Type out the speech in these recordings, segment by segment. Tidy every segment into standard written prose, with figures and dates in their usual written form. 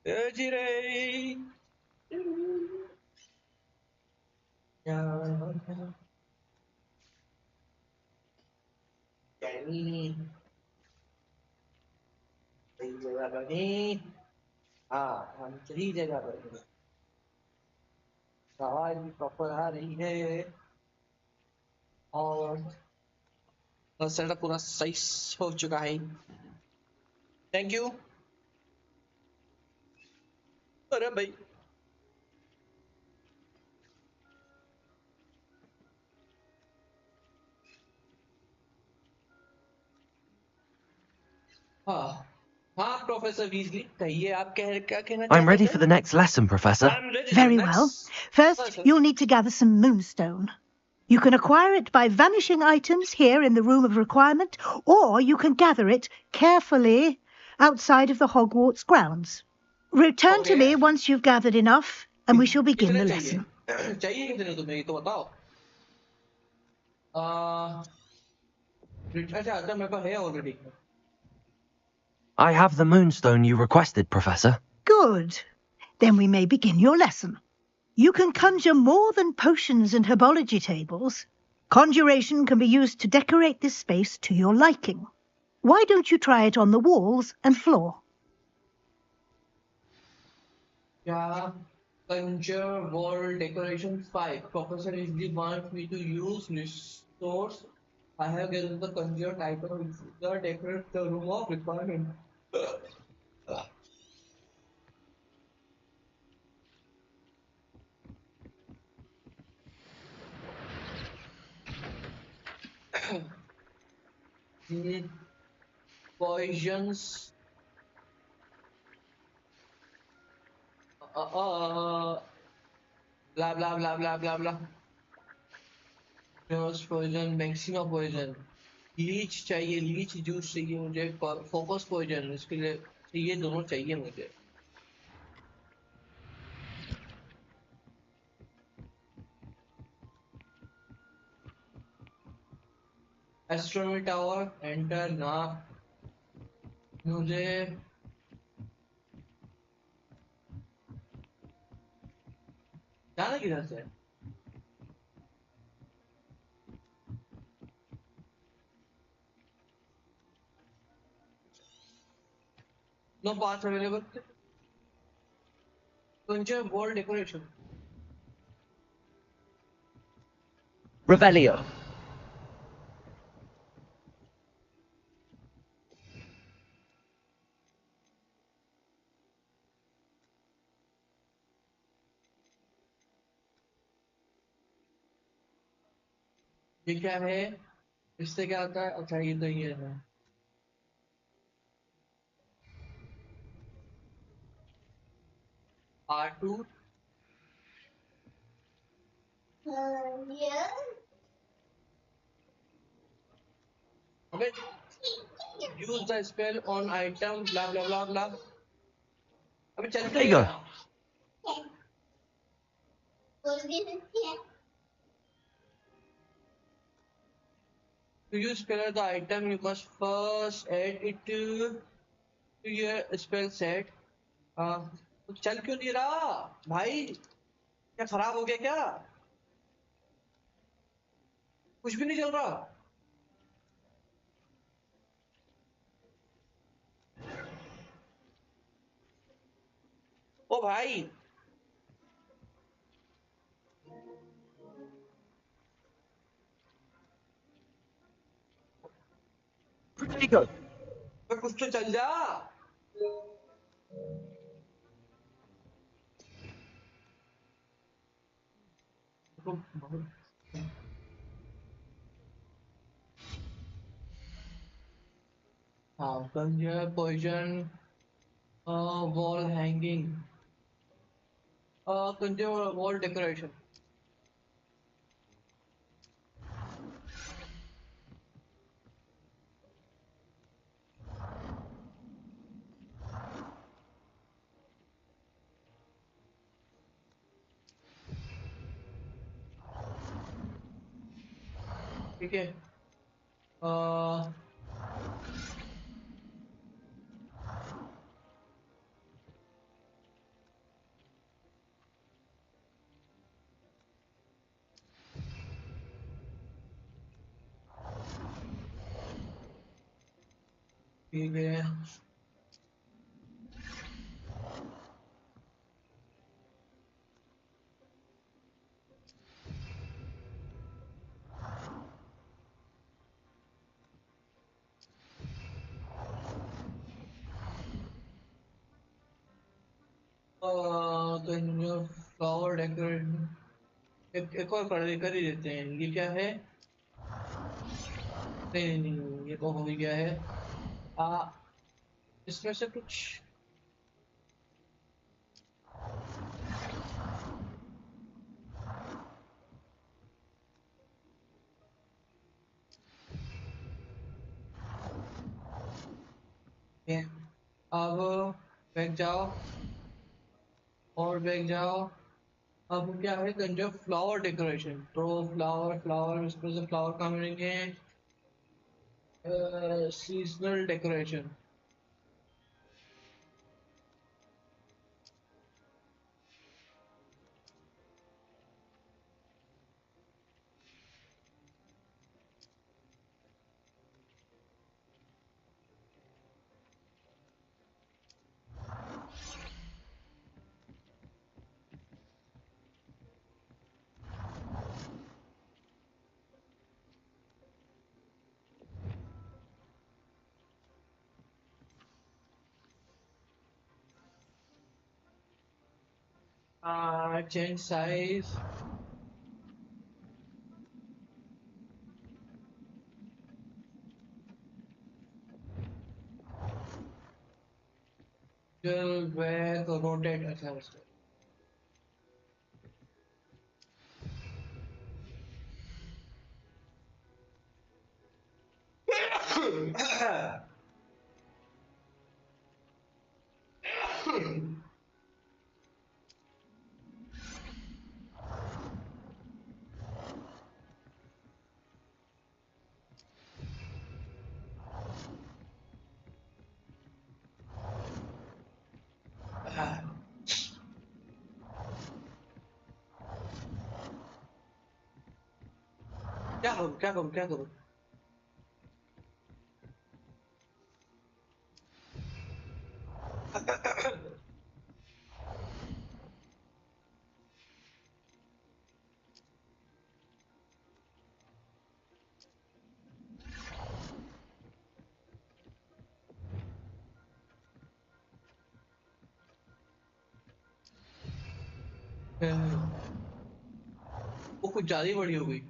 Ejire. Ini जगह पर नहीं हाँ हम सही जगह पर हैं आवाज भी प्रॉपर आ रही है और सेटअप पूरा सही हो चुका है थैंक यू अरे भाई हाँ हाँ प्रोफेसर वीजली कहिए आप क्या कहना चाहते हैं I'm ready for the next lesson, Professor. I'm ready for Very the well. next First, lesson. you'll need to gather some moonstone. You can acquire it by vanishing items here in the Room of Requirement, or you can gather it carefully outside of the Hogwarts grounds. Return to me once you've gathered enough, and we shall begin the lesson. चाहिए कितने तुम्हें ये तो बताओ अच्छा मेरे पास है already I have the moonstone you requested, Professor. Good. Then we may begin your lesson. You can conjure more than potions and herbology tables. Conjuration can be used to decorate this space to your liking. Why don't you try it on the walls and floor? Yeah, conjure wall decoration 5. Professor usually wants me to use resource. I have given the conjure item the decorate the room of requirement. Poisons. Blah blah blah blah blah blah. First poison, maxima poison. Leech चाहिए leech juice चाहिए मुझे focus poison इसके लिए ये दोनों चाहिए मुझे astronomy tower enter ना मुझे जाना किधर से no path available conjure wall decoration Revelio. ये क्या है इससे क्या होता है अच्छा ये तो ये है R2 yeah okay use the spell on item blah blah blah blah अबे चल There you go. To use spell the item, you must first add it to your spell set. तो चल क्यों नहीं रहा भाई क्या खराब हो गया क्या कुछ भी नहीं चल रहा ओ भाई Pretty good. कुछ तो चल जा हाँ conjure poison wall hanging conjure wall decoration ठीक है ठीक है। तो फ्लावर डेकोरेशन एक और कर ही देते हैं। ये क्या है? नहीं नहीं नहीं, ये तो हो ही गया है। आ इसमें से कुछ है। अब बैग जाओ और बैग जाओ। अब क्या है कंजो फ्लावर डेकोरेशन, तो फ्लावर इसमें से फ्लावर कहाँ मिलेंगे? Seasonal decoration. Change size. Back rotate, अच्छा उसको। क्या करूँ क्या करूँ क्या करूँ? वो कुछ ज्यादा ही बड़ी हो गई।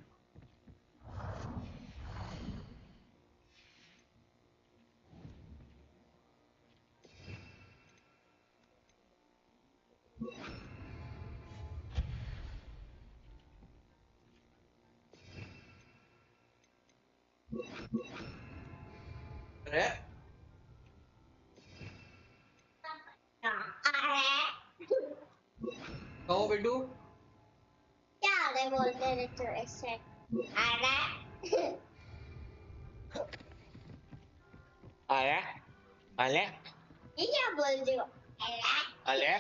अरे कहो बेटू। क्या अरे बोलते रहते हो ऐसे? अरे अरे अरे ये क्या बोल रहे हो? अरे अरे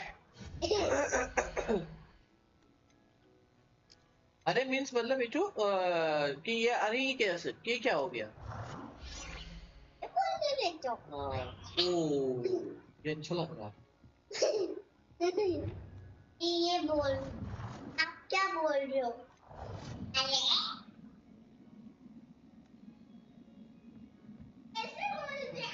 अरे मीन्स मतलब बेटू कि ये अरे ये क्या हो गया? ये बोलते रहते हो। ओ ये अच्छा लग रहा। ये बोल, आप क्या बोल रहे हो? अरे कैसे बोलते हैं?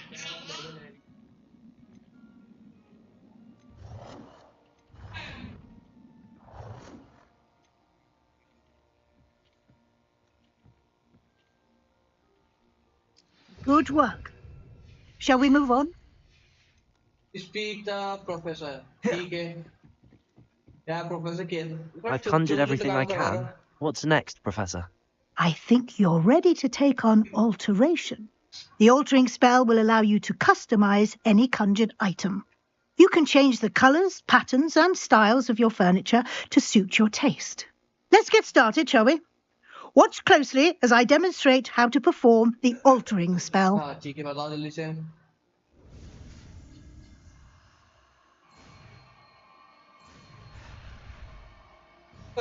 Good work. Shall we move on? Speak the professor. ठीक है। क्या प्रोफेसर के I've conjured everything I can. What's next, Professor? I think you're ready to take on alteration. The altering spell will allow you to customize any conjured item. You can change the colours, patterns, and styles of your furniture to suit your taste. Let's get started, shall we? Watch closely as I demonstrate how to perform the altering spell. हाँ ठीक है, बताओ जल्दी से।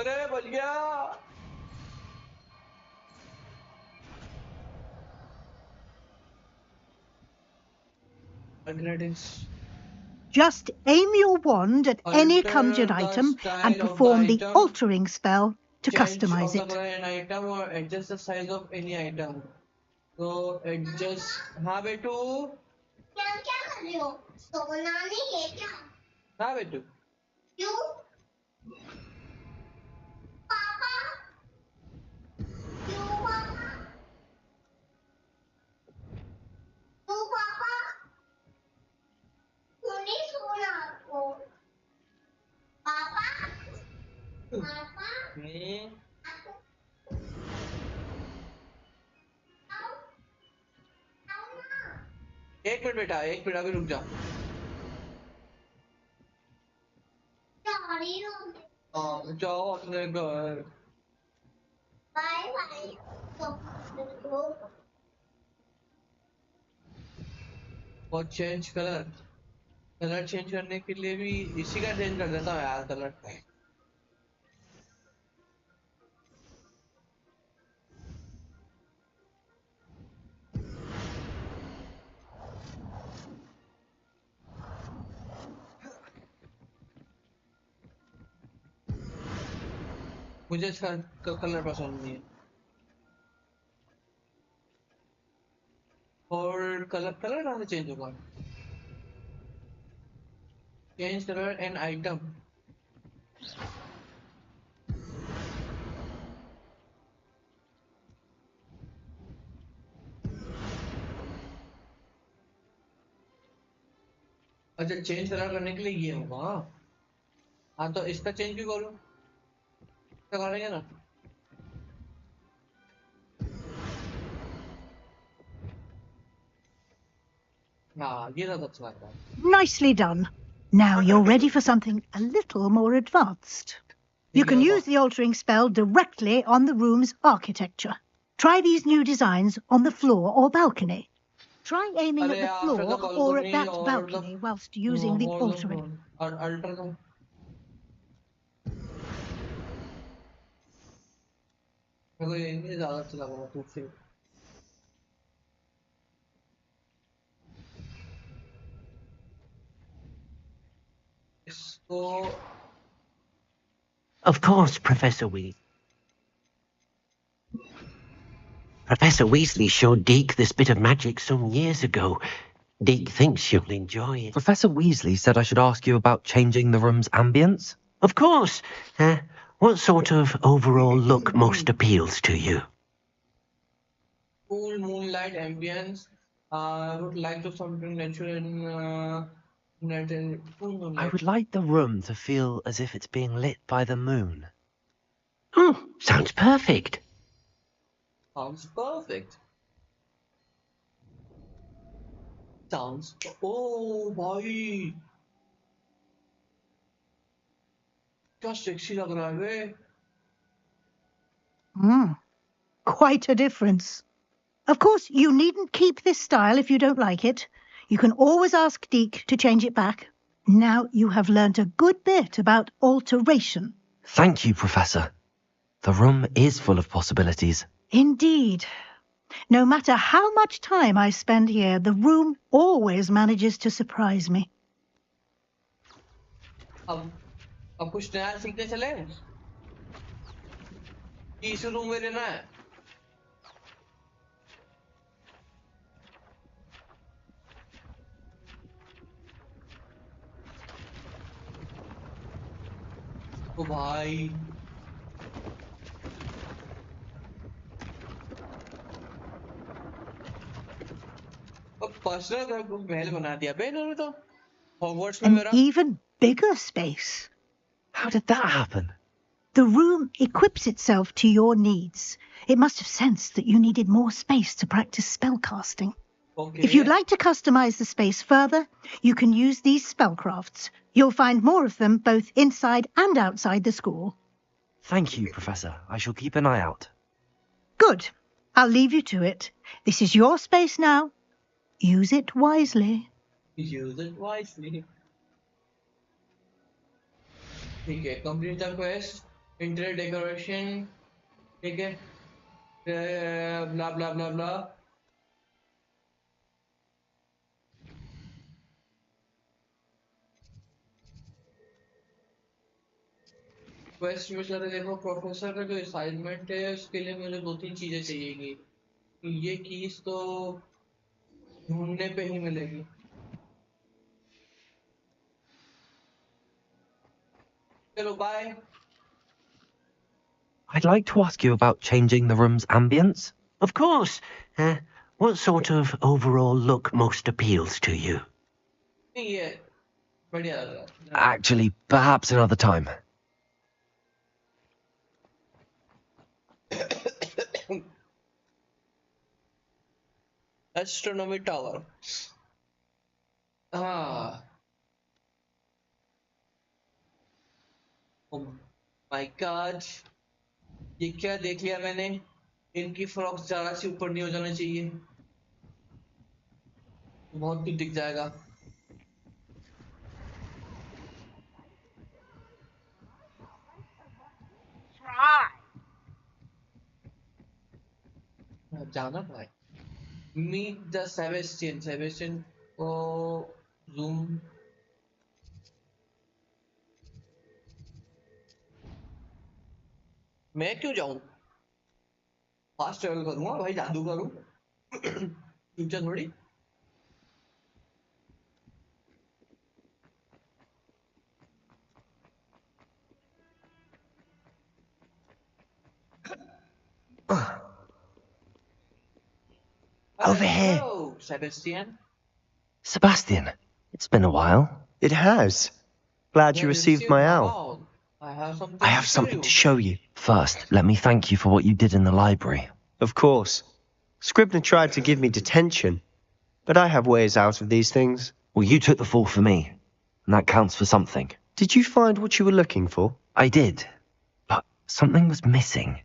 अरे बच गया। Magnetics. Just aim your wand at any Alter conjured the item and style of the perform the item. altering spell to Change customize of the it. color in item or adjust the size of any item. So adjust. हाँ बेटू. क्या कर रहे हो? सोना नहीं है क्या? हाँ बेटू. क्यों? पापा? क्यों पापा? क्यों पापा? क्यों नहीं सोना आपको? पापा? पापा? आओ, आओ ना. एक मिनट बेटा, एक मिनट अभी रुक जा. जा रही हूँ. हाँ जाओ अपने घर. Bye bye. तो और चेंज कलर. कलर चेंज करने के लिए भी इसी का चेंज कर देता हूँ यार कलर. मुझे इसका कलर पसंद नहीं है. और कलर कलर कहाँ से चेंज होगा? Change colour and item. अच्छा चेंज कलर करने के लिए ये होगा. हाँ तो इसका चेंज क्यों करूँ? इसका करेंगे ना. हाँ ये ज़्यादा अच्छा लगता है. Nicely done. Now you're ready for something a little more advanced. You can use the altering spell directly on the room's architecture. Try these new designs on the floor or balcony. Try aiming at the floor or at that balcony whilst using the altering. Alter का. मेरे को ये ज़्यादा अच्छा लगा तुझसे. इसको. Of course, Professor Professor Weasley showed Deke this bit of magic some years ago. Deke thinks you'll enjoy it. Professor Weasley said I should ask you about changing the room's ambience. Of course. What sort of overall look most appeals to you? Cool moonlight ambience. I would like to something natural in cool I moonlight. would like the room to feel as if it's being lit by the moon. Oh, sounds perfect. Sounds perfect. Sounds. Oh भाई. क्या sexy लग रहा है बे. Quite a difference. Of course, you needn't keep this style if you don't like it. You can always ask Deke to change it back. Now you have learnt a good bit about alteration. Thank you, Professor. The room is full of possibilities. Indeed. No matter how much time I spend here, the room always manages to surprise me. अब कुछ नया सीखने चले. इस room में रहना है. ओ भाई. पर्सनल महल बना दिया बे इन्होंने तो. हॉगवर्ट्स में An मेरा. even bigger space. How did that happen? The room equips itself to your needs. It must have sensed that you needed more space to practice spellcasting. Okay. If you'd like to customize the space further, you can use these spellcrafts. You'll find more of them both inside and outside the school. Thank you, Professor. I shall keep an eye out. Good. I'll leave you to it. This is your space now. Use it wisely. Use it wisely. ठीक है. Complete the quest. Interior decoration. ठीक है. Blah blah blah blah. Quest में चले देखो professor का जो assignment है उसके लिए मुझे 2-3 चीजें चाहिएगी। ये कीज तो ढूंढने पे ही मिलेगी। चलो bye. I'd like to ask you about changing the room's ambience. Of course. What sort of overall look most appeals to you? नहीं ये बढ़िया लग रहा है। Actually, perhaps another time. Astronomy tower. हाँ। माय गॉड, ये क्या देख लिया मैंने। इनकी फ्रॉक्स जरा सी ऊपर नहीं हो जाना चाहिए, बहुत कुछ दिख जाएगा। जाना भाई। Meet the Sebastian. सेबेस्टियन को जूम। मैं क्यों जाऊं, फास्ट ट्रेवल करूंगा भाई, जादू करूं। फ्यूचर थोड़ी। Over here. Hello, Sebastian. Sebastian, it's been a while. It has. Glad you received my owl. Wow. I have something I have something to show you. First, let me thank you for what you did in the library. Of course. Scribner tried to give me detention, but I have ways out of these things. Well, you took the fall for me, and that counts for something. Did you find what you were looking for? I did, but something was missing.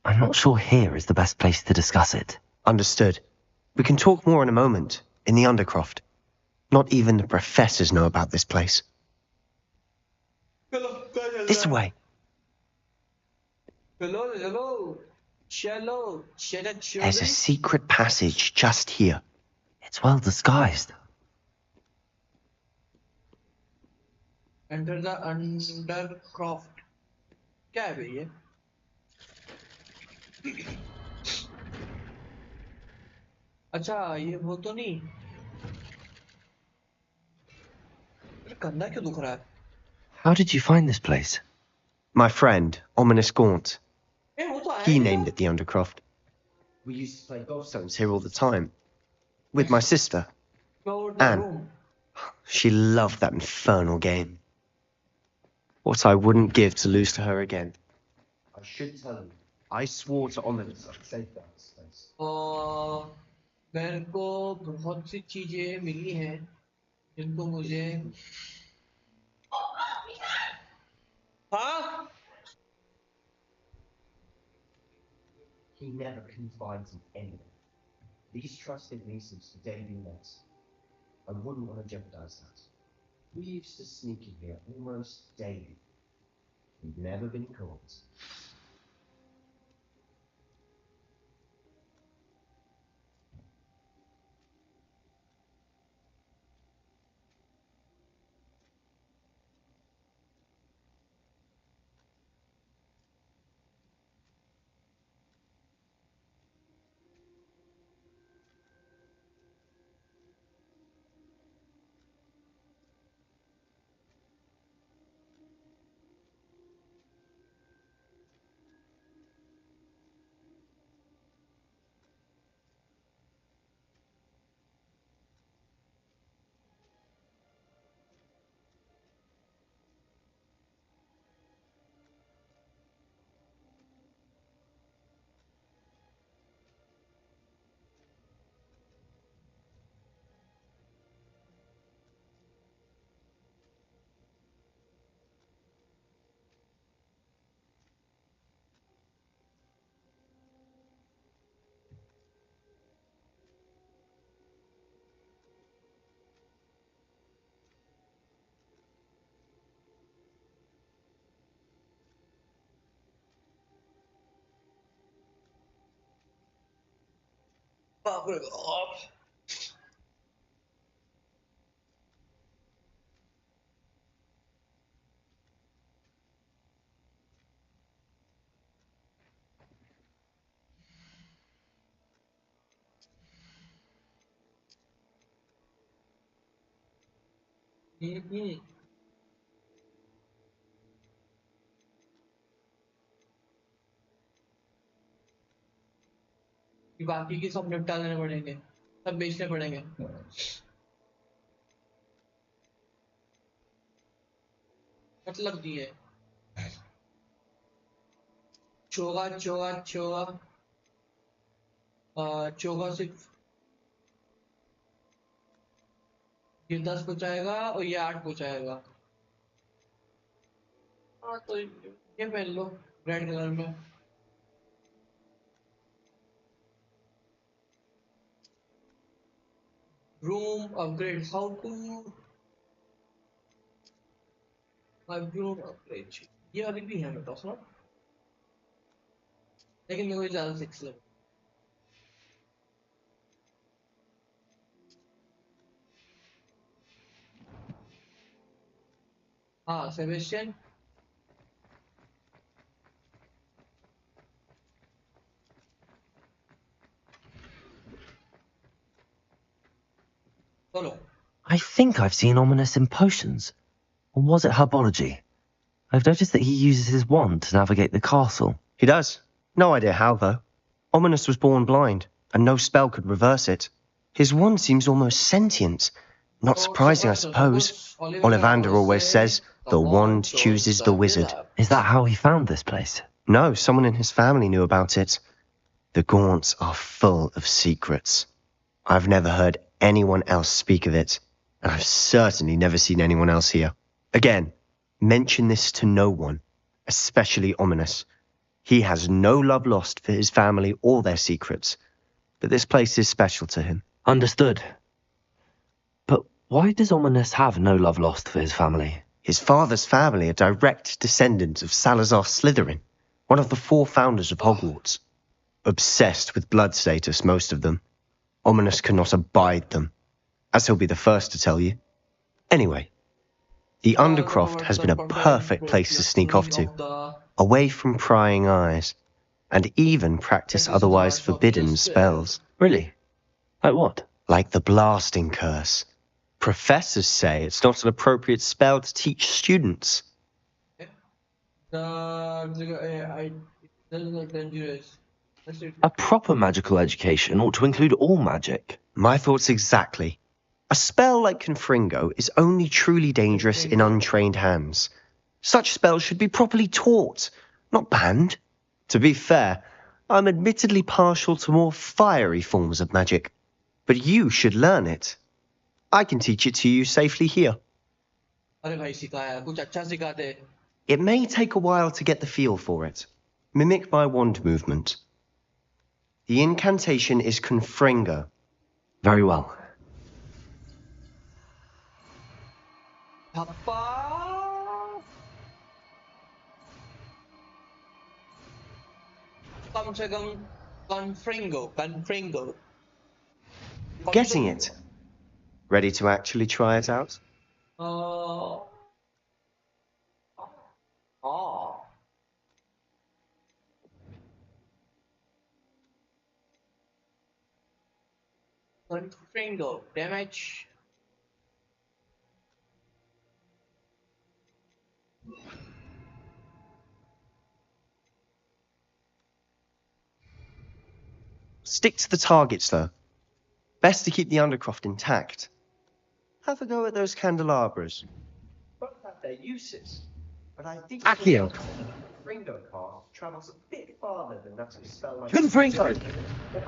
I'm not sure here is the best place to discuss it. Understood. We can talk more in a moment, in the Undercroft. Not even the professors know about this place. This way. Hello. There's a secret passage just here. It's well disguised. Enter the Undercroft. क्या है भैया? अच्छा ये वो तो नहीं। कंधा क्यों दुख रहा है? How did you find this place? My friend, Ominous Gaunt. वो तो आया He ही named था। it the Undercroft. We used to play gobstones here all the time. With my sister. Go to the Anne. room. She loved that infernal game. What I wouldn't give to lose to her again. I should tell you. I swore to Ominous I'd save that space. मेरे को बहुत सी चीजें मिली हैं जिनको मुझे। हाँ। He never confides in anyone. These trusted nieces daily met. I wouldn't want to jeopardize that. We used to sneak in here almost daily. We've never been caught. बाप रे बाप। हम्म कि बाकी के सब निपटा देने पड़ेंगे, सब बेचने पड़ेंगे। मतलब दिए चोगा चोगा चोगा चोगा सिर्फ ये 10 पहुंचाएगा और ये 8 पहुंचाएगा। हाँ तो ये पहन लो रेड कलर में। Room upgrade, how to room upgrade, ये वाली भी है मेरे पास ना, लेकिन मेरे को ज्यादा 6 लगे। हाँ सेबेस्टियन, चलो। I think I've seen Ominous in potions. Or was it herbology? I've noticed that he uses his wand to navigate the castle. He does. No idea how, though. Ominous was born blind, and no spell could reverse it. His wand seems almost sentient. Not surprising, I suppose. Ollivander always says, the wand chooses the wizard. Is that how he found this place? No, someone in his family knew about it. The Gaunts are full of secrets. I've never heard anyone else speak of it, and I've certainly never seen anyone else here. Again, mention this to no one, especially Ominous. He has no love lost for his family or their secrets, but this place is special to him. Understood. But why does Ominous have no love lost for his family? His father's family are direct descendants of Salazar Slytherin, one of the 4 founders of Hogwarts. Obsessed with blood status, most of them. Ominous cannot abide them, as he'll be the first to tell you. Anyway, the Undercroft has been a perfect place to sneak off to, away from prying eyes, and even practice otherwise forbidden spells. Really? Like what? Like the blasting curse. Professors say it's not an appropriate spell to teach students. Dangerous. A proper magical education ought to include all magic. My thoughts exactly. A spell like Confringo is only truly dangerous in untrained hands. Such spells should be properly taught, not banned. To be fair, I'm admittedly partial to more fiery forms of magic, but you should learn it. I can teach it to you safely here. अरे भाई सिखाया कुछ अच्छा सिखाते। It may take a while to get the feel for it. Mimic my wand movement. The incantation is Confringo. Very well. धप्पा कम से कम confringo Getting it. Ready to actually try it out? oh confringo damage. Stick to the targets, though. Best to keep the Undercroft intact. Have a go at those candelabras. Both have their uses, but I think Accio. Confringo path travels a bit farther than that of a spell like Confringo!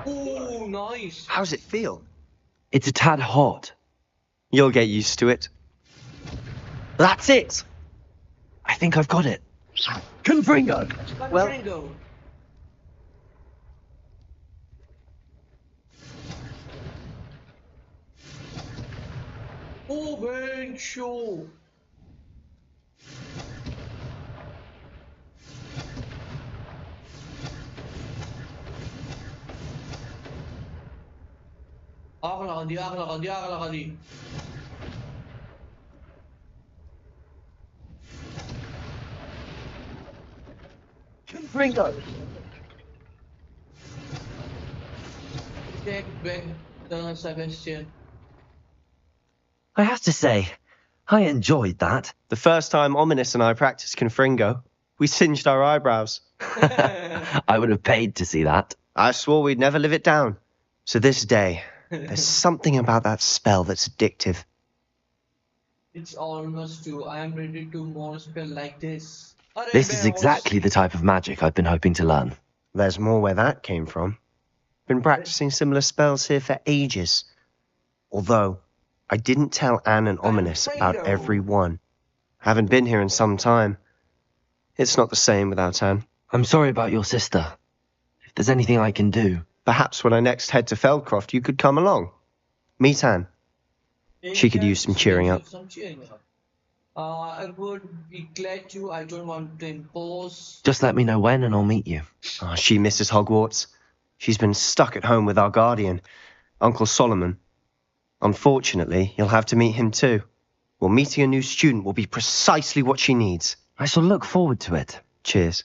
Oh nice. How's it feel? It's a tad hot. You'll get used to it. That's it! I think I've got it. Confringo! Well- Confringo. Oh man, show. आग लगा दी आग लगा दी आग लगा दी। Confringo! Take back the Sebastian. I have to say, I enjoyed that. The first time Ominous and I practiced Confringo, we singed our eyebrows. I would have paid to see that. I swore we'd never live it down. So this day, there's something about that spell that's addictive. It's almost true. I am ready to more spell like this. Arey This is मैं exactly the type of magic I've been hoping to learn. There's more where that came from. Been practicing similar spells here for ages. Although, I didn't tell Anne and Ominous about every one. Haven't been here in some time. It's not the same without Anne. I'm sorry about your sister. If there's anything I can do. Perhaps when I next head to Feldcroft, you could come along. Meet Anne. She could use some cheering up. I would be glad to. I don't want to impose. Just let me know when and I'll meet you. Oh, she misses Hogwarts. She's been stuck at home with our guardian, Uncle Solomon. Unfortunately, you'll have to meet him too. Well, meeting a new student will be precisely what she needs. I shall look forward to it. Cheers.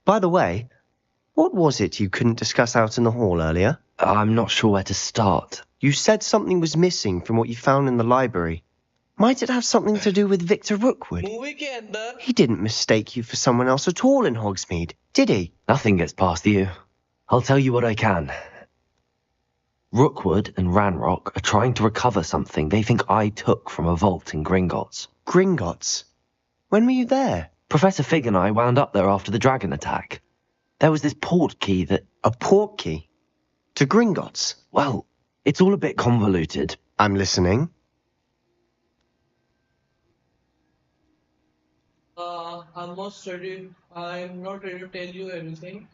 By the way, what was it you couldn't discuss out in the hall earlier? I'm not sure where to start. You said something was missing from what you found in the library. Might it have something to do with Victor Rookwood? Movie के अंदर He didn't mistake you for someone else at all in Hogsmeade, did he? Nothing gets past you. I'll tell you what I can. Rookwood and Ranrock are trying to recover something they think I took from a vault in Gringotts. Gringotts? When were you there? Professor Fig and I wound up there after the dragon attack. There was this port key that... A port key? To Gringotts? Well, it's all a bit convoluted. I'm listening. I'm most ready. I'm not ready to tell you everything.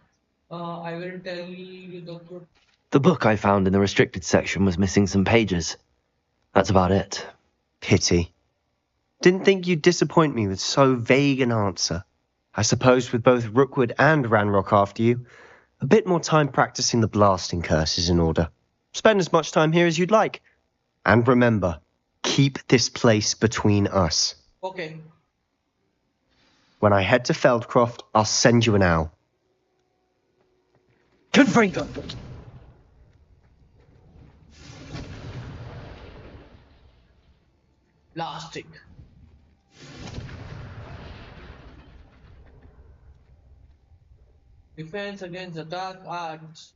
I will tell you the good. The book I found in the restricted section was missing some pages. That's about it. Pity. Didn't think you'd disappoint me with so vague an answer. I suppose with both Rookwood and Ranrock after you, a bit more time practicing the blasting curse is in order. Spend as much time here as you'd like. And remember, keep this place between us. Okay. When I head to Feldcroft, I'll send you an owl. Confringo! Plastic. Defense against the dark arts.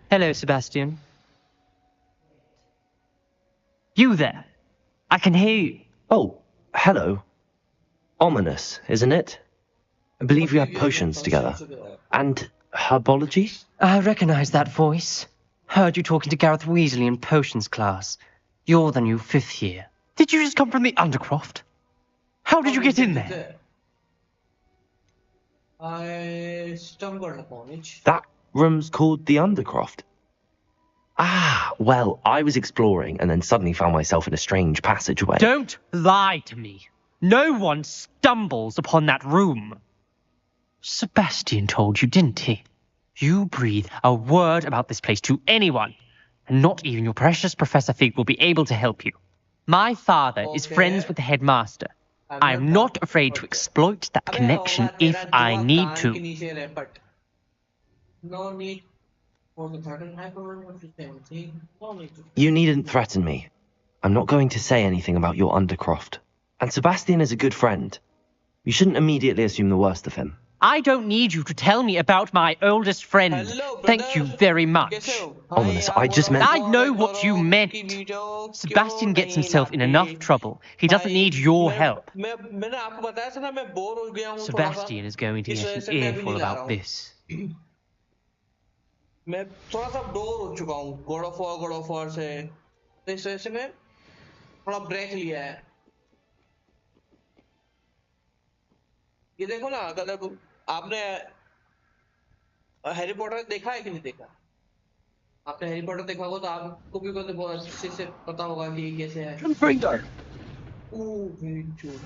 Hello, Sebastian. You there? I can hear you. Oh, hello. Ominous, isn't it? I believe we have potions together. And herbology? I recognize that voice. Heard you talking to Gareth Weasley in potions class. You're the new 5th year. Did you just come from the Undercroft? How did you get in there? I stumbled upon it. That room's called the Undercroft. Ah, well, I was exploring and then suddenly found myself in a strange passageway. Don't lie to me. No one stumbles upon that room. Sebastian told you, didn't he? You breathe a word about this place to anyone, and not even your precious Professor Fig will be able to help you. My father is friends with the headmaster. I am not afraid to exploit that connection if I need to. No need for the threaten hypersensitivity. No need to. You needn't threaten me. I'm not going to say anything about your Undercroft. And Sebastian is a good friend. You shouldn't immediately assume the worst of him. I don't need you to tell me about my oldest friend. Hello, Thank you very much. Ominous, I just meant... I know what you meant. Sebastian gets himself in enough trouble. He doesn't need your help. Sebastian is going to get an earful about this. मैं थोड़ा सा bore हो चुका हूँ God of war से तो इस वजह से मैं थोड़ा ब्रेक लिया है ये देखो ना मतलब आपने हैरी पॉटर देखा है कि नहीं देखा आपने हैरी पॉटर देखा होगा तो आपको भी बहुत अच्छे से पता होगा कि ये कैसे है oh very good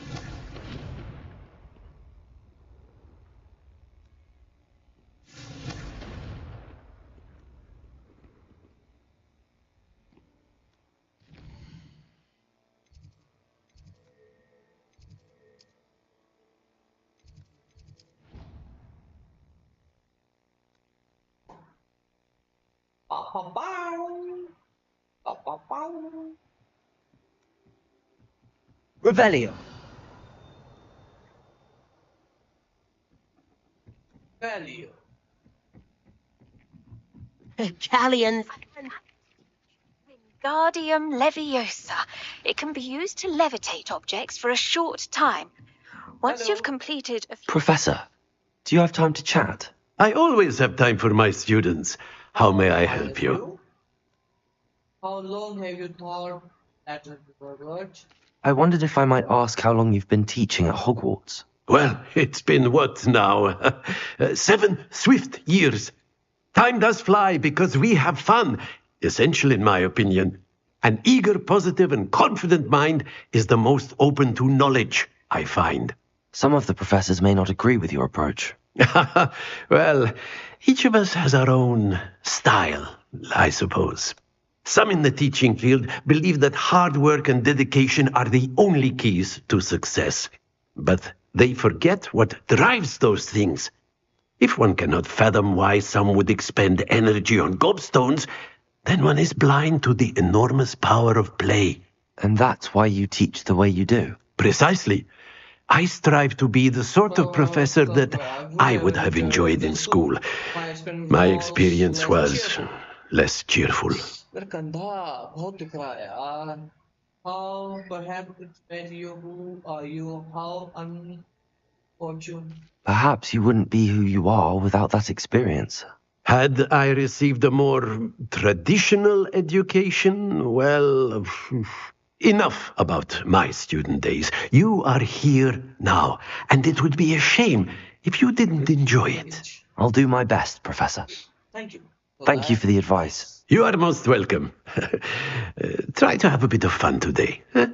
Revelio. Value. Galleon. Wingardium Leviosa. It can be used to levitate objects for a short time. Once Hello. you've completed a few... Professor, do you have time to chat? I always have time for my students. How may I help you? How long have you thought that would work? I wondered if I might ask how long you've been teaching at Hogwarts. Well, it's been what now? 7 swift years. Time does fly because we have fun. Essential, in my opinion. An eager, positive, and confident mind is the most open to knowledge, I find. Some of the professors may not agree with your approach. Well, each of us has our own style, I suppose. Some in the teaching field believe that hard work and dedication are the only keys to success. But they forget what drives those things. If one cannot fathom why some would expend energy on gobstones, then one is blind to the enormous power of play. And that's why you teach the way you do. Precisely. I strive to be the sort of professor that I would have enjoyed in school. My experience was less cheerful. How perhaps it's when who are you? How unfortunate. Perhaps you wouldn't be who you are without that experience. Had I received a more traditional education, well, enough about my student days. You are here now, and it would be a shame if you didn't enjoy it. I'll do my best, Professor. Thank you. Thank you for the advice. You are most welcome. Try to have a bit of fun today. Huh?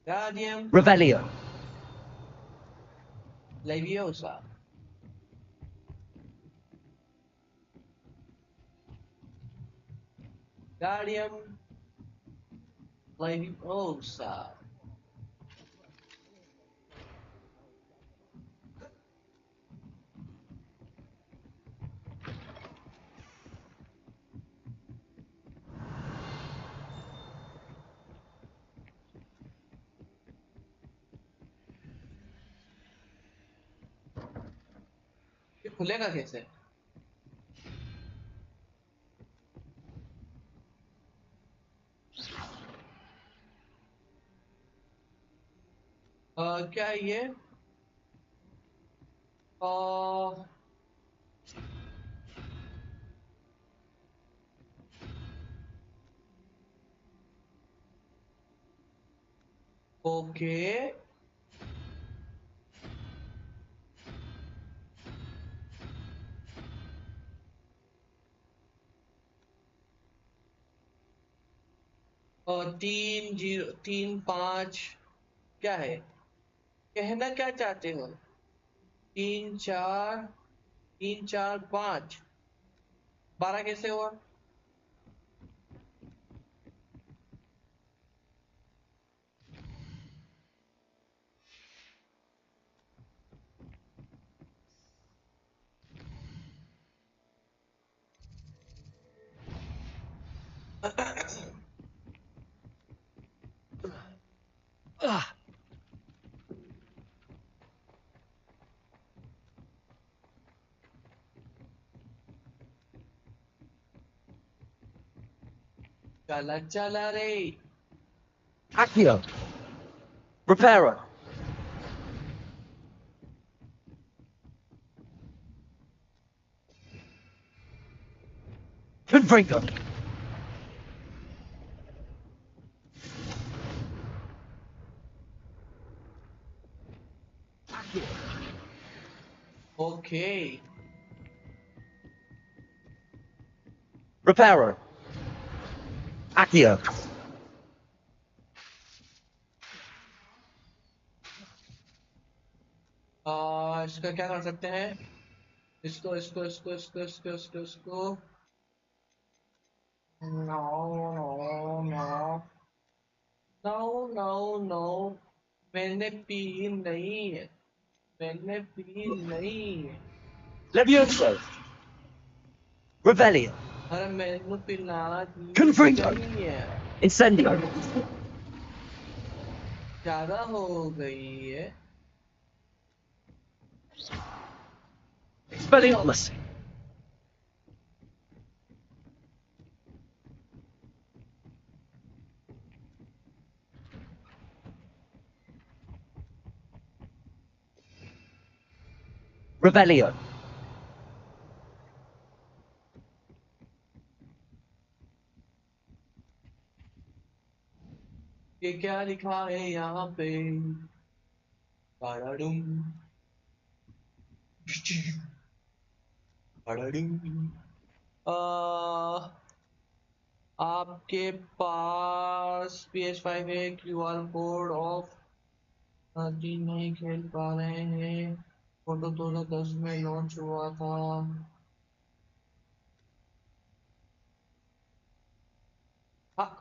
Guardian Revelio. Leviosa. Guardian Leviosa. ये खुलेगा कैसे? क्या है ये? Okay और 3 0 3 5 क्या है? कहना क्या चाहते हो? 3 4 12 कैसे हुआ? चला चला रे. Accio. Reparo. Confringo. Okay. Reparo. Accio. इसका क्या कर सकते हैं? इसको नो मैंने पी नहीं है. Levioso. Revelio. अरे मैंने पिलाना Confringo. नहीं है, Incendio. ज्यादा हो गई है। Expelliarmus. Revelio. ये क्या लिखा है यहाँ पे? बाराडुम बाराडुम। आपके पास PS5 है, QR कोड ऑफ जी नहीं खेल पा रहे हैं। फोटो 2010 में लॉन्च हुआ था। हाँ,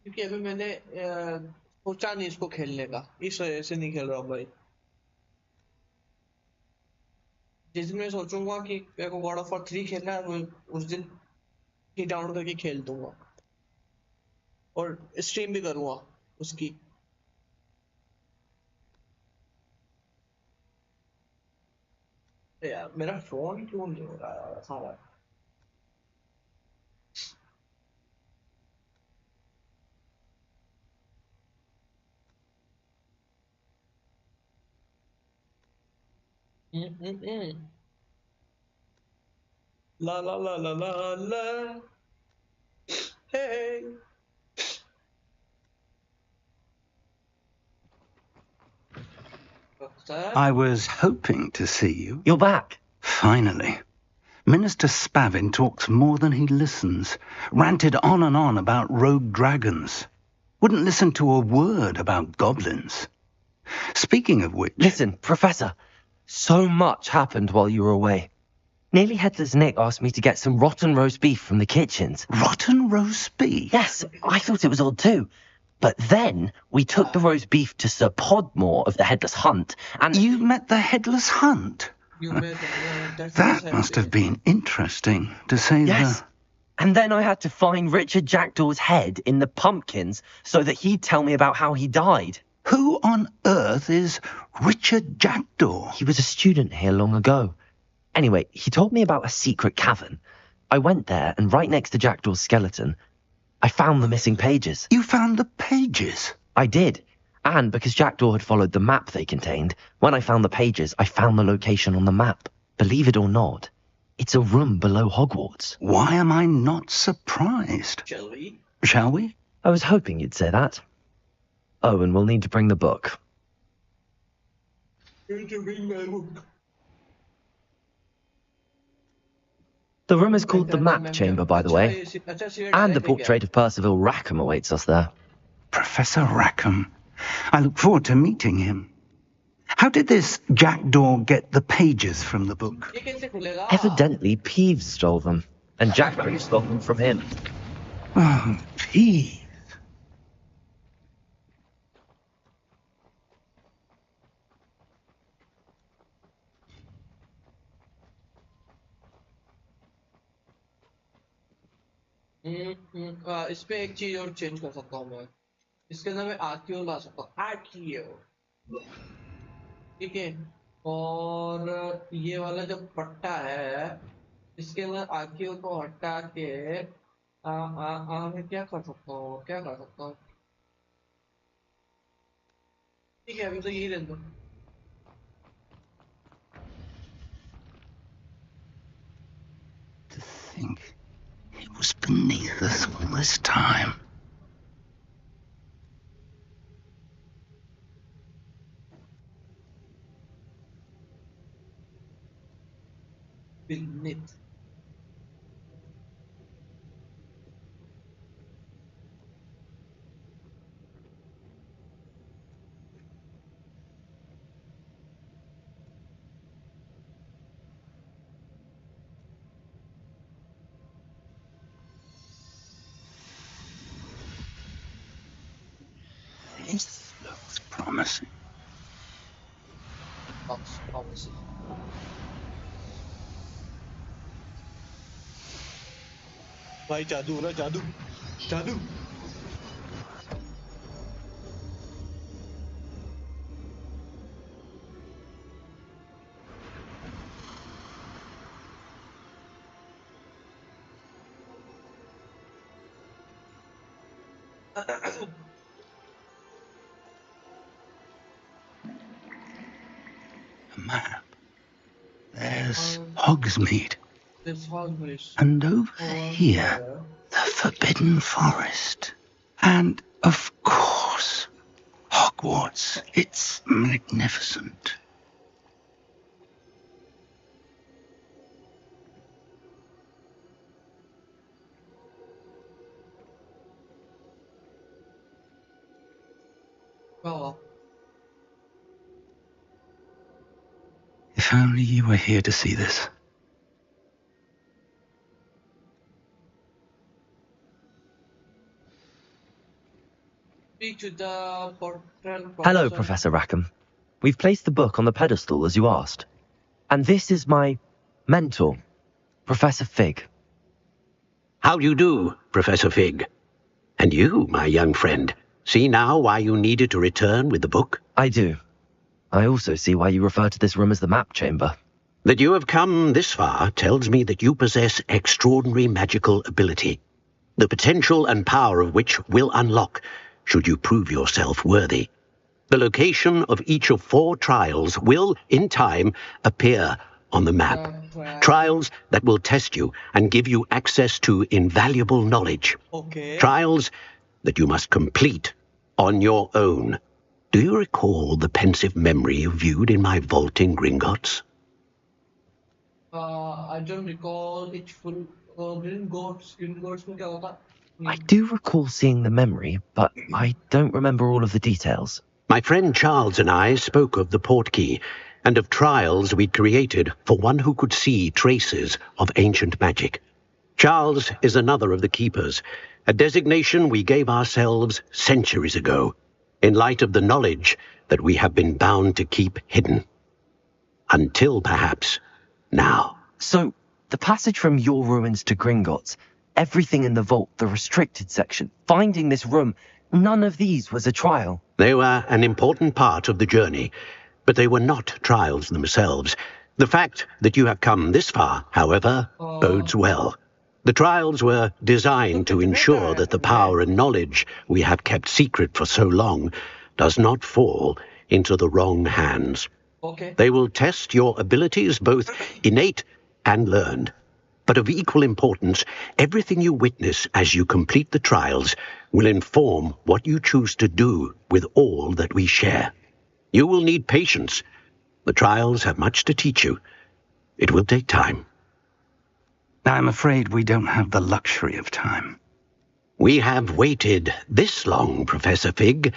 क्योंकि अभी मैंने सोचा नहीं इसको खेलने का, इस वजह से नहीं खेल रहा हूँ भाई। जिस दिन मैं सोचूंगा कि मेरे को गॉड ऑफ वॉर 3 खेलना है, वो उस दिन ही डाउनलोड करके खेल दूंगा और स्ट्रीम भी करूंगा उसकी। यार मेरा फोन क्यों नहीं हो रहा है सारा? ला ला ला ला ला ला। Hey. I was hoping to see you. You're back. Finally. Minister Spavin talks more than he listens. Ranted on and on about rogue dragons. Wouldn't listen to a word about goblins. Speaking of which... Listen, Professor. So much happened while you were away. Nearly Headless Nick asked me to get some rotten roast beef from the kitchens. Rotten roast beef? Yes, I thought it was odd too. But then we took the roast beef to Sir Podmore of the Headless Hunt, and... You met the Headless Hunt? That must have been interesting, to say Yes. And then I had to find Richard Jackdaw's head in the pumpkins so that he'd tell me about how he died. Who on earth is Richard Jackdaw? He was a student here long ago. Anyway, he told me about a secret cavern. I went there, and right next to Jackdaw's skeleton, I found the missing pages. You found the pages? I did. And because Jackdaw had followed the map they contained, when I found the pages, I found the location on the map. Believe it or not, it's a room below Hogwarts. Why am I not surprised? Shall we? Shall we? I was hoping you'd say that. Oh, and we'll need to bring the book. The room is called the Map Chamber, by the way. And the portrait of Percival Rackham awaits us there. Professor Rackham. I look forward to meeting him. How did this Jackdaw get the pages from the book? Evidently, Peeves stole them, and Jackdaw stole them from him. Oh, Peeves. इसमें एक चीज और change कर सकता हूँ मैं। इसके अंदर मैं आर्कियो ला सकता हूँ, आर्कियो, ठीक है। और ये वाला जो पट्टा है, इसके अंदर आर्कियो को हटा के मैं क्या कर सकता हूँ, क्या कर सकता हूँ? ठीक है, अभी तो यही रहने दो। To think it was beneath us all this time. Beneath. This looks promising. Looks promising. भाई जादू ना जादू जादू A map. There's Hogsmeade. This Hogwarts. And over here, the Forbidden Forest. And, of course, Hogwarts. It's magnificent. Oh, If only you were here to see this. speak to the portal. Hello, Professor Rackham. We've placed the book on the pedestal as you asked. And this is my mentor, Professor Fig. How do you do, Professor Fig? And you, my young friend, see now why you needed to return with the book? I do. I also see why you refer to this room as the map chamber. That you have come this far tells me that you possess extraordinary magical ability, the potential and power of which will unlock should you prove yourself worthy. The location of each of 4 trials will, in time, appear on the map. Trials that will test you and give you access to invaluable knowledge. Okay. Trials that you must complete on your own. Do you recall the pensive memory you viewed in my vault in Gringotts? I don't recall it full. Gringotts में क्या होता? I do recall seeing the memory, but I don't remember all of the details. My friend Charles and I spoke of the portkey and of trials we'd created for one who could see traces of ancient magic. Charles is another of the keepers, a designation we gave ourselves centuries ago, in light of the knowledge that we have been bound to keep hidden. Until, perhaps, now. So, the passage from your ruins to Gringotts, everything in the vault, the restricted section, finding this room, none of these was a trial. They were an important part of the journey, but they were not trials themselves. The fact that you have come this far, however, bodes well. The trials were designed to ensure that the power and knowledge we have kept secret for so long does not fall into the wrong hands. Okay. They will test your abilities, both innate and learned. But of equal importance, everything you witness as you complete the trials will inform what you choose to do with all that we share. You will need patience. The trials have much to teach you. It will take time. I'm afraid we don't have the luxury of time. We have waited this long, Professor Fig.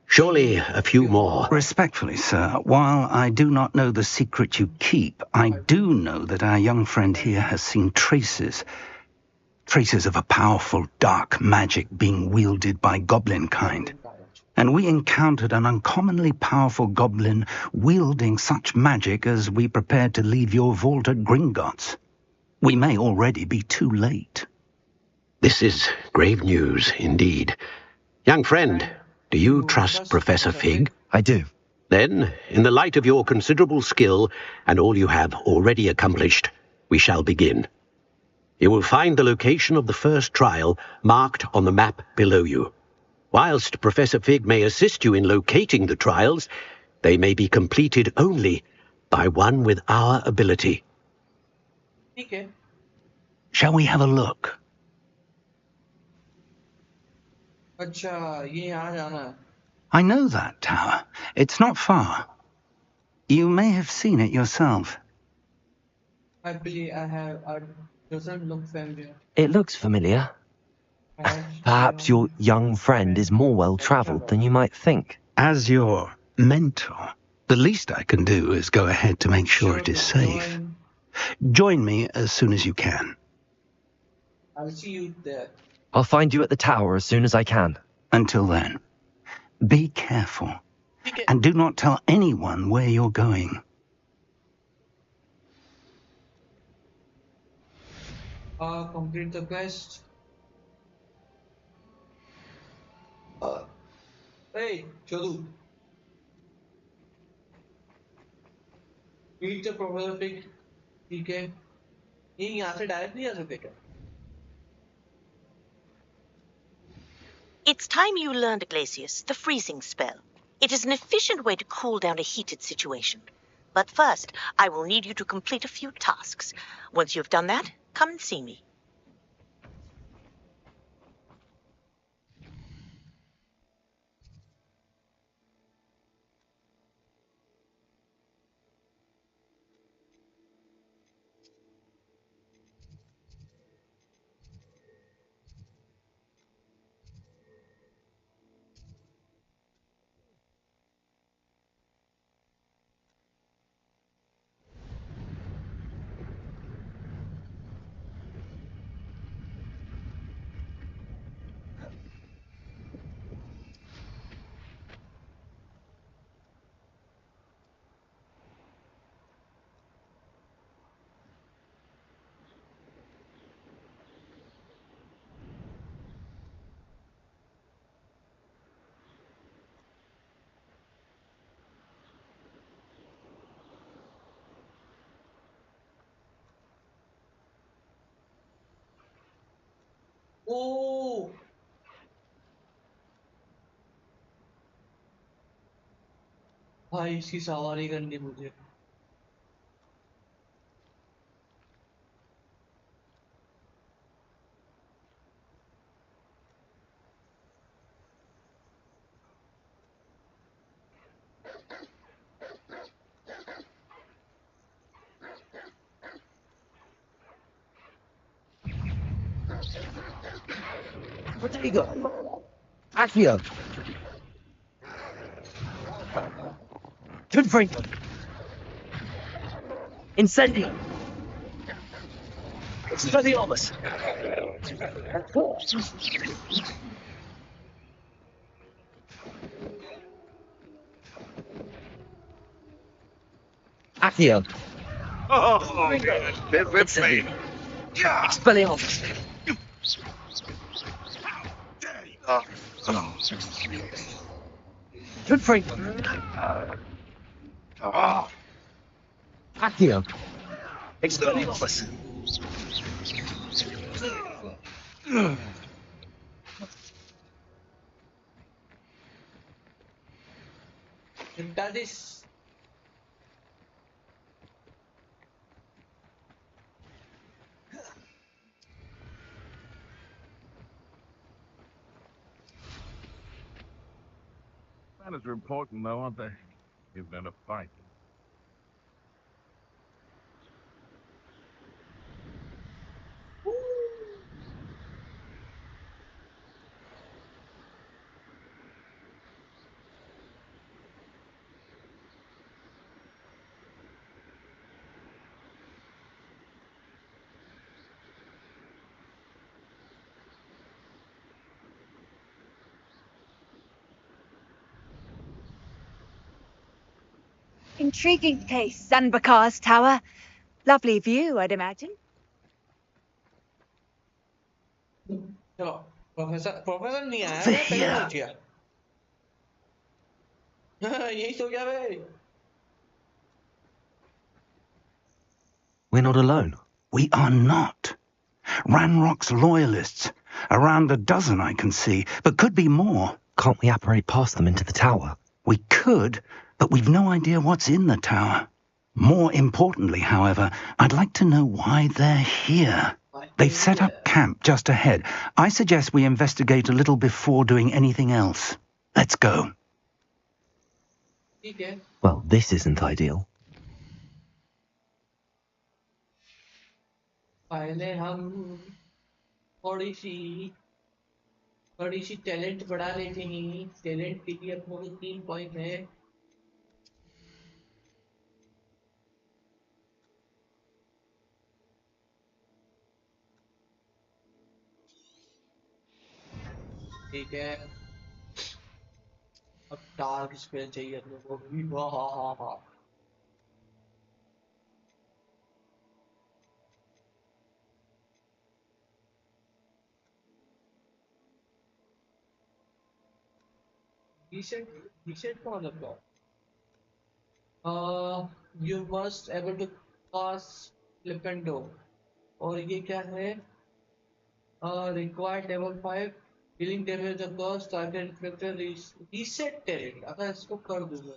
Surely a few more. Respectfully, sir, while I do not know the secret you keep, I do know that our young friend here has seen traces of a powerful dark magic being wielded by goblin kind. And we encountered an uncommonly powerful goblin wielding such magic as we prepared to leave your vault at Gringotts. We may already be too late. This is grave news indeed. Young friend, do you trust Professor Fig? I do. Then, in the light of your considerable skill and all you have already accomplished, we shall begin. You will find the location of the first trial marked on the map below you. Whilst Professor Fig may assist you in locating the trials, they may be completed only by one with our ability. Okay. Shall we have a look? अच्छा ये यहाँ जाना है. I know that tower. It's not far. You may have seen it yourself. I believe I have. Doesn't look familiar. It looks familiar. Perhaps your young friend is more well-travelled than you might think. As your mentor, the least I can do is go ahead to make sure it is safe. Join me as soon as you can. I'll see you there. I'll find you at the tower as soon as I can. Until then, be careful. And do not tell anyone where you're going. Complete the quest. चलो meet the professor pig ठीक है ये यहाँ से direct नहीं आ सकते क्या It's time you learned, Glacius, the freezing spell. It is an efficient way to cool down a heated situation. But first, I will need you to complete a few tasks. Once you've done that, come and see me. ओ भाई इसकी सवारी करनी मुझे Rodrigo! Accio! Confringo! Incendio! Expelliarmus! Accio! Oh, yes, with me. Yeah. Expelliarmus! Confringo! Accio! Expelliarmus! चिंता this Manners are important, though, aren't they? Even in a fight. Intriguing place, Zanbakar's tower. Lovely view, I'd imagine. चलो professor professor नहीं आया Over मैं पहले here. पहुंच गया यही तो क्या भाई We're not alone. We are not. Ranrock's loyalists. Around a dozen I can see, but could be more. Can't we apparate past them into the tower? We could, but we've no idea what's in the tower. More importantly, however, I'd like to know why they're here. They've set up camp just ahead. I suggest we investigate a little before doing anything else. Let's go. ठीक है Well, this isn't ideal. पहले हम थोड़ी C talent बढ़ा लेते हैं talent के लिए अपने को 3 पॉइंट है ठीक है अब डार्क स्पेल चाहिए अपने को भी वाह हा हा हा Reset, reset का मतलब क्या? You must able to cast Flipendo. और ये क्या है? Required level 5 dealing damage across target inflicted reset terrain. अगर इसको कर दूंगा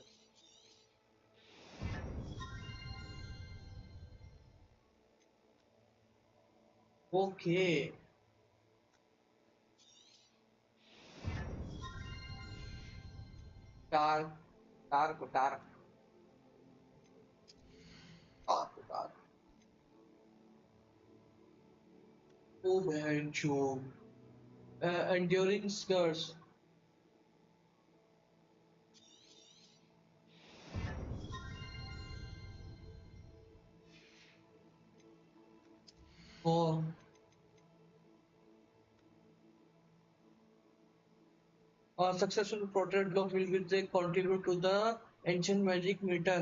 okay dark dark dark dark dark ओ बहन चो enduring scars oh a successful portrait block will be they contribute to the ancient magic meter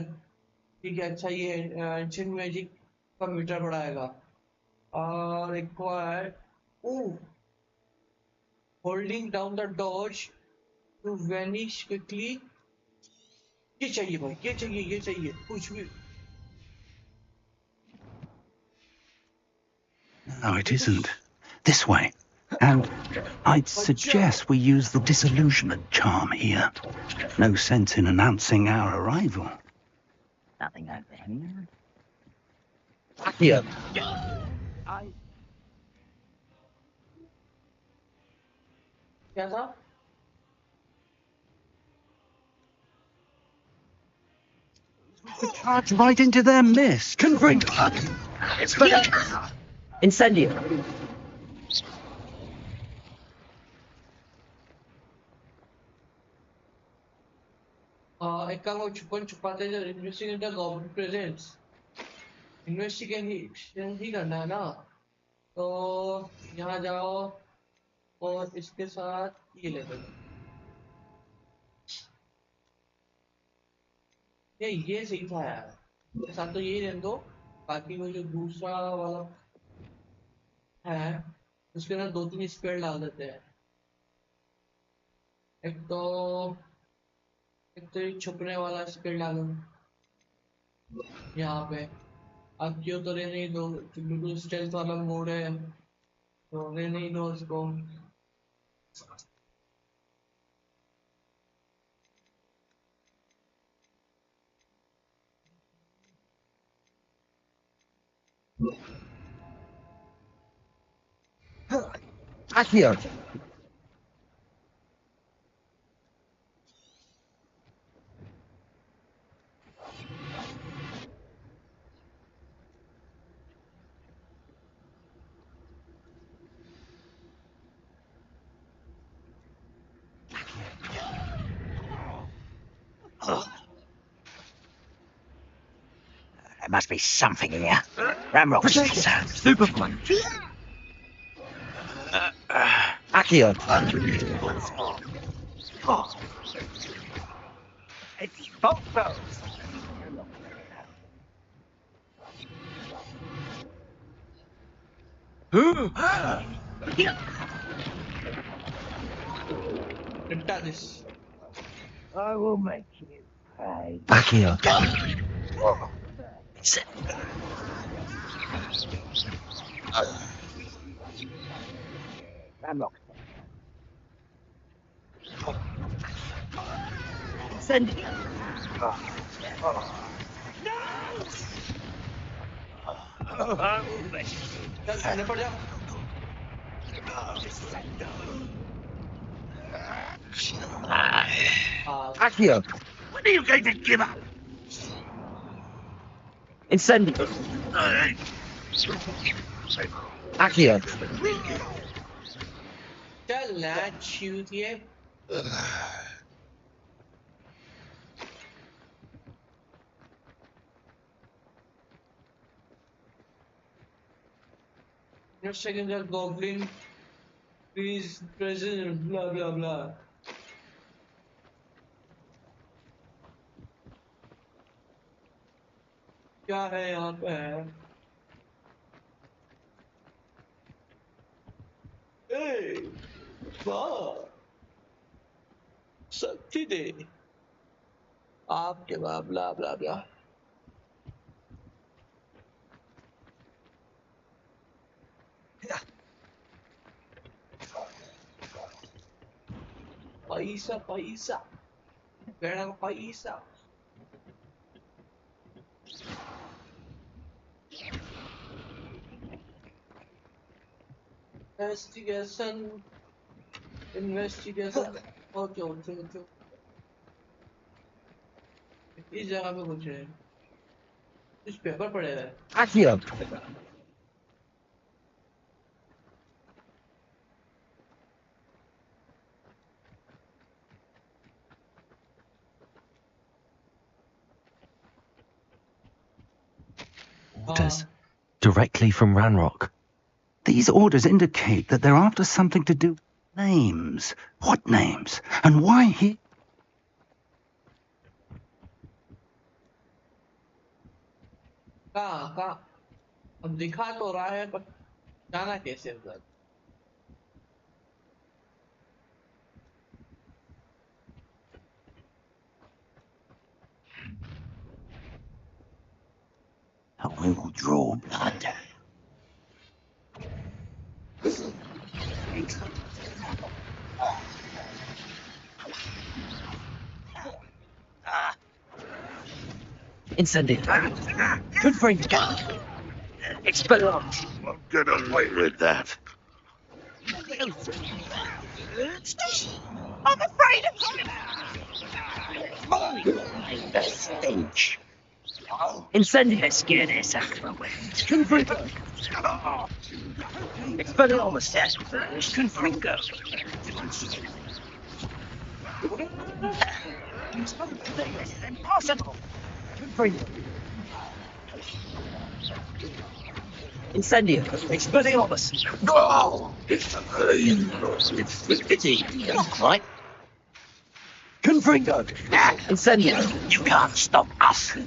ठीक है अच्छा ये ancient magic का मीटर बढ़ाएगा required oh holding down the dodge to vanish quickly ये चाहिए भाई ये चाहिए कुछ भी No, it isn't. This way. And I'd suggest we use the disillusionment charm here. No sense in announcing our arrival. Nothing over here. Here. क्या था We charge right into their mist. Confront. Incendio. एक काम वो छुपन छुपाते जब investigator government presents investigation ही करना है ना तो यहाँ जाओ और इसके साथ ये ले लो ये सही था यार इसके साथ तो यही रहने दो बाकी वो जो दूसरा वाला है उसके अंदर 2-3 स्पेल डाल देते हैं एक तो ये छुपने वाला स्पेल डालो यहाँ पे अब क्यों तो रहने ही दो बिल्कुल स्टेल्थ वाला मोड है तो रहने ही दो उसको Here. There must be something here. Ramrock. Superman. Accio. It's Foxo. this I will make you pay. Accio. Ramrock. Send it. चल खाने पर जा Accio. When are you going to give up? Incendio. Accio. चल ना चूतिए Your second goblin is present blah blah blah क्या है यहाँ पे Hey, wow. शक्ति दे आपके बाद blah blah blah. पैसा भेड़ाको पैसा investigation ओके ओके इस जगह पे कुछ है कुछ पेपर पड़े हैं Orders. Directly from Ranrock. These orders indicate that they're after something to do with names. What names? And why he... कहाँ अब दिखा तो रहा है पर जाना कैसे उधर We will draw blood. Incendio. Good for you. Expelliarmus. I'll get away with that. I'm afraid of him. The stench. Incendio. Scare this acrobat. Confringo. Expelliarmus. That's first. Confringo. This is impossible. Confringo. Incendio. Expelliarmus. Oh, it's pity. Not right. Confringo. Incendio. You can't stop us.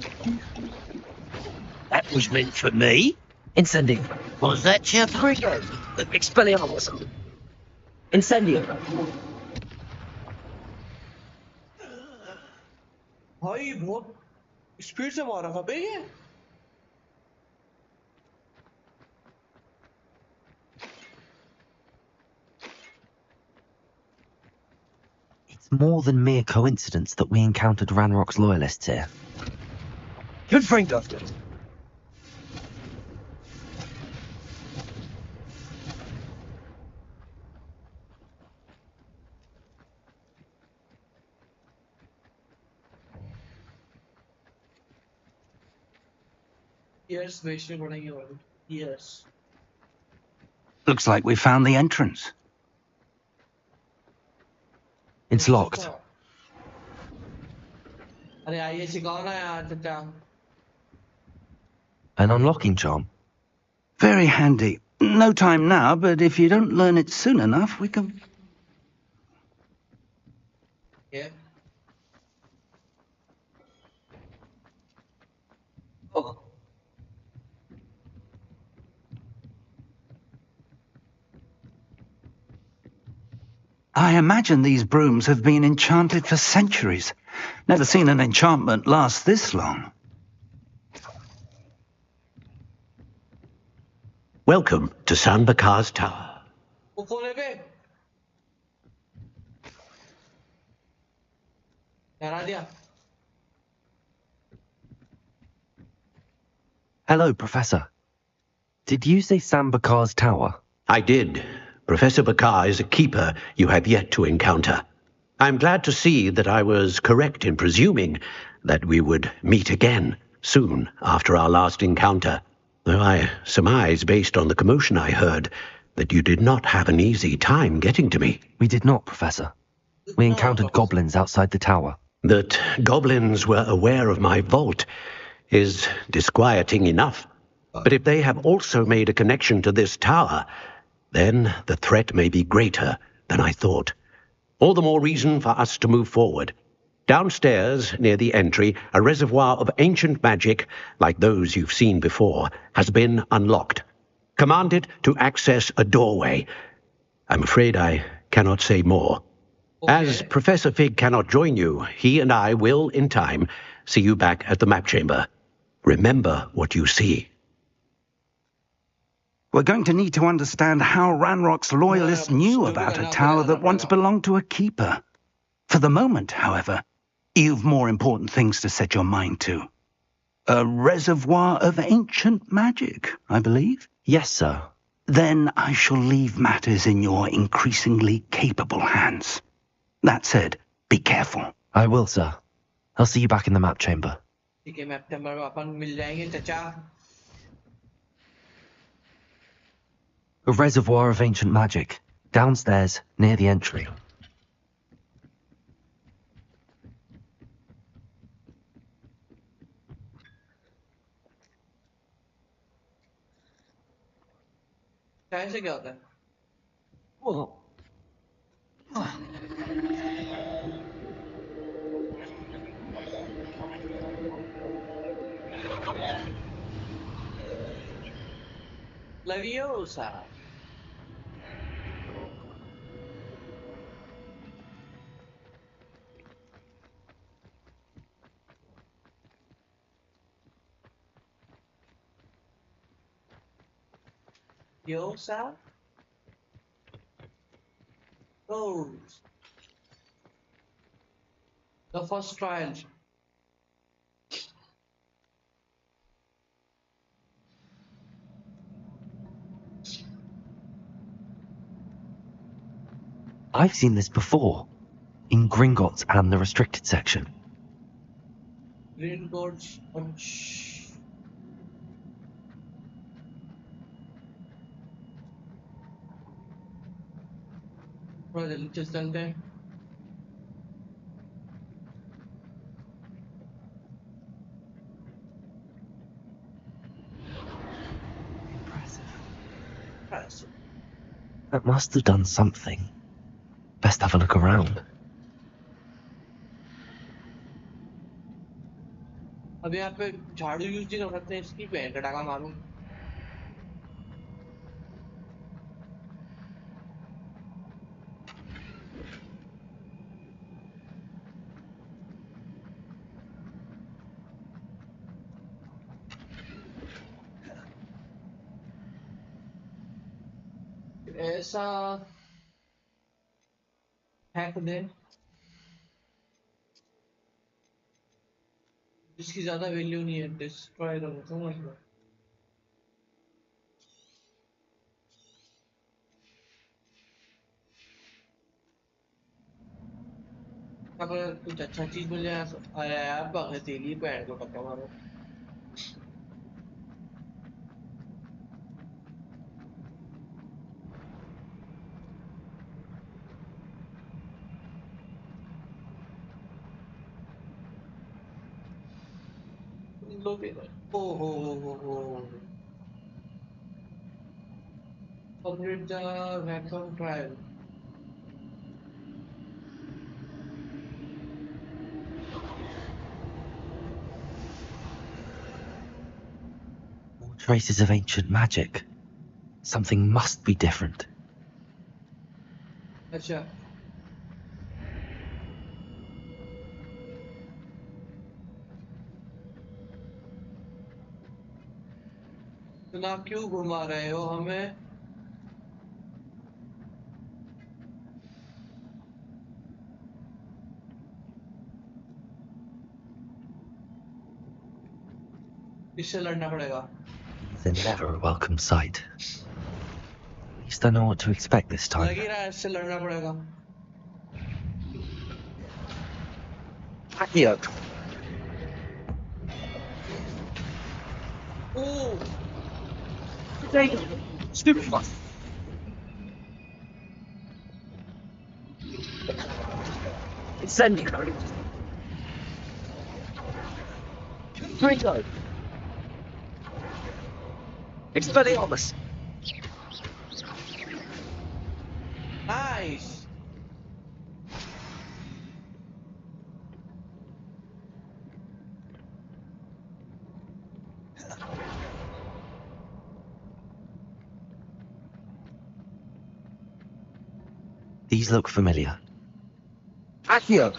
That was meant for me. Incendio. Was that your trigger? Expelliarmus. Incendio. भाई बहुत speed से मारा था बे ये It's more than mere coincidence that we encountered Ranrock's loyalists here. Confringo. years wasted पड़ेंगे वाले years Looks like we found the entrance. It's locked. अरे आइए सिखाओ ना यार चाचा An unlocking charm. Very handy. No time now, but if you don't learn it soon enough, we can... yeah Oh. I imagine these brooms have been enchanted for centuries. Never seen an enchantment last this long. Welcome to San Bakar's Tower. वो खोले बे डरा दिया Hello, Professor. Did you say Sam Bakar's tower? I did. Professor Bakar is a keeper you have yet to encounter. I'm glad to see that I was correct in presuming that we would meet again soon after our last encounter, though I surmise, based on the commotion I heard, that you did not have an easy time getting to me. We did not, Professor. We encountered goblins outside the tower. That goblins were aware of my vault is disquieting enough. But if they have also made a connection to this tower, then the threat may be greater than I thought. All the more reason for us to move forward. Downstairs, near the entry, a reservoir of ancient magic, like those you've seen before, has been unlocked. Commanded to access a doorway. I'm afraid I cannot say more. As Professor Fig cannot join you, he and I will, in time, see you back at the map chamber. Remember what you see. We're going to need to understand how Ranrock's loyalists knew about a tower that once belonged to a keeper. For the moment, however, you've more important things to set your mind to. A reservoir of ancient magic, I believe? Yes, sir. Then I shall leave matters in your increasingly capable hands. That said, be careful. I will, sir. I'll see you back in the map chamber. ठीक है map number में अपन मिल जाएंगे चाचा. A reservoir of ancient magic, downstairs, near the entry. चाय से क्या होता है? Leviosa. Leviosa. Those. The first trial. I've seen this before, in Gringotts and the restricted section. Green Gorge. थोड़ा जल्दी चलते हैं. Impressive. That must have done something. Best have a look around. अब यहाँ पे झाड़ू यूज नहीं कर सकते, इसकी पे कटाका मारूं. ऐसा हैक दे जिसकी ज्यादा वैल्यू नहीं है, डिस्ट्रॉय करो. समझ लो. अगर कुछ अच्छा चीज मिल जाए आया यार, बगैर पैर को टक्कर मारो. Oh. Complete the vacuum trial. More traces of ancient magic. Something must be different. अच्छा. ना क्यों घुमा रहे हो हमें? इससे लड़ना पड़ेगा. They're never a welcome sight. At least I know what to expect this time. लग ही रहा है इससे लड़ना पड़ेगा. Back me up. Oh. Stupid one. It's sending. Ringo. Expelliarmus. Nice. These look familiar. Accio!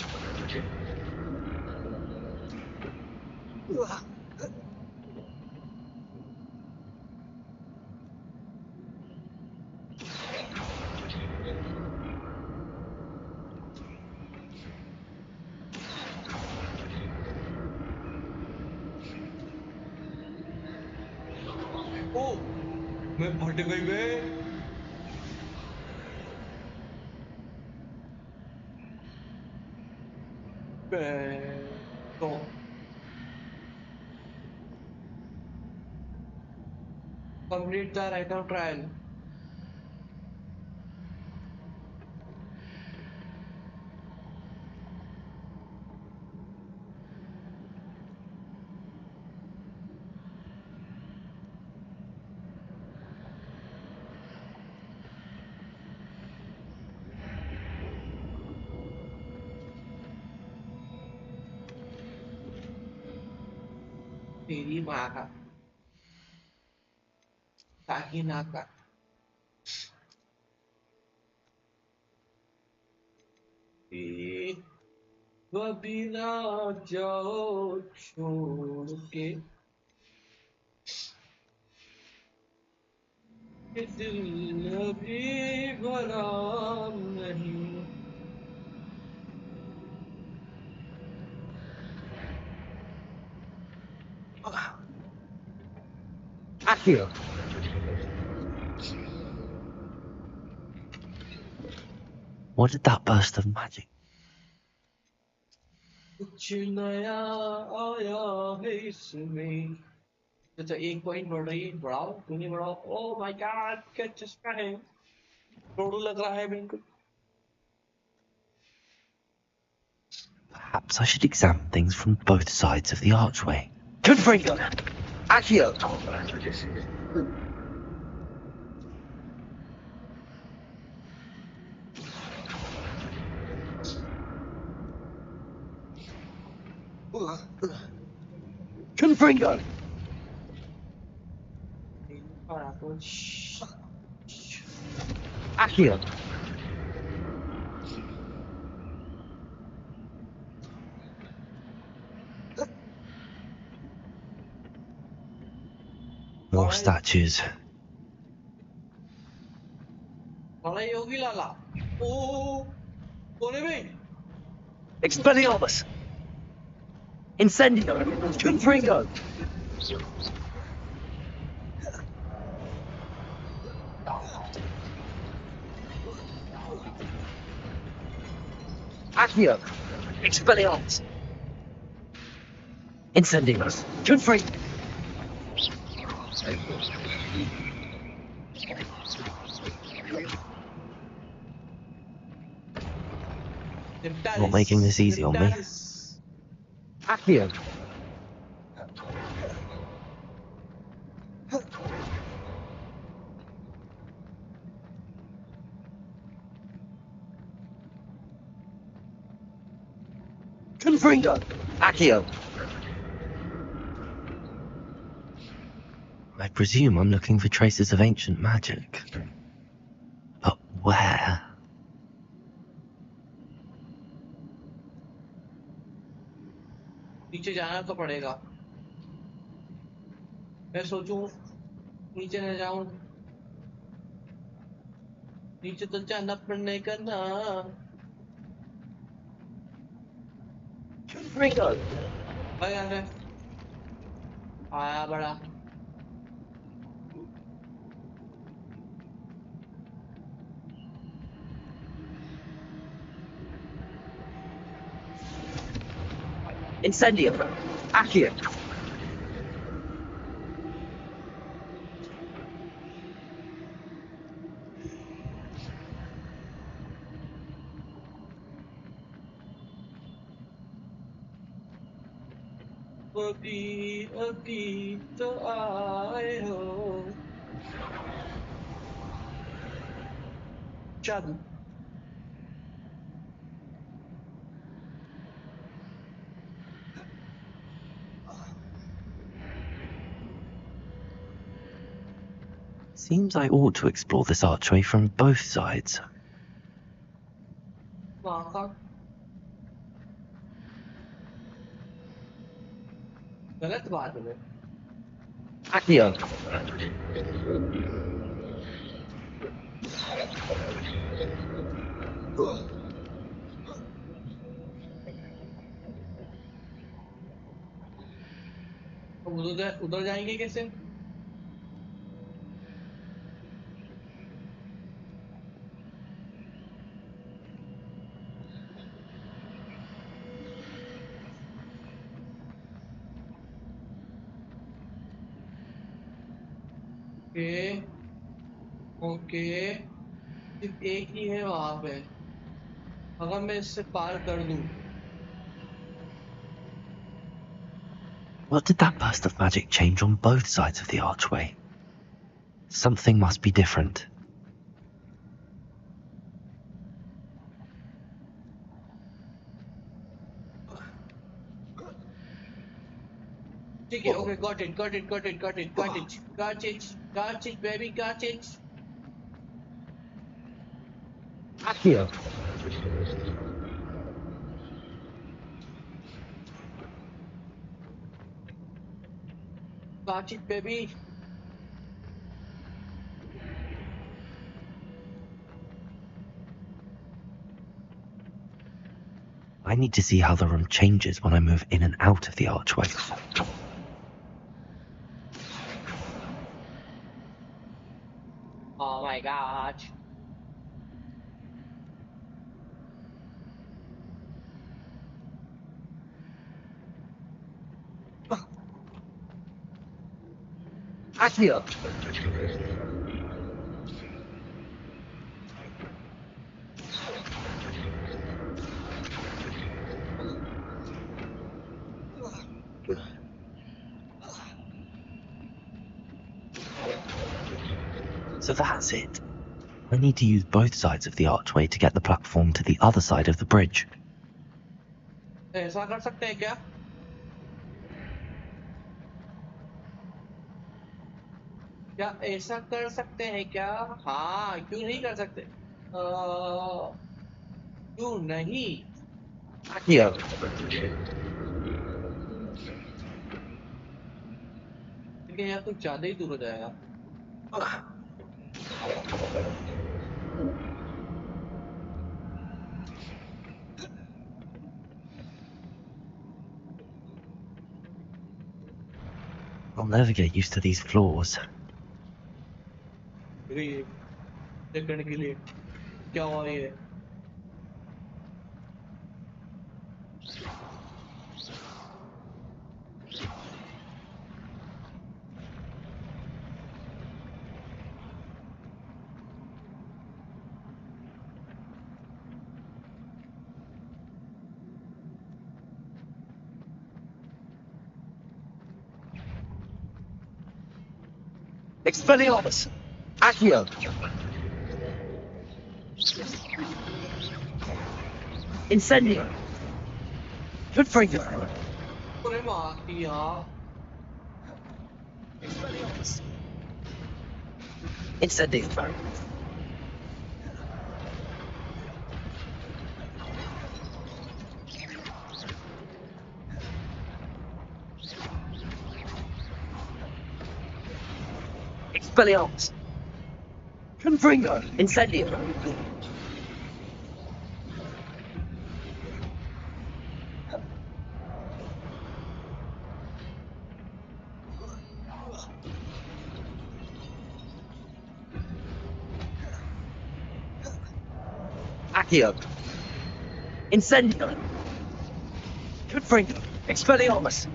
ओ मैं फट गई बे तो complete the write-out trial. तेरी माँ का ताकि ना का कभी ना जाओ छोड़ के दिल अभी भरा नहीं Accio! What did that burst of magic? कुछ नया आया है इसमें अच्छा एक पॉइंट बढ़ रही है बढ़ाओ क्यों नहीं बढ़ाओ ओह माय गॉड क्या चस्का है रोडू लग रहा है बिल्कुल Perhaps I should examine things from both sides of the archway. Confringo! Accio! Confringo! Accio! More statues. लड़ाई होगी लाला ओह कोने में Expelliarmus! Incendio! Confringo! Accio! Expelliarmus! Incendios! Confringo! Not making this easy on me. Accio! Confringo! Accio! I presume I'm looking for traces of ancient magic. But where? नीचे जाना तो पड़ेगा मैं सोचूं नीचे न जाऊं नीचे तो जाना पड़ेगा ना Ringo! भाई आया आया बड़ा Incendio! Accio! अभी अभी तो आए हो चल Seems I ought to explore this archway from both sides. वहाँ का गलत बात है। Accio. उधर उधर जाएंगे कैसे? ओके ओके, सिर्फ एक ही है वहां पे। अगर मैं इससे पार कर दूं, What did that burst of magic change on both sides of the archway? Something must be different. ठीक है, okay, got it, got it, got it, got it, got it, got it, got it, baby, got it. Accio. Got it, baby. I need to see how the room changes when I move in and out of the archway. Oh my god. Accio. So that's it. I need to use both sides of the archway to get the platform to the other side of the bridge. ऐसा कर सकते हैं क्या? क्या ऐसा कर सकते हैं क्या? हाँ, क्यों नहीं कर सकते? क्यों नहीं? Accio. लेकिन यार कुछ ज्यादा ही दूर हो जाएगा। I'll never get used to these floors. देखने के लिए क्या हुआ ये? Expelliarmus! Accio! Incendio! Confringo! अरे माँ की यार। Expelliarmus! Incendio! Expelliarmus! Confringo! Incendio! Accio! Incendio! Confringo! Expelliarmus!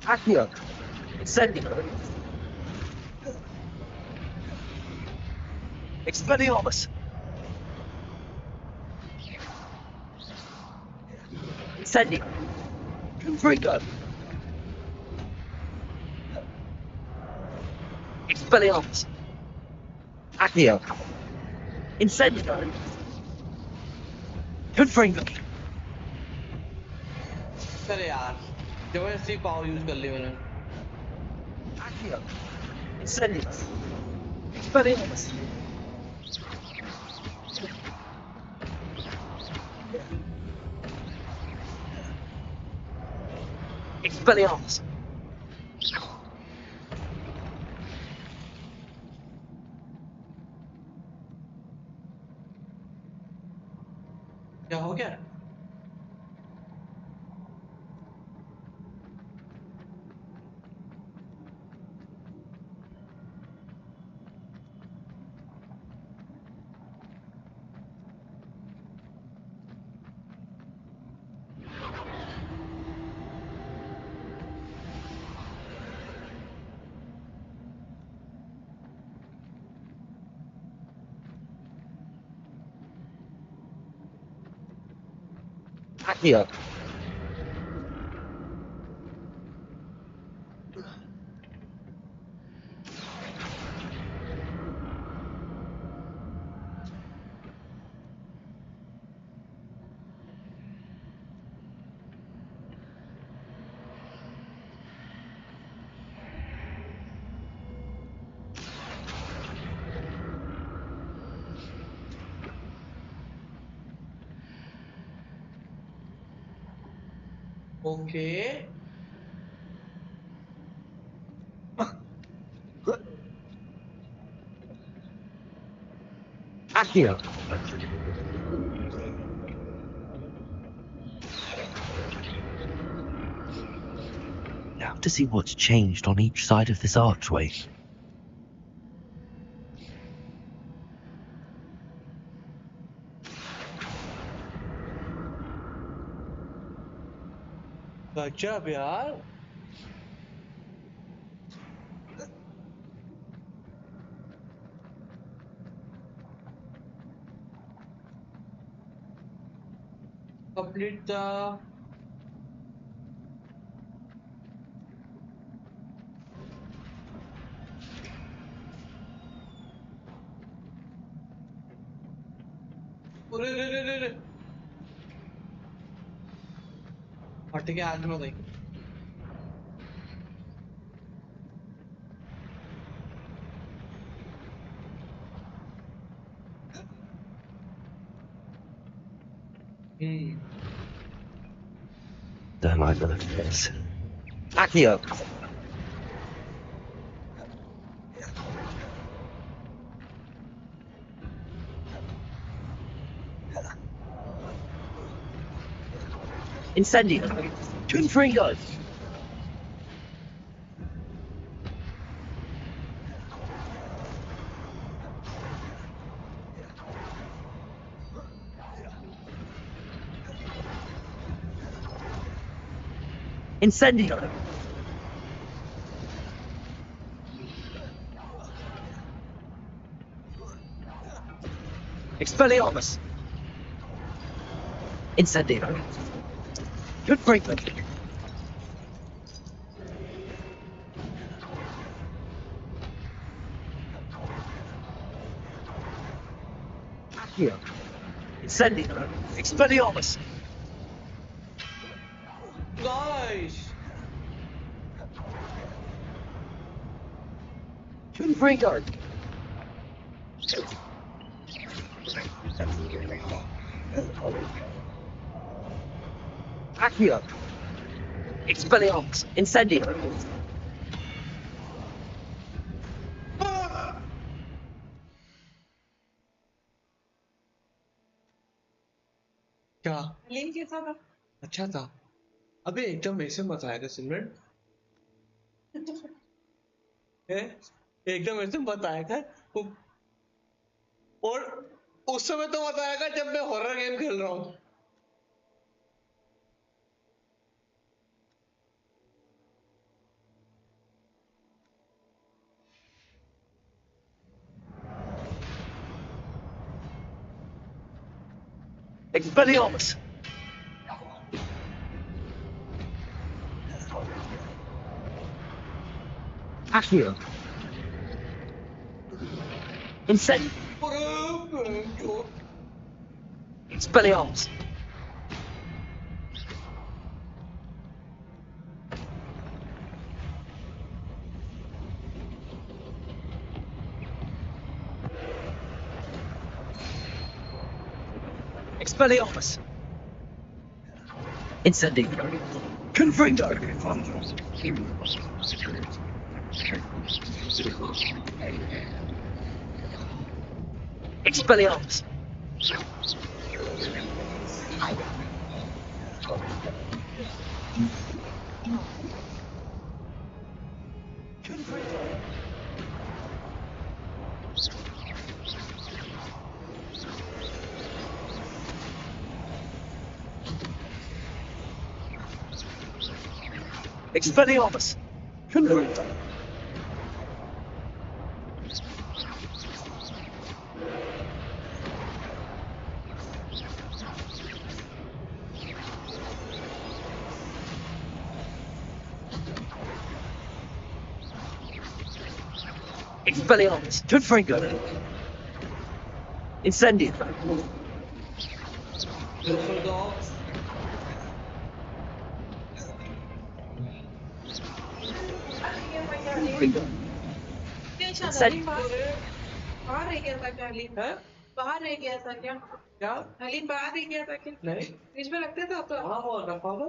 Accio! Incendio! Expelliarmus! Incendio! Confringo! Expelliarmus! Accio! Incendio! Confringo! अरे यार, जबरदस्ती पावर यूज कर ली मैंने। Accio! Incendio! Expelliarmus! Expelliarmus! क्या हो गया? Here. Okay. Here. Now to see what's changed on each side of this archway. गजब यार. Complete the रे फट गया आज में भाई. Don't like the look of this. Accio! Incendio! Confringo! Incendio! Expelliarmus! Incendio! Good Franklin! Accio! Incendio! Expelliarmus! Nice. Confringo! Accio! Expelliarmus! Incendio! क्या link कैसा था? अच्छा था. अबे एकदम ऐसे मजा आएगा सिमरन. एकदम ऐसे मजा आएगा. और उस समय तो मजा आएगा जब मैं हॉरर गेम खेल रहा हूँ. Expelliarmus! Accio! Incendio! Expelliarmus! Expelliarmus! Incendio! Confringo! Expelliarmus! Expelliarmus! Confringo! Expelliarmus! Confringo! Incendio! Destroy the orbs. Confringo! Incendio! बाहर रह गया था क्या हलीम? बाहर रह गया था क्या? क्या? हलीम बाहर रह गया था क्या? नहीं। फ्रिज में रखते थे आप तो? हाँ वो रखा था।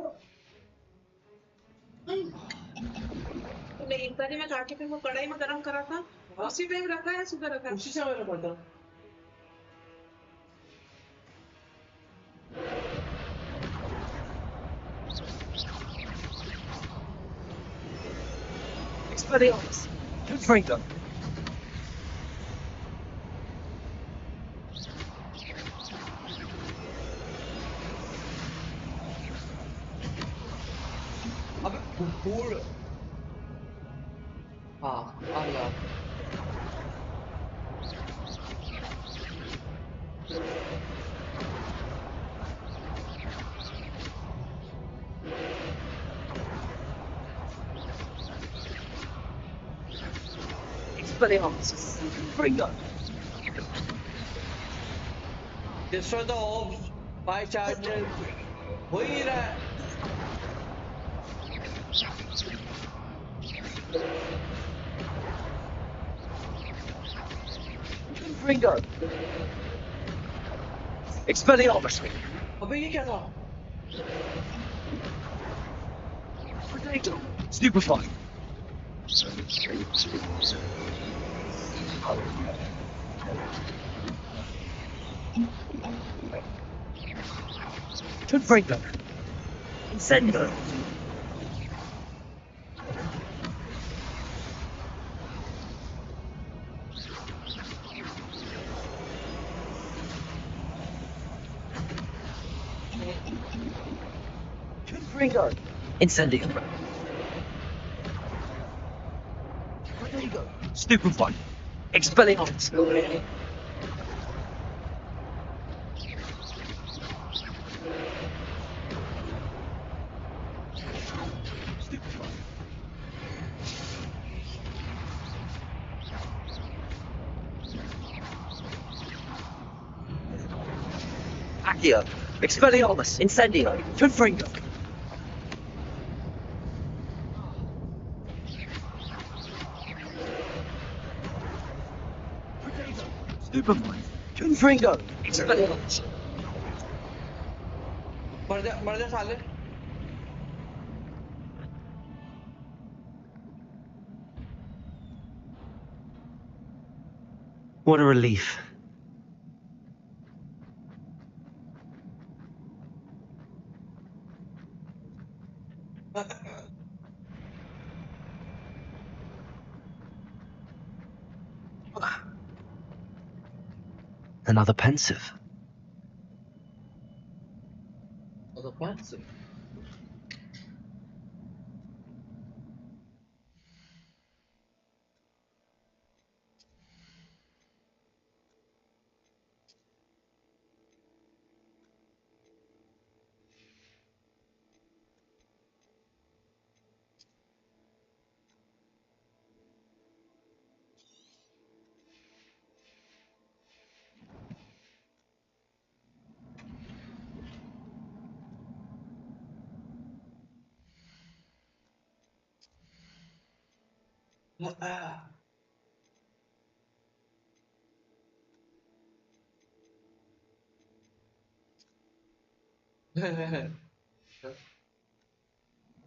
तुमने इफ्तारी में काट के फिर वो कढ़ाई में गरम करा था, उसी टाइम रखा है सुबह रखा? उसी समय रखा था। Expelliarmus! Confringo! अबे फूल। हाँ आ गया। Expelliarmus! Confringo! Destroy the orbs by charges. हो ही रहा है। Confringo! Expelliarmus! अबे ये क्या था? Potato! Stupefy! Confringo! Incendio! Confringo! Incendio! Potato! Stupefy! Expelliarmus! Accio! Expelliarmus! Incendio! Confringo! Potato! Stupefy! Confringo! Expelliarmus! मर जा साले। What a relief. Another pensive. Other fancy.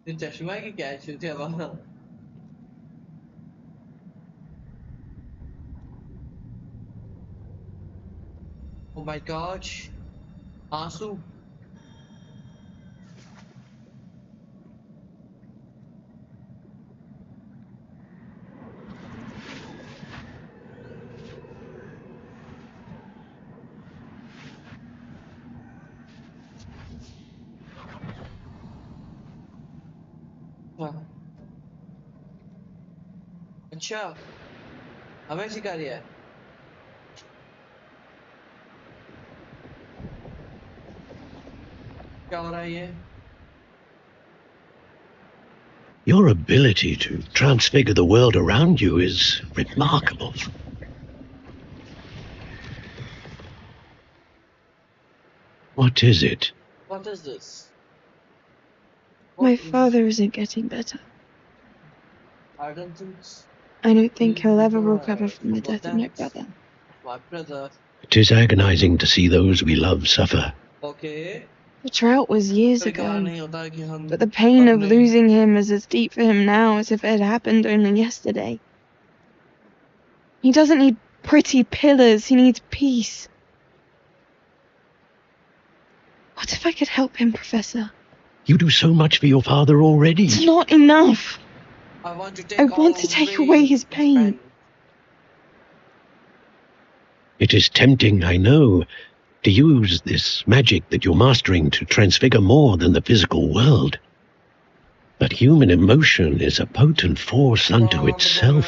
ये चश्मा की क्या इशू थी हमारा? Oh my gosh, आंसू. अच्छा, हमें सिखा रही है. क्या हो रहा है ये? Your ability to transfigure the world around you is remarkable. What is it? What is this? My father isn't getting better. I don't think I don't think he'll ever recover from the death of my brother. my brother. It is agonizing to see those we love suffer. Okay. The drought was years कभी कभार ago, नहीं होता कि हम but the pain of अपने losing him is as deep for him now as if it had happened only yesterday. He doesn't need pretty pillars, he needs peace. What if I could help him, Professor? You do so much for your father already. It's not enough. I want to I want to take away his pain. It is tempting, I know, to use this magic that you're mastering to transfigure more than the physical world. But human emotion is a potent force unto itself.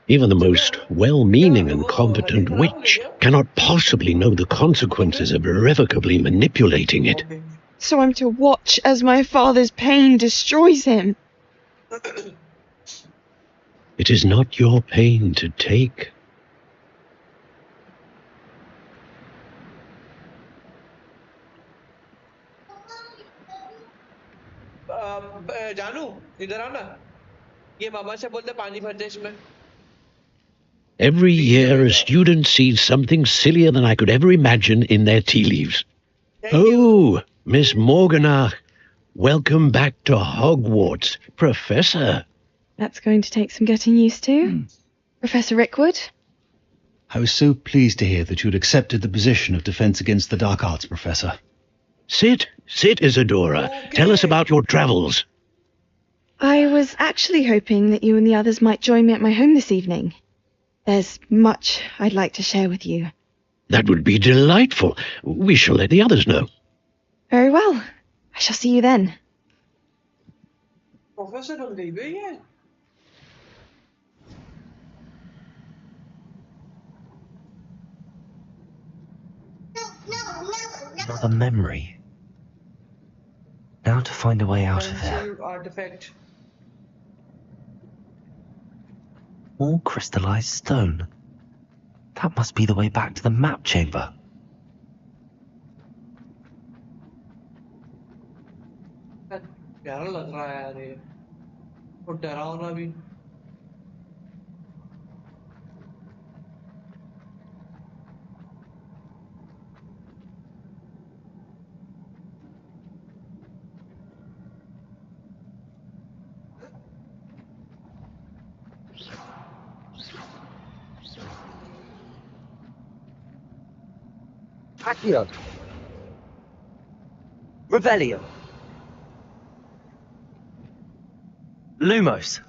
Even the most well-meaning and competent witch cannot possibly know the consequences of irrevocably manipulating it. So I'm to watch as my father's pain destroys him. It is not your pain to take. जानू इधर आना. ये मामा से बोलते पानी भर दे इसमें. Every year, a student sees something sillier than I could ever imagine in their tea leaves. Oh, Miss Morganach, welcome back to Hogwarts, Professor. That's going to take some getting used to. Professor Rickwood? I was so pleased to hear that you'd accepted the position of Defense Against the Dark Arts, Professor. Sit, Isadora. Tell us about your travels. I was actually hoping that you and the others might join me at my home this evening. There's much I'd like to share with you. That would be delightful. We shall let the others know. Very well. I shall see you then. Professor बन गई बे ये. Another memory. Now to find a way out of there. Pencil artifact. More crystallized stone. That must be the way back to the map chamber. प्यारा लग रहा है यार ये. और डरावना भी. Accio. Revelio. Lumos.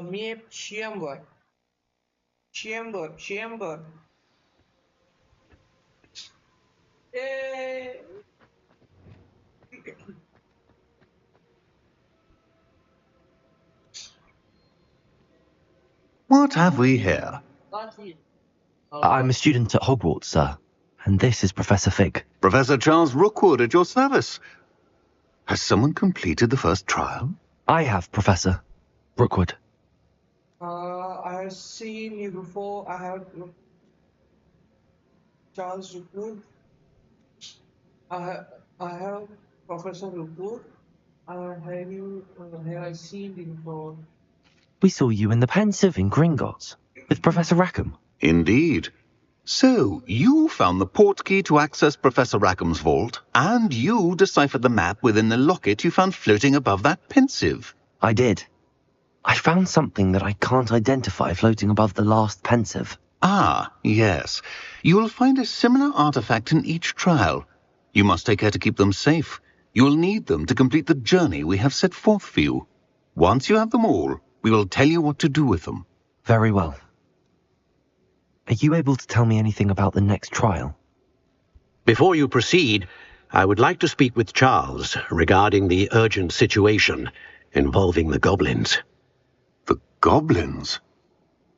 Mie chamber. Eh. What have we here? I'm a student at Hogwarts, sir. And this is Professor Fig. Professor Charles Rookwood at your service. Has someone completed the first trial? I have, Professor Rookwood. I have seen you before. I have Charles Rookwood. I have Professor Rookwood. Have I seen you before? We saw you in the Pensive in Gringotts. With Professor Rackham? Indeed. So, you found the portkey to access Professor Rackham's vault, and you deciphered the map within the locket you found floating above that pensive. I did. I found something that I can't identify floating above the last pensive. Ah, yes. You will find a similar artifact in each trial. You must take care to keep them safe. You will need them to complete the journey we have set forth for you. Once you have them all, we will tell you what to do with them. Very well. Are you able to tell me anything about the next trial? Before you proceed, I would like to speak with Charles regarding the urgent situation involving the goblins. The goblins?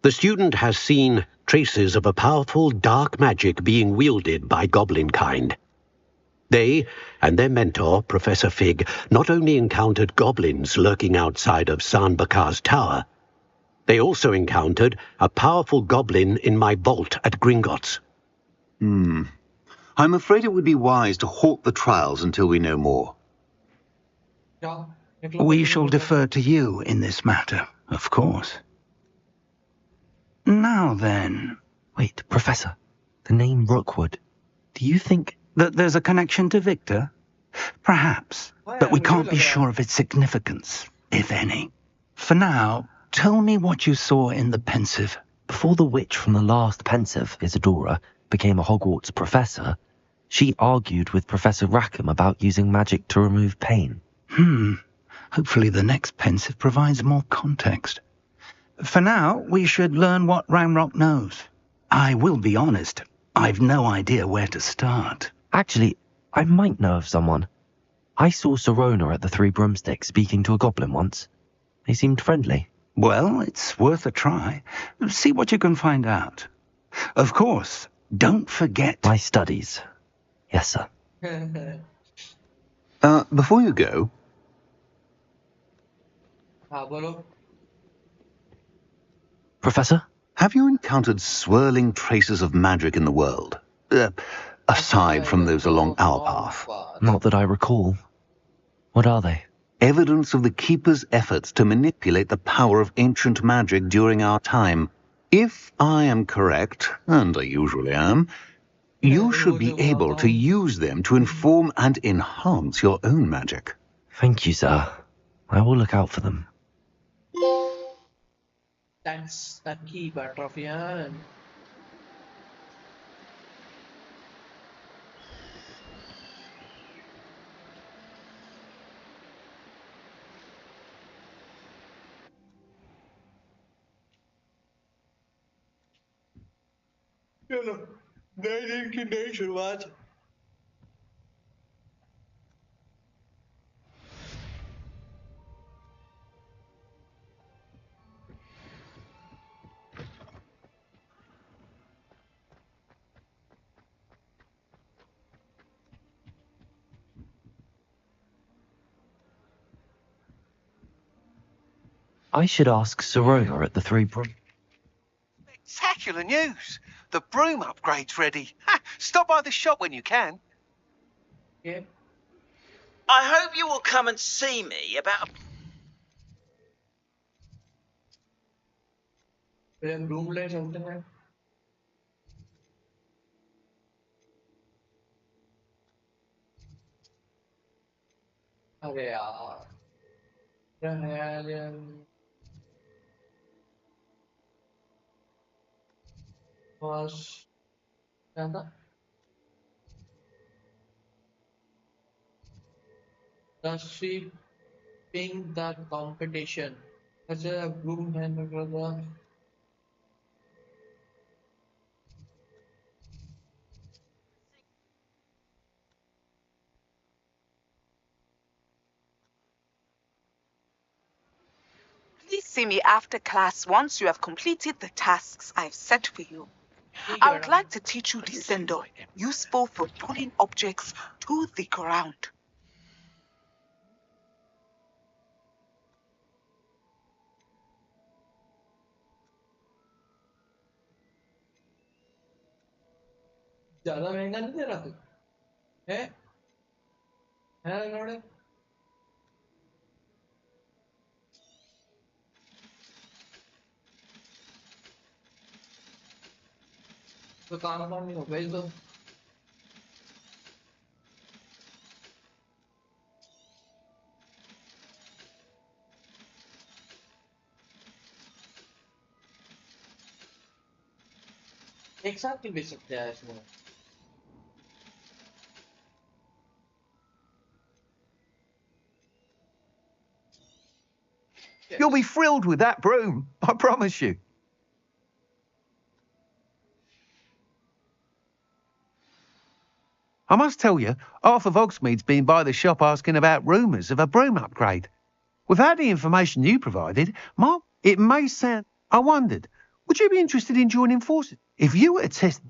The student has seen traces of a powerful dark magic being wielded by goblin kind. They and their mentor, Professor Fig, not only encountered goblins lurking outside of San Bakar's tower, they also encountered a powerful goblin in my vault at Gringotts. I'm afraid it would be wise to halt the trials until we know more. We shall defer to you in this matter, of course. Now then... Wait, Professor. The name Rookwood. Do you think... that there's a connection to Victor? Perhaps, but we can't be sure of its significance, if any. For now, tell me what you saw in the pensive. Before the witch from the last pensive, Isadora, became a Hogwarts professor, she argued with Professor Rackham about using magic to remove pain. Hopefully the next pensive provides more context. For now, we should learn what Ranrock knows. I will be honest, I've no idea where to start. Actually, I might know of someone. I saw Serona at the Three Broomsticks speaking to a goblin once. They seemed friendly. Well, it's worth a try. See what you can find out. Of course, don't forget... my studies. Yes, sir. Before you go... Professor? Have you encountered swirling traces of magic in the world? Aside from those along our path? Not that I recall. What are they? Evidence of the Keeper's efforts to manipulate the power of ancient magic during our time. If I am correct, and I usually am, you should be able to use them to inform and enhance your own magic. Thank you, sir. I will look out for them. That's the keeper trophy, huh? चलो नए दिन की नई शुरुआत I should ask Serona at the Three Broomsticks. Spectacular news! The broom upgrade's ready. Ha! Stop by the shop when you can. Yeah. I hope you will come and see me about... room ले चलते हैं अरे यार was क्या था the sweeping the competition as a broom hand brother Please see me after class once you have completed the tasks I've set for you. I would like to teach you Descendo, useful for pulling objects to the ground. ज़्यादा महंगा नहीं दे रहा तू है लौड़े तो काम नहीं हो गई तो एक साथ नहीं बेच सकते हैं इसमें You'll be thrilled with that broom, I promise you. I must tell you, half of Hogsmeade's been by the shop asking about rumours of a broom upgrade. Without the information you provided, Mark, it may sound... I wondered, would you be interested in joining forces? If you were to test...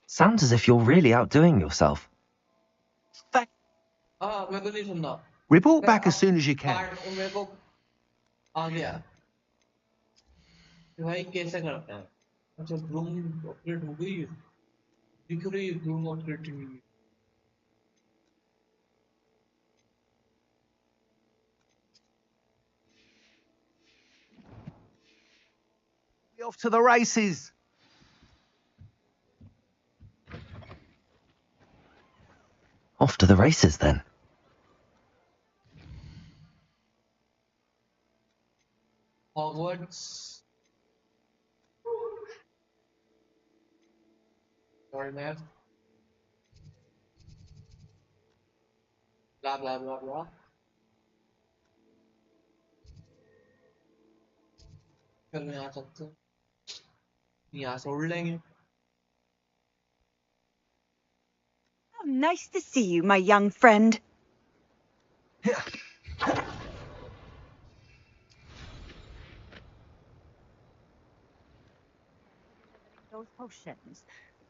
Sounds as if you're really outdoing yourself. हाँ मैं तो नहीं सुनना Report back as soon as you can. मेरे को आ गया कि भाई कैसे करता है अच्छा ब्रूम अपग्रेड हो गई है दिख रही है ब्रूम अपग्रेड हुई है Off to the races. Off to the races, then. Hogwarts. Sorry, man. Blah, blah, blah, blah. फिर यहाँ सकते यहाँ से उड़ लेंगे Oh, nice to see you, my young friend. Those potions.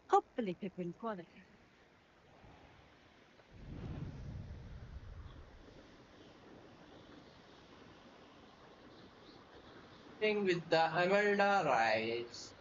Hopefully Pippin quality. Thing with the Emerald Rise.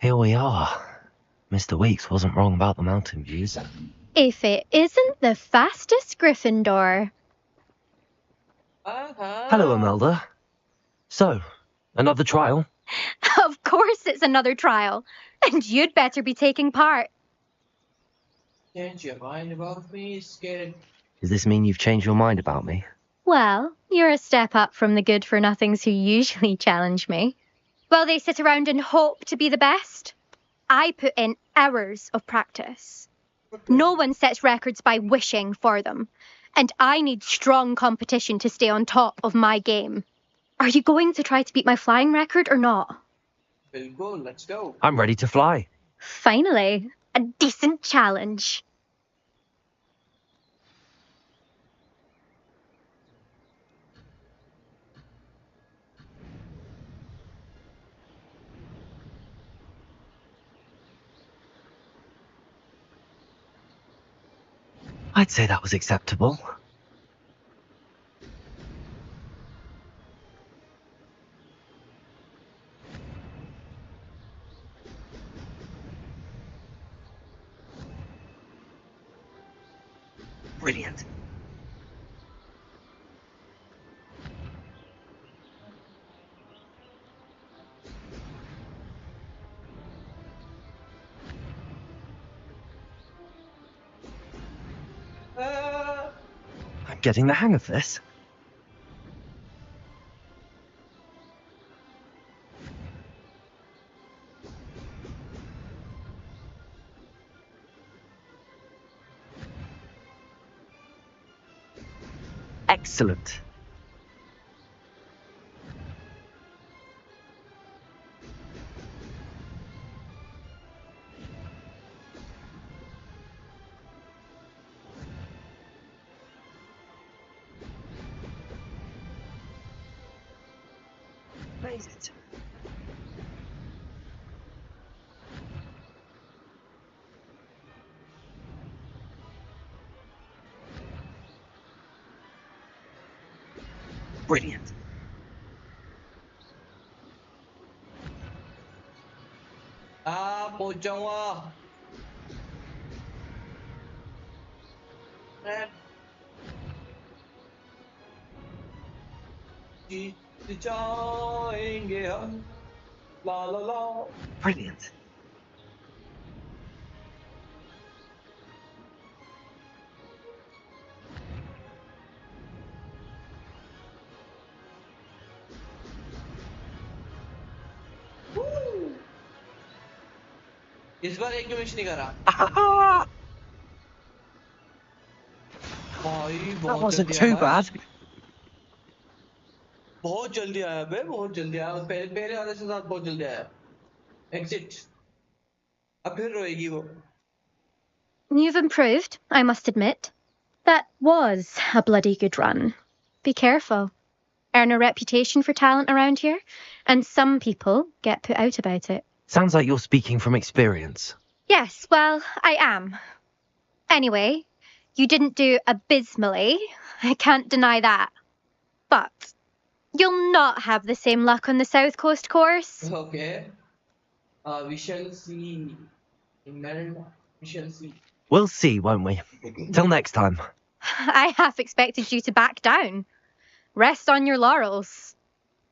Here we are. Mr. Weeks wasn't wrong about the mountain views. If it isn't the fastest Gryffindor. Hello, Imelda. So, another trial? Of course it's another trial. And you'd better be taking part. Change your mind about me, scared. Does this mean you've changed your mind about me? Well, you're a step up from the good-for-nothings who usually challenge me. While they sit around and hope to be the best, I put in hours of practice. No one sets records by wishing for them, and I need strong competition to stay on top of my game. Are you going to try to beat my flying record or not? We'll go, let's go. I'm ready to fly. Finally, a decent challenge. I'd say that was acceptable. Brilliant. I'm getting the hang of this. Excellent. is it? Brilliant. पहुंच जाऊंगा जीत जाएंगे हम ला ला ला Brilliant. इस बार एक भी miss नहीं करा भाई That बहुत wasn't जल्दी too आया bad. बहुत जल्दी आया बे बहुत जल्दी आया पहले वाले से साथ बहुत जल्दी आया एग्जिट अब फिर रोएगी वो You've improved, I must admit. That was a bloody good run. Be careful. Earn a reputation for talent around here, and some people get put out about it. Sounds like you're speaking from experience. Yes, well, I am. Anyway, you didn't do abysmally. I can't deny that. But you'll not have the same luck on the South Coast course. Okay. We shall see. Imelda, we shall see. We'll see, won't we? Till next time. I half expected you to back down. Rest on your laurels.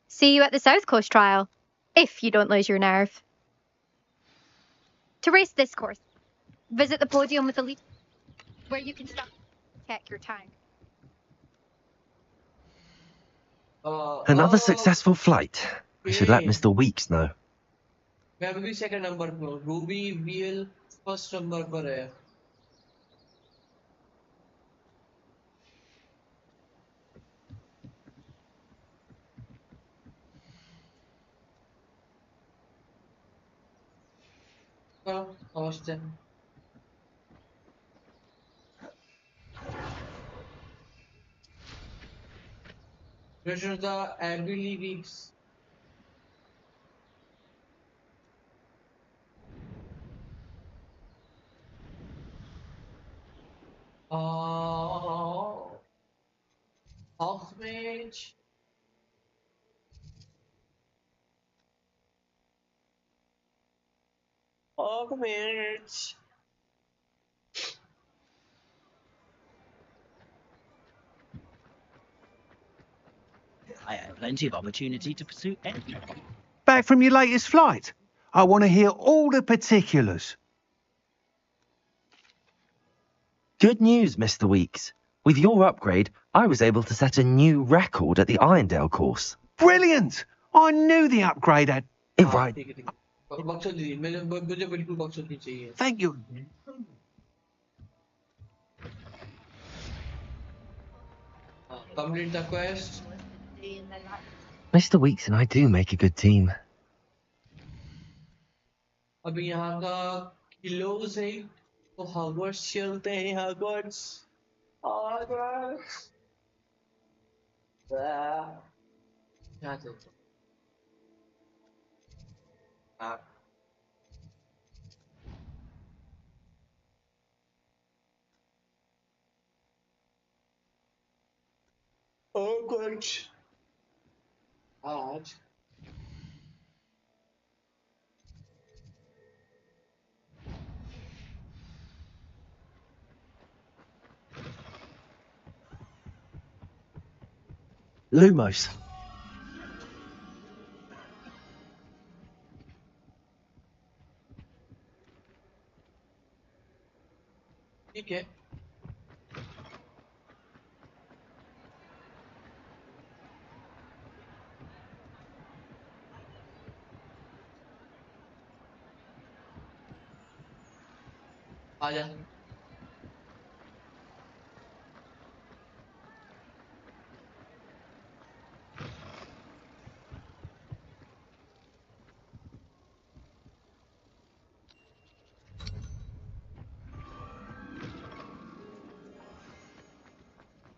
See you at the South Coast trial, if you don't lose your nerve. To race this course, visit the podium with the lead, where you can stop and check your time. Another successful flight. I should let Mr. Weeks know. मैं अभी भी second number पे हूँ Ruby V L first number पर है समझते हैं Treasure the Abby Weeks. Oxmage. Oxmage. I have plenty of opportunity to pursue anything. Back from your latest flight? I want to hear all the particulars. Good news, Mr. Weeks. With your upgrade, I was able to set a new record at the Irondale course. Brilliant! I knew the upgrade had... Right. Thank you. Complete the quest. Mr. Weeks and I do make a good team. अभी यहाँ का किलोस है तो Hogwarts चलते हैं Hogwarts Hogwarts यहाँ से Hogwarts आज Lumos. ठीक है आजा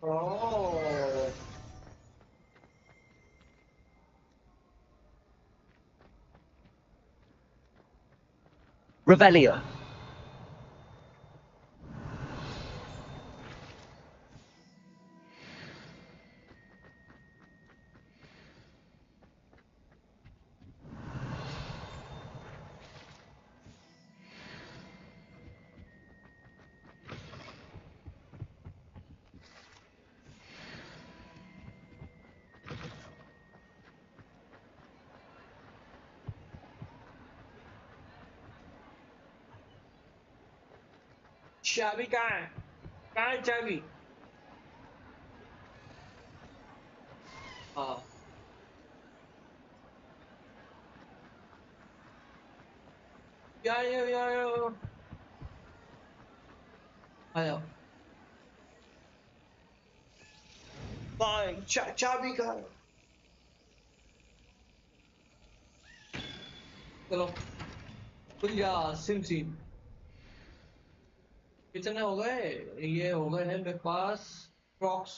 Oh. Revelio. चाबी कहाँ है? कहाँ है चाबी? हाँ यार आया भाई चाबी कहाँ है? चलो खुल जा सिम सिम कितने हो गए ये हो गए हैं मेरे पास क्रॉक्स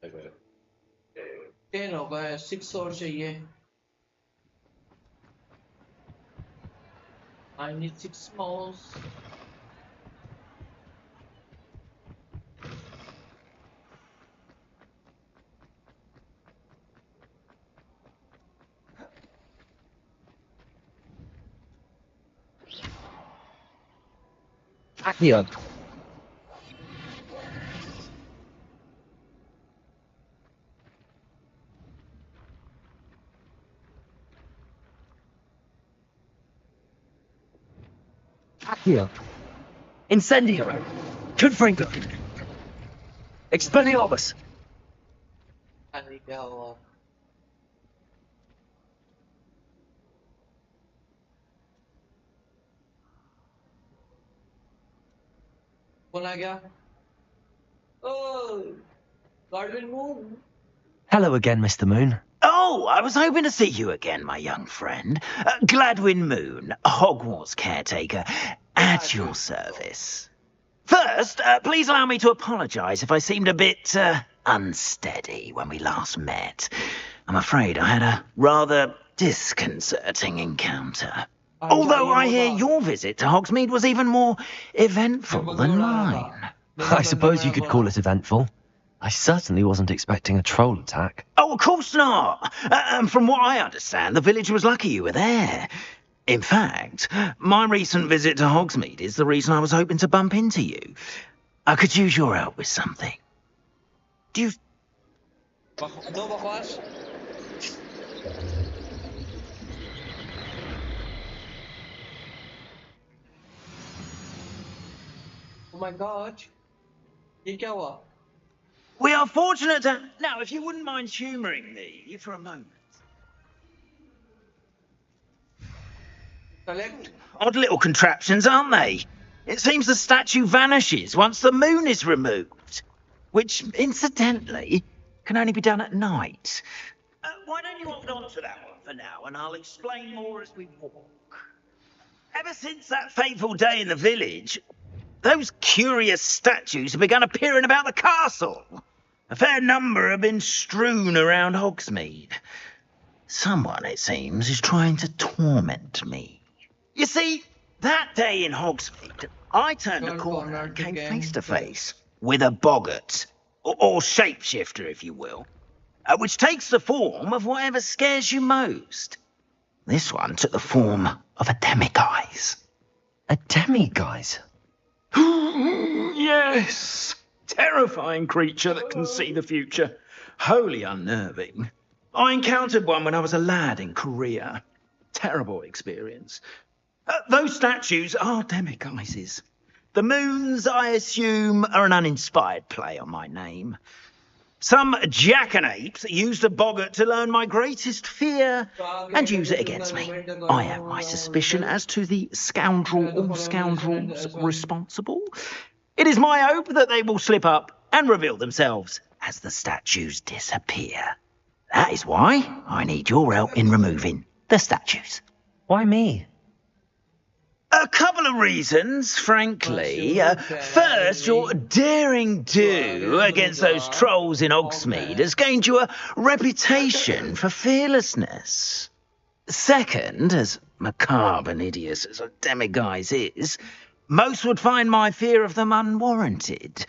10 हो गए 6 और चाहिए I need 6 more Accio. Accio. Incendio. Confringo. Expelliarmus. अरे क्या हुआ कौन आ गया Oh, Godwin Moon. Hello again, Mr. Moon. Oh, I was hoping to see you again, my young friend. Gladwin Moon, Hogwarts caretaker, at your service. First, please allow me to apologise if I seemed a bit unsteady when we last met. I'm afraid I had a rather disconcerting encounter. Although I hear your visit to Hogsmeade was even more eventful than mine. I suppose you could call it eventful. I certainly wasn't expecting a troll attack. Oh, of course not. And from what I understand, the village was lucky you were there. In fact, my recent visit to Hogsmeade is the reason I was hoping to bump into you. I could use your help with something. Do you... No बकवास Oh my god ये क्या हुआ We are fortunate to... Now, if you wouldn't mind humouring me for a moment. Collect Odd little contraptions, aren't they? It seems the statue vanishes once the moon is removed. Which, incidentally, can only be done at night. Why don't you hold on to that one for now, and I'll explain more as we walk. Ever since that fateful day in the village, those curious statues have begun appearing about the castle. A fair number have been strewn around Hogsmeade. Someone, it seems, is trying to torment me. You see, that day in Hogsmeade, I turned a corner and came face to face with a boggart, or shapeshifter, if you will, which takes the form of whatever scares you most. This one took the form of a demiguise. A demiguise? Yes! Terrifying creature that can see the future. Wholly unnerving. I encountered one when I was a lad in Korea. Terrible experience. Those statues are demiguises. The moons, I assume, are an uninspired play on my name. Some jackanapes used a boggart to learn my greatest fear and use it against me. I have my suspicion as to the scoundrel or scoundrels responsible. It is my hope that they will slip up and reveal themselves as the statues disappear. That is why I need your help in removing the statues. Why me? A couple couple of reasons, frankly. First, your daring do against those trolls in Hogsmeade has gained you a reputation for fearlessness. Second, as macabre and hideous as a demiguise is, most would find my fear of them unwarranted.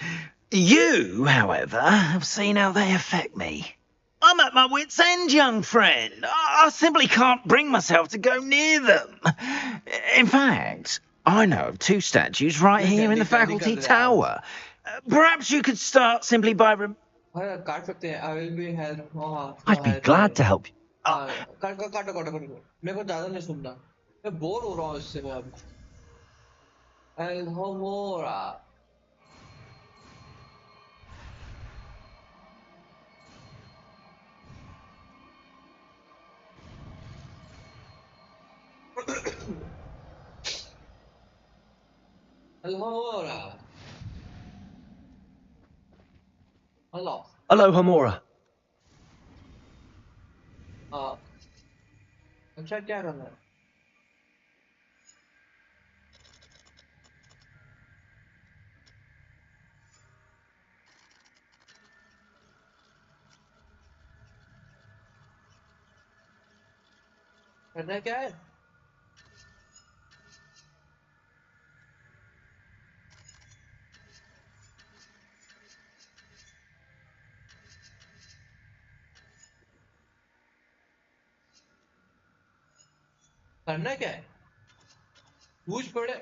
You, however, have seen how they affect me. I'm at my wit's end, young friend. I simply can't bring myself to go near them. In fact, I know of 2 statues right here in the faculty tower. Perhaps you could start simply by... काट सकते हैं. I will be help. I'd be glad to help you. काटो. मेरे को ज़्यादा नहीं सुनना. मैं बोर हो रहा हूँ इससे मैं अब. Alhomora. Alhomora. Hello. Hello, Homora. अच्छा क्या करना है? करना क्या है? करना क्या है? पूछ पड़े.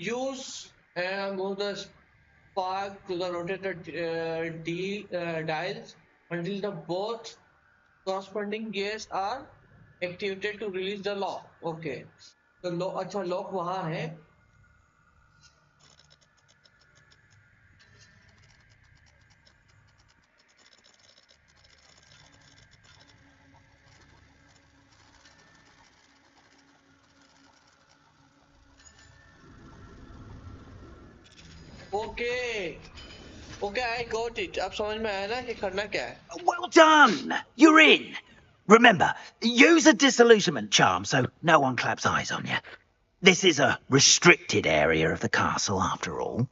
Use move the spark to the rotated dials until the both corresponding gears are activated to release the lock. Okay. तो अच्छा लॉक वहाँ है. Okay. Okay, I got it. अब समझ में आया ना कि करना क्या है. Well done! You're in! Remember, use a disillusionment charm so no one claps eyes on you. This is a restricted area of the castle, after all.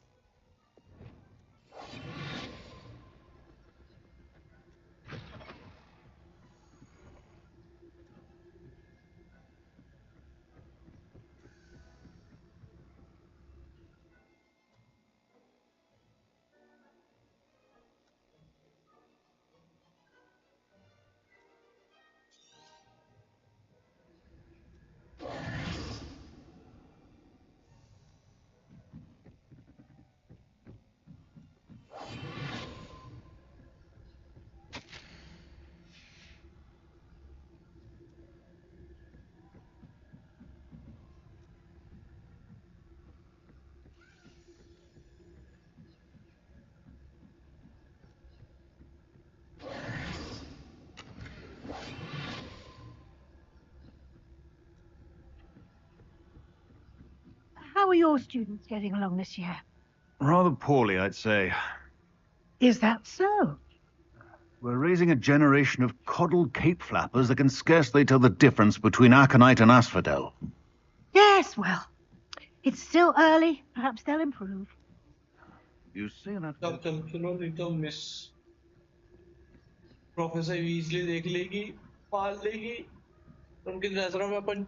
How are your students getting along this year? Rather poorly, I'd say. Is that so? We're raising a generation of coddled cape flappers that can scarcely tell the difference between aconite and asphodel. Yes, well, it's still early. Perhaps they'll improve. You see that? तो miss professor Weasley देख लेगी, पाल लेगी, उनकी नजरों में अपन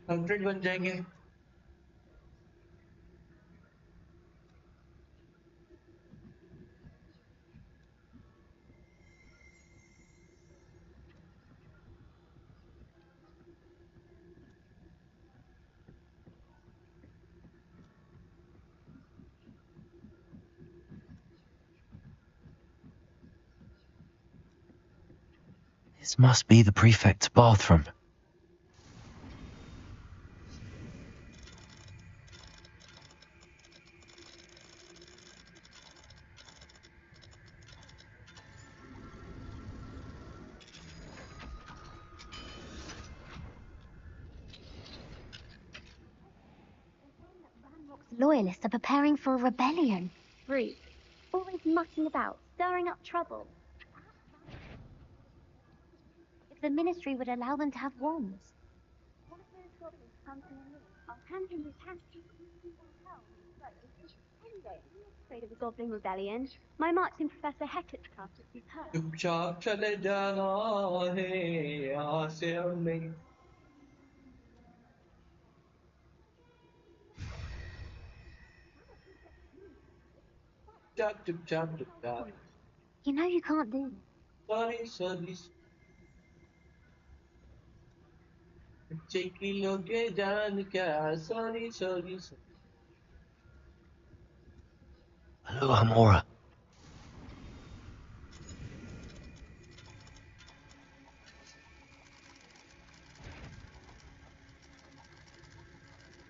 complete बन जाएंगे. This must be the prefect's bathroom. Loyalists are preparing for a rebellion. Rude. Always mucking about, stirring up trouble. If the ministry would allow them to have wands. One of those goblins comes in and I'll hand him his hat. Anyway, I'm not afraid of a goblin rebellion. My marching Professor Hecat's class would be perfect. चुपचाप चले जाना है यहाँ से हमें चुपचाप You know you can't do this. sorry बच्चे की लोगे जान क्या sorry Hello, Hamora.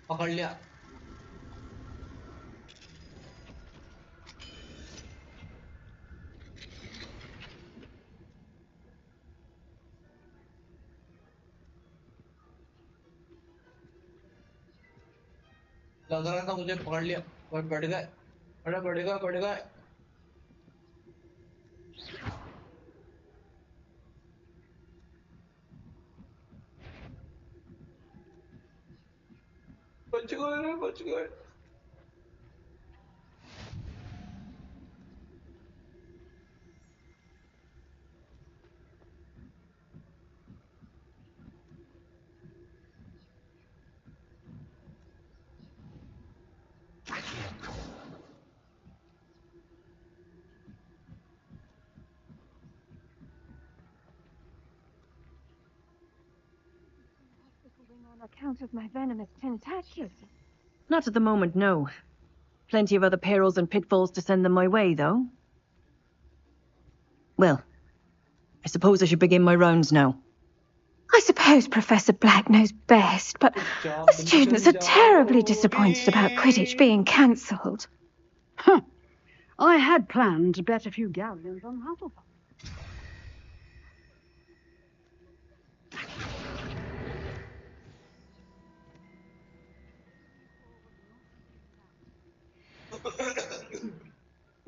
पकड़ लिया लग रहा था मुझे पकड़ लिया पर बढ़ गए अरे बढ़ गए बच गए On account of my venomous tentacles. Not at the moment, no. Plenty of other perils and pitfalls to send them my way, though. Well, I suppose I should begin my rounds now. I suppose Professor Black knows best, but the students are terribly disappointed about Quidditch being cancelled. Huh. I had planned to bet a few galleons on Hufflepuff.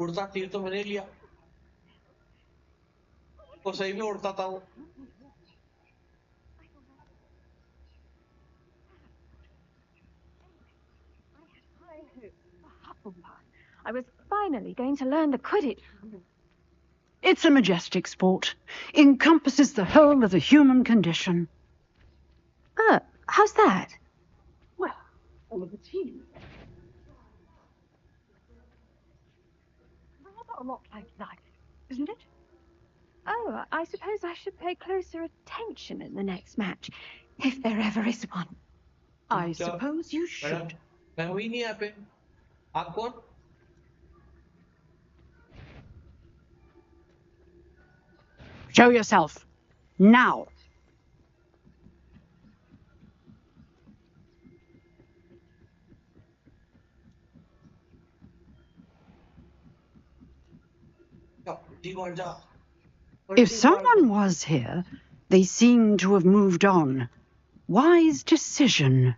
उड़ता तीर तो मैंने लिया तो सही में उड़ता था वो I was finally going to learn the Quidditch. It's a majestic sport. Encompasses the whole of the human condition. How's that? Well, all of the team. Rather a lot like life, isn't it? Oh, I suppose I should pay closer attention in the next match, if there ever is one. I suppose you should. मैं हुई नहीं यहाँ पे आप कौन Show yourself. Now. If someone was here, they seem to have moved on. Wise decision.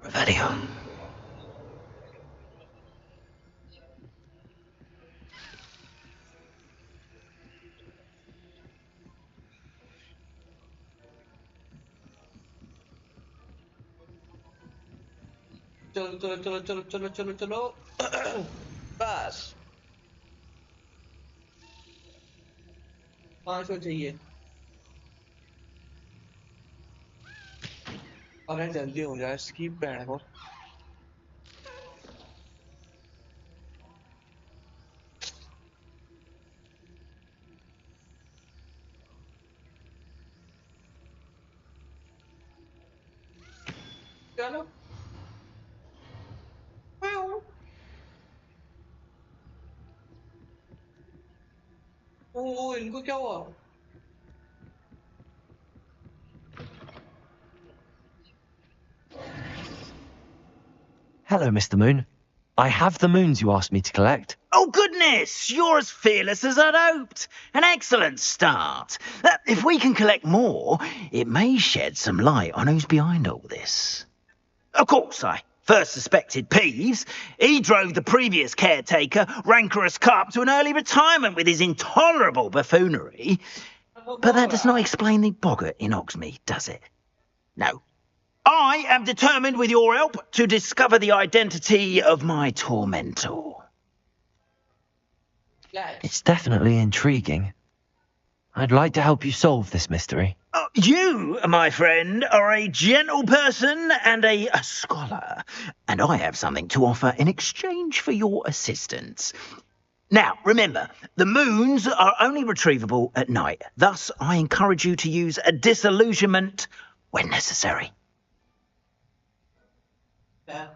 Revelio. चलो बस 500 चाहिए अरे जल्दी हो जाए स्कीप बैठ को चलो ओ इनको क्या हुआ Hello, Mr. Moon. I have the moons you asked me to collect. Oh, goodness! You're as fearless as I'd hoped. An excellent start. If we can collect more, it may shed some light on who's behind all this. Of course, I first suspected Peeves. He drove the previous caretaker, Rancorous Carp, to an early retirement with his intolerable buffoonery. But that does not explain the boggart in Oxmead, does it? No. I am determined, with your help, to discover the identity of my tormentor. It's definitely intriguing. I'd like to help you solve this mystery. You, my friend, are a gentle person and a scholar, and I have something to offer in exchange for your assistance. Now, remember, the moons are only retrievable at night. Thus, I encourage you to use a disillusionment when necessary. Yeah.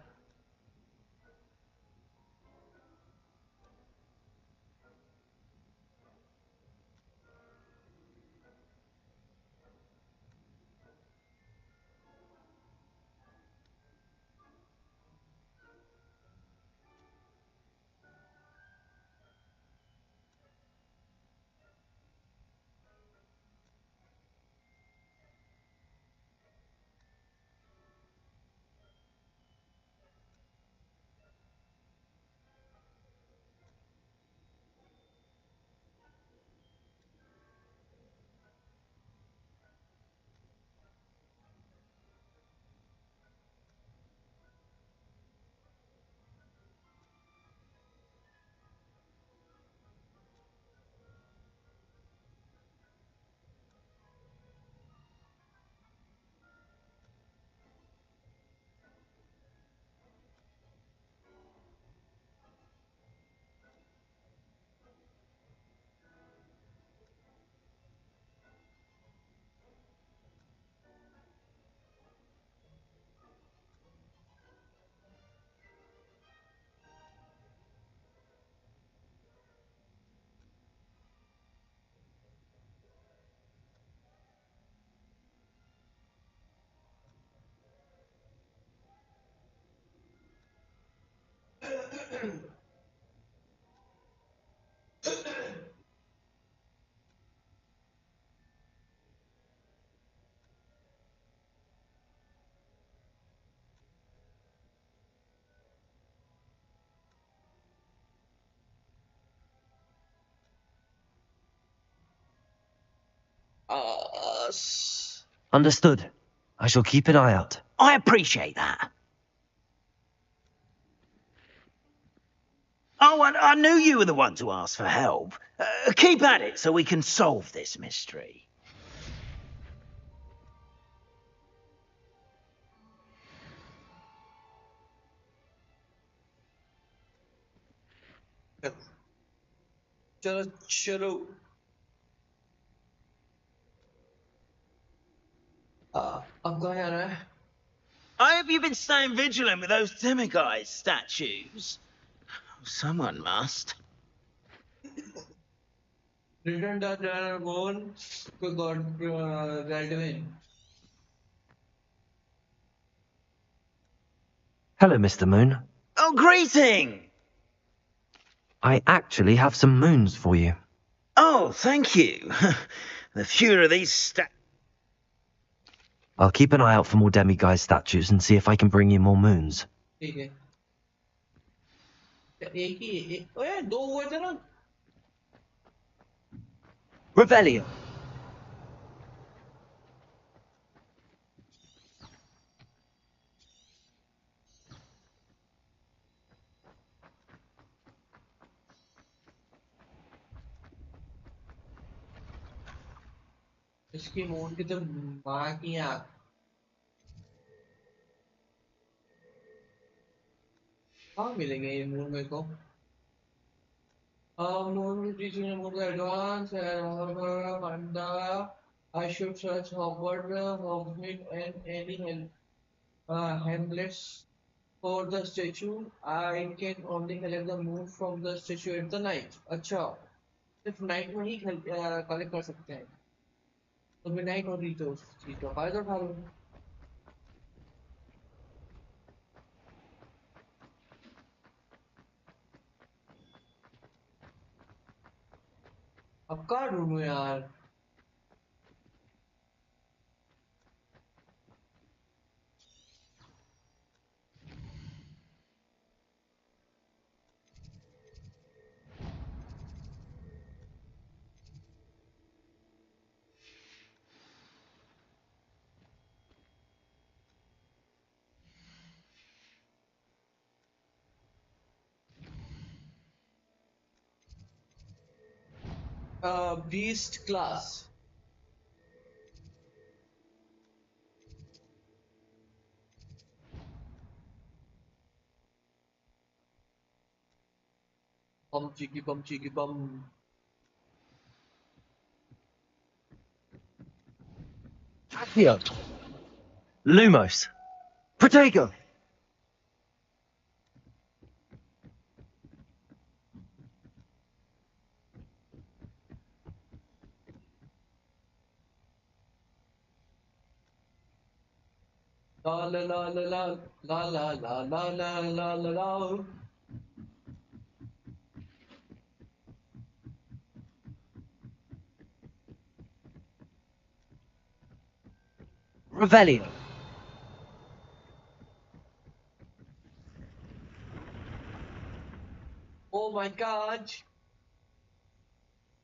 Understood. I shall keep an eye out. I appreciate that. Oh, I knew you were the one to ask for help. Keep at it so we can solve this mystery. चलो अब कहाँ जा रहा है? I hope you've been staying vigilant with those demiguise statues. Someone must. Return the dragon to God Radwin. Hello, Mr. Moon. Oh, greeting! I actually have some moons for you. Oh, thank you. The fewer of these I'll keep an eye out for more demiguise statues and see if I can bring you more moons. ठीक है. एक ही ओए दो हुए थे ना. Revelio. इसकी moon की तो माँ की आँख. कहाँ मिलेंगे ये मून मेरे को? Moon teaching about the advance and Panda. I should search Hogwarts, Hogsmeade, and any hamlets for the statue. I can only collect the moon from the statue at the night. अच्छा, सिर्फ night में ही collect कर सकते हैं. तो मैं night हो रही तो उस चीज का फायदा उठा लूँ. अब कहाँ ढूंढूं यार? Beast class. Bum cheeky bum. Accio. Lumos. Protego. La la la la la la la la la la la la la. Revelio. Oh my god!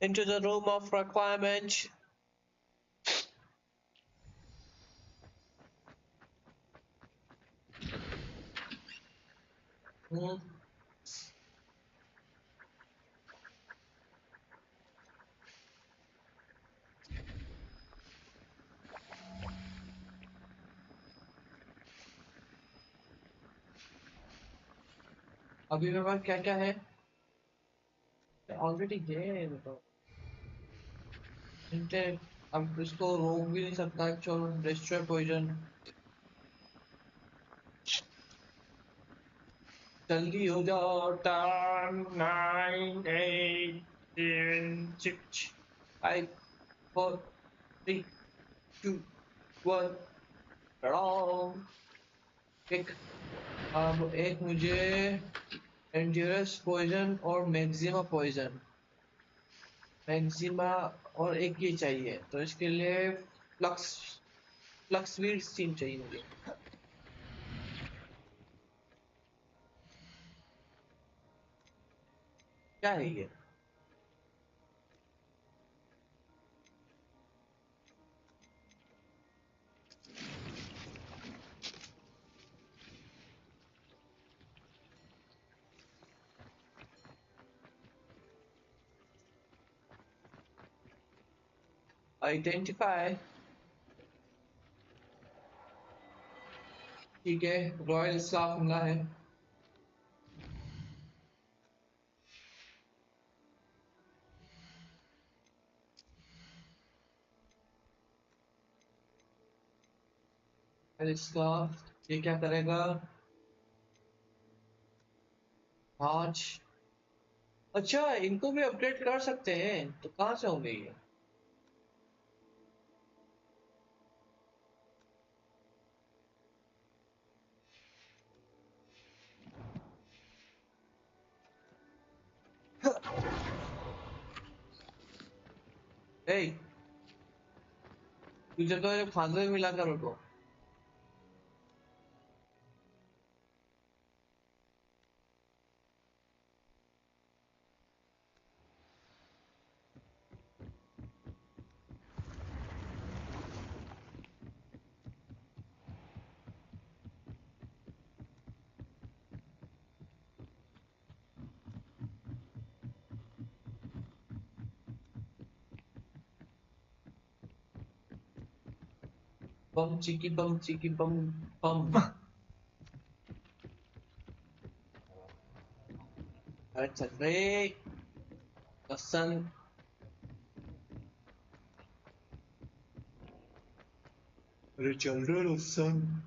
Into the room of requirement. Hmm. अभी मेरे पास क्या क्या है? Already है तो इनके अब इसको रोक भी नहीं सकता। चलो डिस्ट्रॉय पॉइजन। जल्दी हो जाओ। 10 9 8 7 6 5 4 3 2 1 लड़ाओ। अब एक मुझे एंड्योरेंस पॉइजन और मैक्सिमा पॉइजन। मैक्सिमा और एक ये चाहिए तो इसके लिए फ्लक्स फ्लक्स वीड स्टीम चाहिए मुझे। क्या है ये? आइडेंटिफाई। ठीक है, रॉयल स्टाफ मिला है। इसका ये क्या करेगा? आज अच्छा, इनको भी अपडेट कर सकते हैं तो कहाँ से होंगे ये? ए, तुझे तो ये फांदे में मिला कर उनको। बम चिकी बम बम। अरे चल रे लसन। अरे चल रे लसन।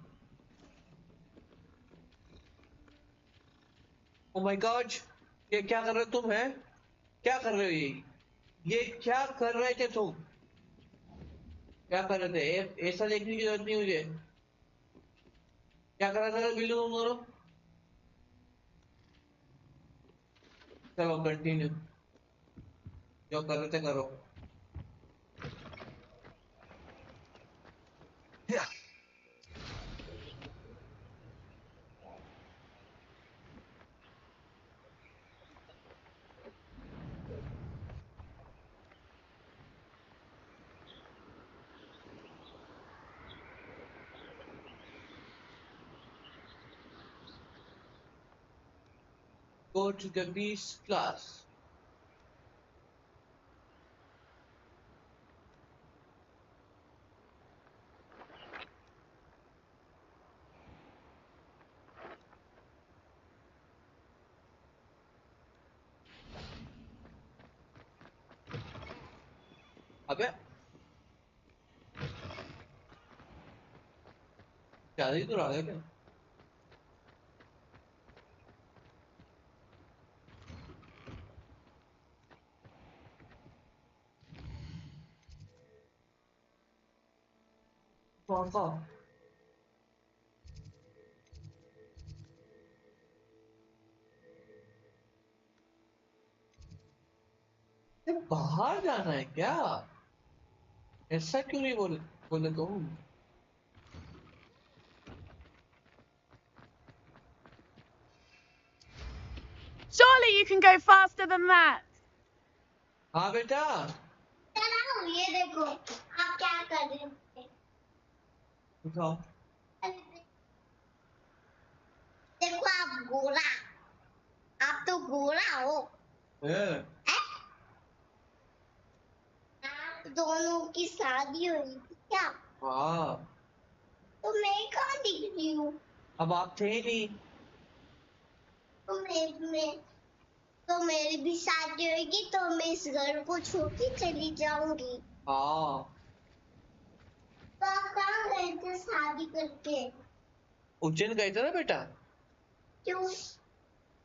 ओ माय गॉड, ये क्या कर रहे हो तुम? है क्या कर रहे हो ये क्या कर रहे थे तुम? क्या कर रहे थे? ऐसा देखने की जरूरत नहीं मुझे। क्या कर रहा था बिल्लू तुम दोनों? चलो कंटिन्यू। जो कर रहे थे करो Go to the beast class. अबे क्या ही तो रहा है क्या कौन सा बाहर जाना है क्या ऐसा क्यों नहीं बोले तुम Surely you can go faster than that. हाँ बेटा ये देखो आप क्या कर रहे हो उठाओ देखो आप गोरा आप तो गोरा हो आप दोनों की शादी हुई थी क्या हाँ तो मैं कहाँ दिख रही हूँ अब आप थे नहीं तो मेरी भी शादी होगी तो मैं इस घर को छोड़ के चली जाऊंगी हाँ तो आप कहाँ गए थे शादी करके उज्जैन गए थे ना बेटा क्यों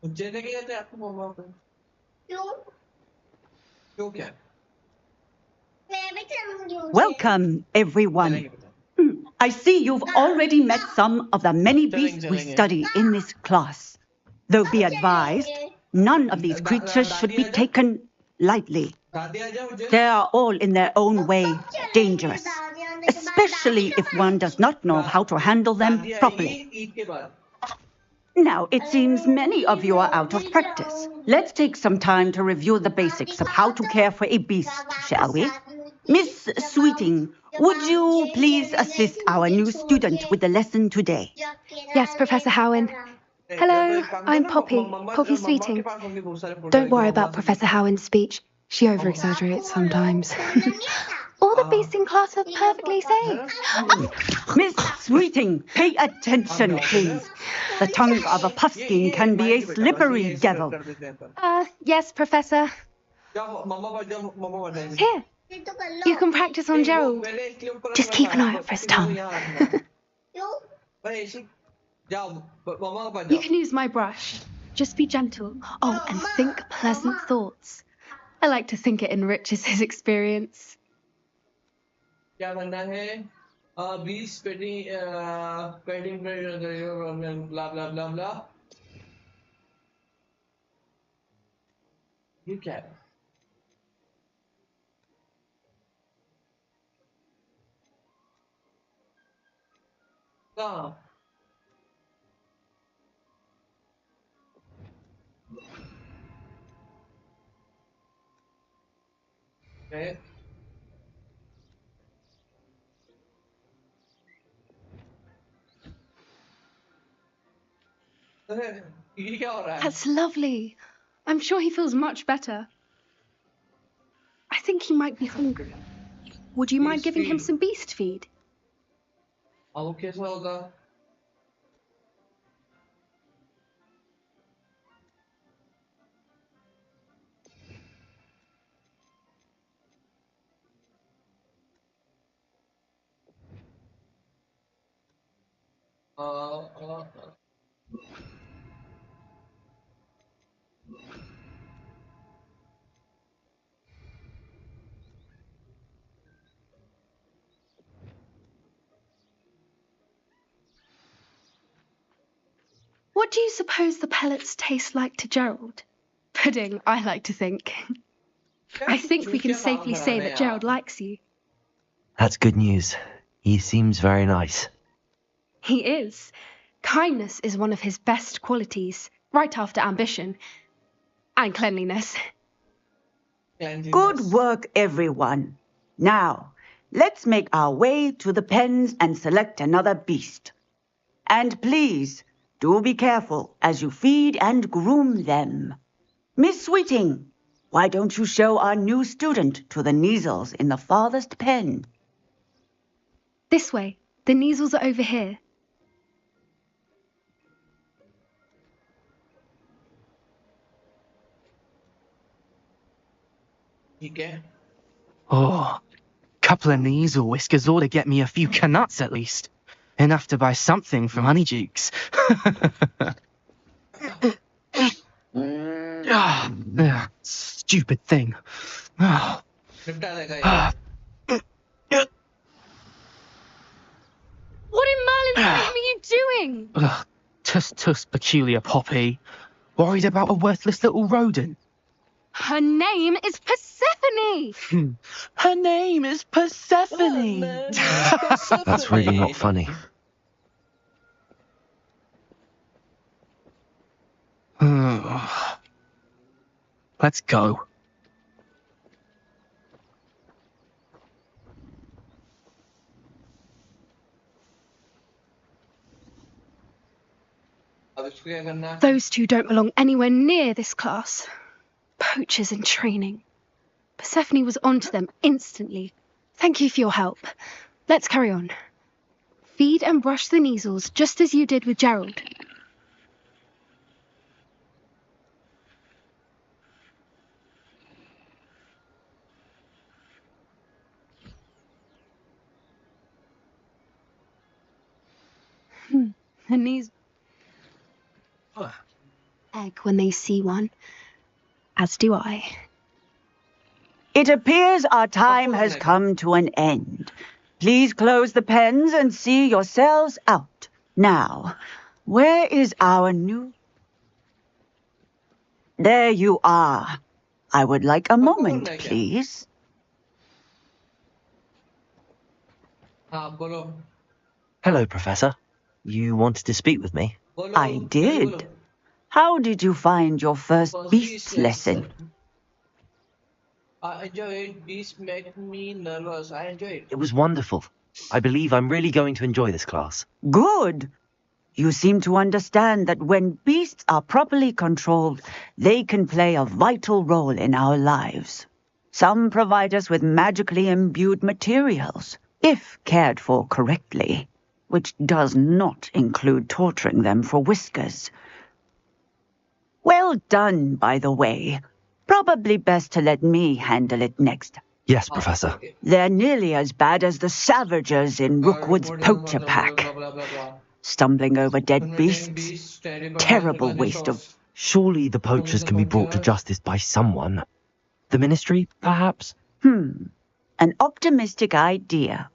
उज्जैन लेके गए थे आपको मम्मा को क्यों क्या मैं भी चलूंगी Welcome, everyone. I see you've already met some of the many beasts we study in this class. Though be advised, none of these creatures should be taken lightly. They are all in their own way dangerous, especially if one does not know how to handle them properly. Now, it seems many of you are out of practice. Let's take some time to review the basics of how to care for a beast, shall we? Miss Sweeting, would you please assist our new student with the lesson today? Yes, Professor Howen. Hello, I'm Poppy, Poppy Sweeting. Don't worry about Professor Howen's speech. She over-exaggerates sometimes. All the beasts in class are perfectly safe. Miss Sweeting, pay attention, please. The tongue of a puffskein can be a slippery devil. Yes, Professor. Here, you can practice on Gerald. Just keep an eye out for his tongue. You can use my brush. Just be gentle. Oh, and think pleasant thoughts. I like to think it enriches his experience. क्या करना है 20 painting blah blah blah blah ये क्या है कहाँ That's lovely. I'm sure he feels much better. I think he might be hungry. Would you mind giving him some beast feed? वो कैसा होगा What do you suppose the pellets taste like to Gerald? Pudding, I like to think. I think we can safely say that Gerald likes you. That's good news. He seems very nice. He is. Kindness is one of his best qualities, right after ambition. And cleanliness. Good work, everyone. Now, let's make our way to the pens and select another beast. And please, do be careful as you feed and groom them. Miss Sweeting, why don't you show our new student to the Kneazles in the farthest pen? This way. The Kneazles are over here. Oh, couple of Kneazle whiskers ought to get me a few canuts at least. Enough to buy something from Honeydukes. Stupid thing. What in Merlin's name are you doing? Tuss, peculiar Poppy. Worried about a worthless little rodent. Her name is Persephone! Her name is Persephone! That's really not funny. Let's go. Those two don't belong anywhere near this class. Poachers in training. Persephone was onto them instantly. Thank you for your help. Let's carry on. Feed and brush the Kneazles just as you did with Gerald. The Kneazles egg when they see one, as do I. It appears our time has come to an end. Please close the pens and see yourselves out. Now, where is our new... There you are. I would like a moment, please. Hello, Professor. You wanted to speak with me? I did. How did you find your first beasts lesson? I enjoyed. Beasts make me nervous. I enjoyed. It was wonderful. I believe I'm really going to enjoy this class. Good. You seem to understand that when beasts are properly controlled, they can play a vital role in our lives. Some provide us with magically imbued materials, if cared for correctly, which does not include torturing them for whiskers. Well done, by the way. Probably best to let me handle it next. Yes, Professor. They're nearly as bad as the Savagers in Rookwood's poacher pack. Stumbling over dead beasts. Terrible waste of... Surely the poachers can be brought to justice by someone. The Ministry, perhaps? An optimistic idea.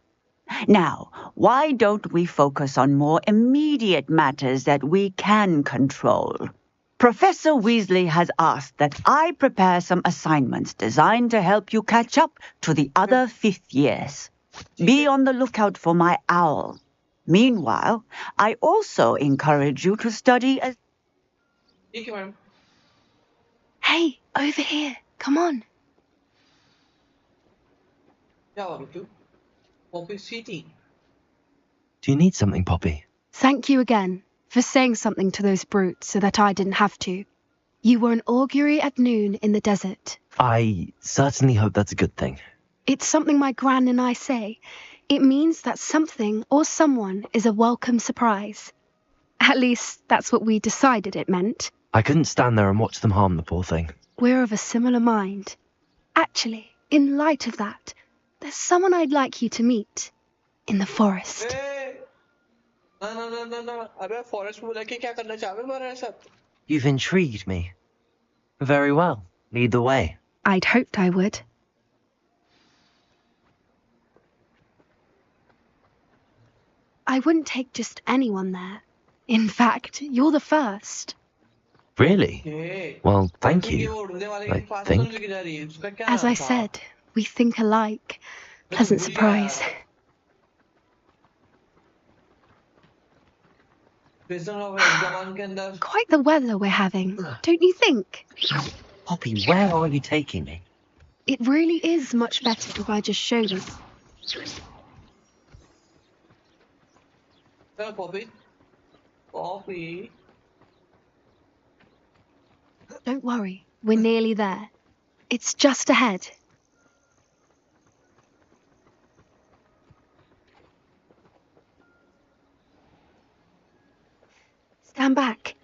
Now, why don't we focus on more immediate matters that we can control? Professor Weasley has asked that I prepare some assignments designed to help you catch up to the other fifth years. Be on the lookout for my owl. Meanwhile, I also encourage you to study as... Hey, over here. Come on. Do you need something, Poppy? Thank you again for saying something to those brutes so that I didn't have to. You were an augury at noon in the desert. I certainly hope that's a good thing. It's something my gran and I say. It means that something or someone is a welcome surprise. At least, that's what we decided it meant. I couldn't stand there and watch them harm the poor thing. We're of a similar mind. Actually, in light of that, there's someone I'd like you to meet. In the forest. You've intrigued me. Very well. Lead the way. I'd hoped I would. I wouldn't take just anyone there. In fact, you're the first. Really? Okay. Well, thank ये you. वो उड़ने वाले I के पास think. कौन लेके जा रही है? उसका क्या As नाम I था? said, we think alike. मैं तो Pleasant भूल गया यार. surprise. Prison of Azkaban के अंदर. Quite the weather we're having, don't you think? Poppy, where are you taking me? It really is much better if I just show you. Well, Poppy. Poppy. Don't worry, we're nearly there. It's just ahead. Stand back.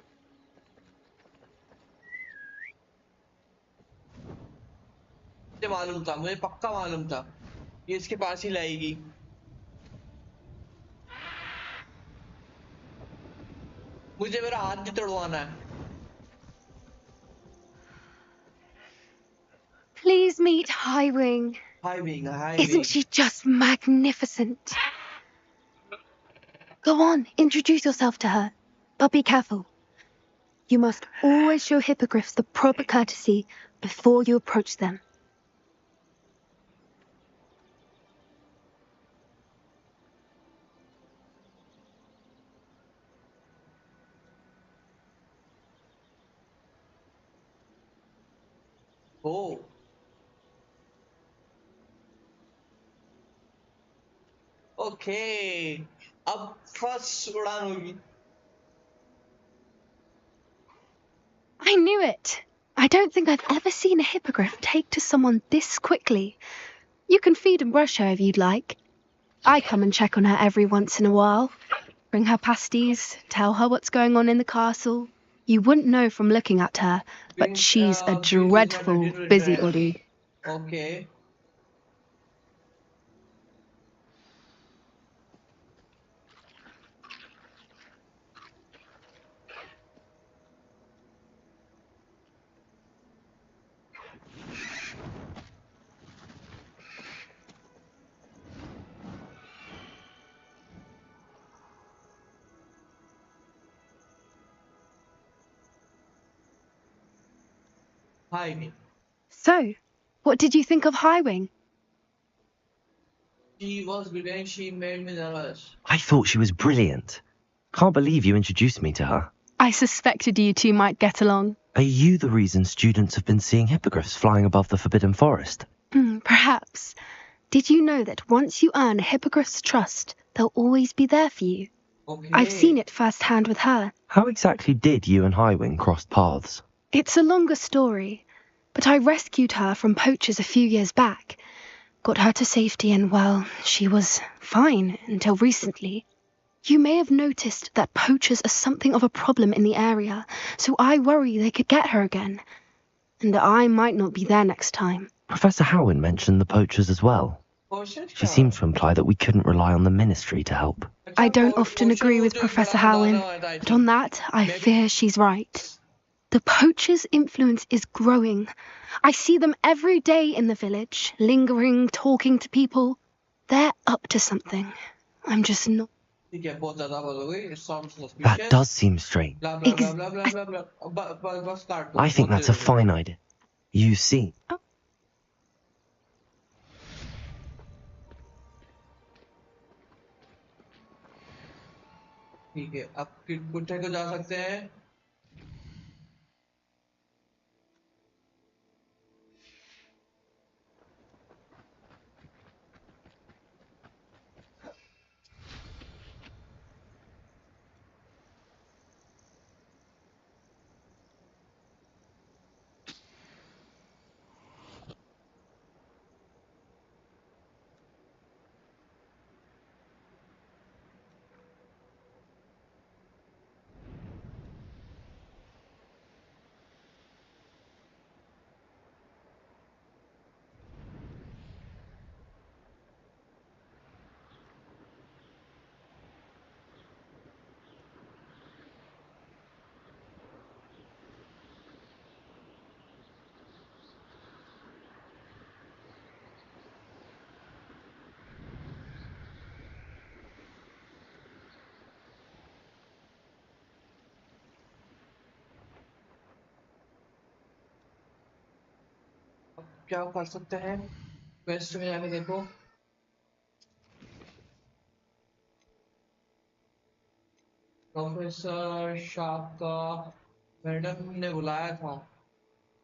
मुझे पक्का मालूम था ये इसके पास ही लाएगी मुझे मेरा हाथ भी तोड़वाना है Please meet Highwing. Highwing. Isn't she just magnificent? Go on, introduce yourself to her. But be careful. You must always show hippogriffs the proper courtesy before you approach them. Oh. Okay. अब first उड़ान होगी I knew it. I don't think I've ever seen a hippogriff take to someone this quickly. You can feed and brush her if you'd like. I come and check on her every once in a while. Bring her pasties, tell her what's going on in the castle. You wouldn't know from looking at her, but she's a dreadful busybody. Okay. Highwing. So, what did you think of Highwing? She was brilliant. She made me nervous. I thought she was brilliant. Can't believe you introduced me to her. I suspected you two might get along. Are you the reason students have been seeing hippogriffs flying above the Forbidden Forest? Perhaps. Did you know that once you earn a hippogriff's trust, they'll always be there for you? Okay. I've seen it firsthand with her. How exactly did you and Highwing cross paths? It's a longer story, but I rescued her from poachers a few years back. Got her to safety and, well, she was fine until recently. You may have noticed that poachers are something of a problem in the area, so I worry they could get her again. And I might not be there next time. Professor Howin mentioned the poachers as well. She seemed to imply that we couldn't rely on the ministry to help. I don't often agree with Professor Howin, but on that, I fear she's right. The poachers' influence is growing. I see them every day in the village, lingering, talking to people. They're up to something. I'm just not. That does seem strange. I think that's a fine idea. You see. ठीक है अब गुट्टे को जा सकते हैं क्या कर सकते हैं? क्वेस्ट में जाके देखो। प्रोफेसर शार्प का मैडम ने बुलाया था।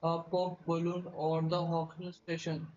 पॉप बलून और द हॉकिंग स्टेशन।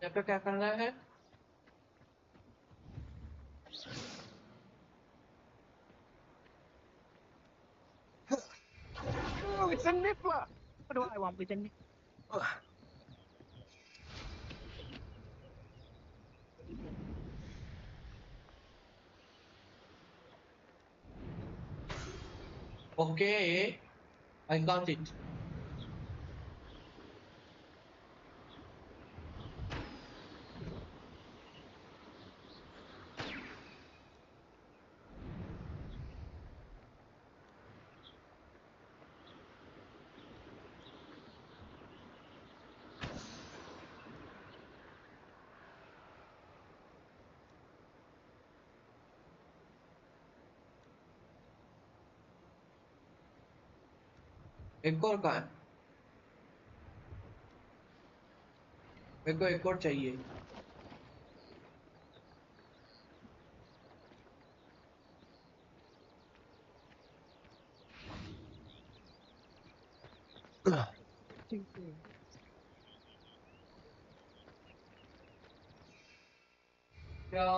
यहाँ पे क्या करना है? Oh, it's a nippler! What do I want with a nippler? Okay, I got it. एक और कहाँ है? मेरे को एक और चाहिए। क्या?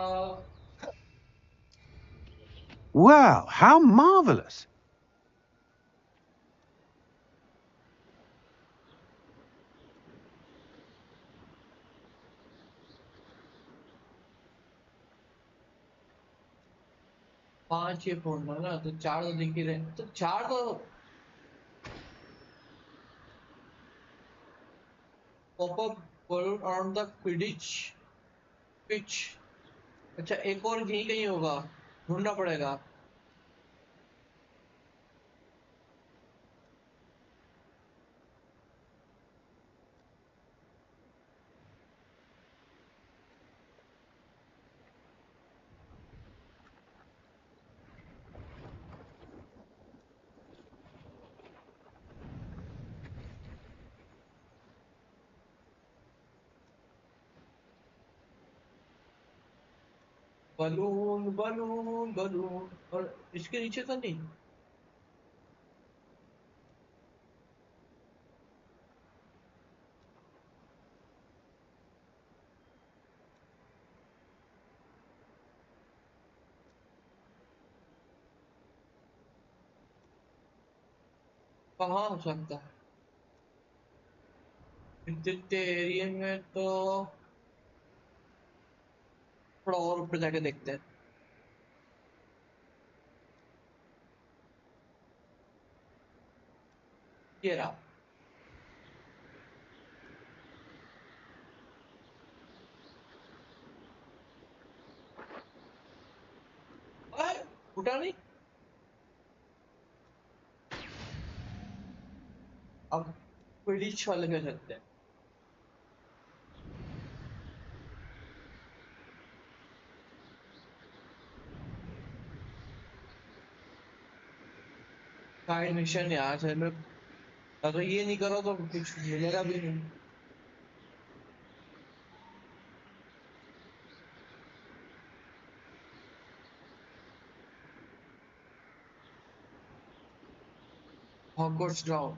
Wow, how marvelous! 5 ये फोड़ना ना, तो 4 तो दिख ही रहे, तो 4 तो pop up balloon around the Quidditch pitch. अच्छा, एक और यहीं कहीं होगा, ढूंढना पड़ेगा। बलून बलून बलून, और इसके नीचे तो नहीं। कहाँ हो सकता है? इतने एरिया में तो थोड़ा और ऊपर जाके देखते हैं। ये रहा। उठा नहीं। अब क्विडिच वाले में चलते हैं। साइड मिशन यार से मैं, अगर ये नहीं करो तो कुछ मिलेगा भी नहीं। Hogwarts drown.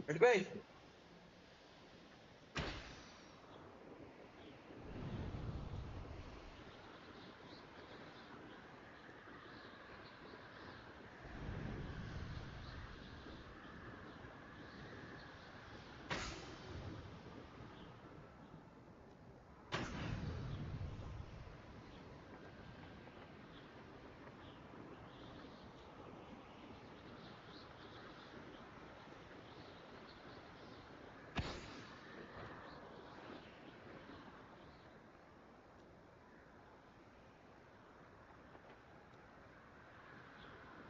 हट गए।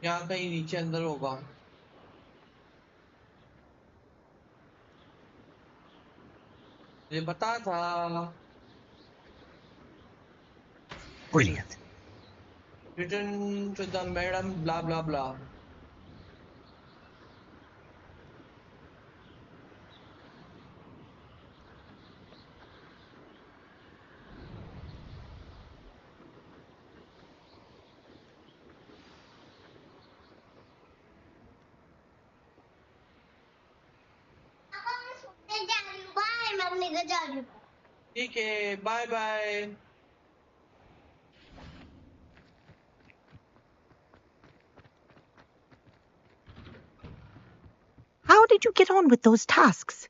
यहाँ कहीं नीचे अंदर होगा। मुझे पता था। Brilliant. Return to the madam, blah blah blah. Bye, मैं अपने घर जा रही हूँ। ठीक है, bye bye. How did you get on with those tasks?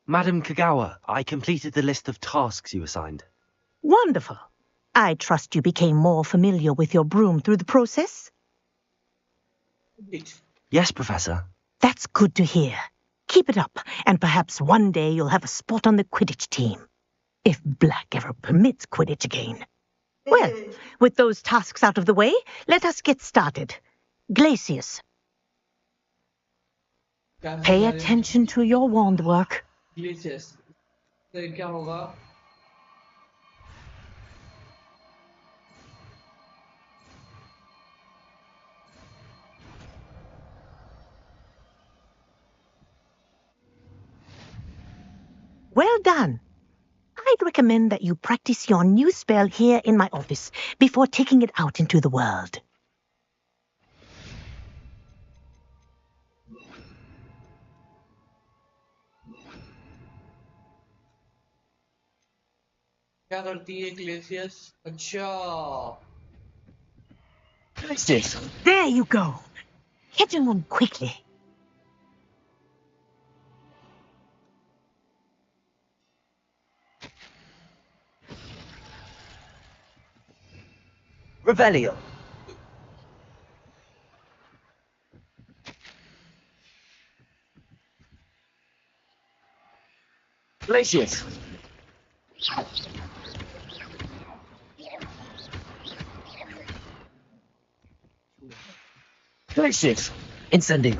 Madam Kagawa, I completed the list of tasks you assigned. Wonderful. I trust you became more familiar with your broom through the process? Yes, Professor. That's good to hear. Keep it up, and perhaps one day you'll have a spot on the Quidditch team. If Black ever permits Quidditch again. Well, with those tasks out of the way, let us get started. Glacius. Pay attention to your wand work. Glacius. तो क्या होगा? Well done. I'd recommend that you practice your new spell here in my office before taking it out into the world. क्या करती है ग्लेशियस? अच्छा। Glacius. There you go. Hit him on quickly. Revelio. Glacius. Glacius. Incendio.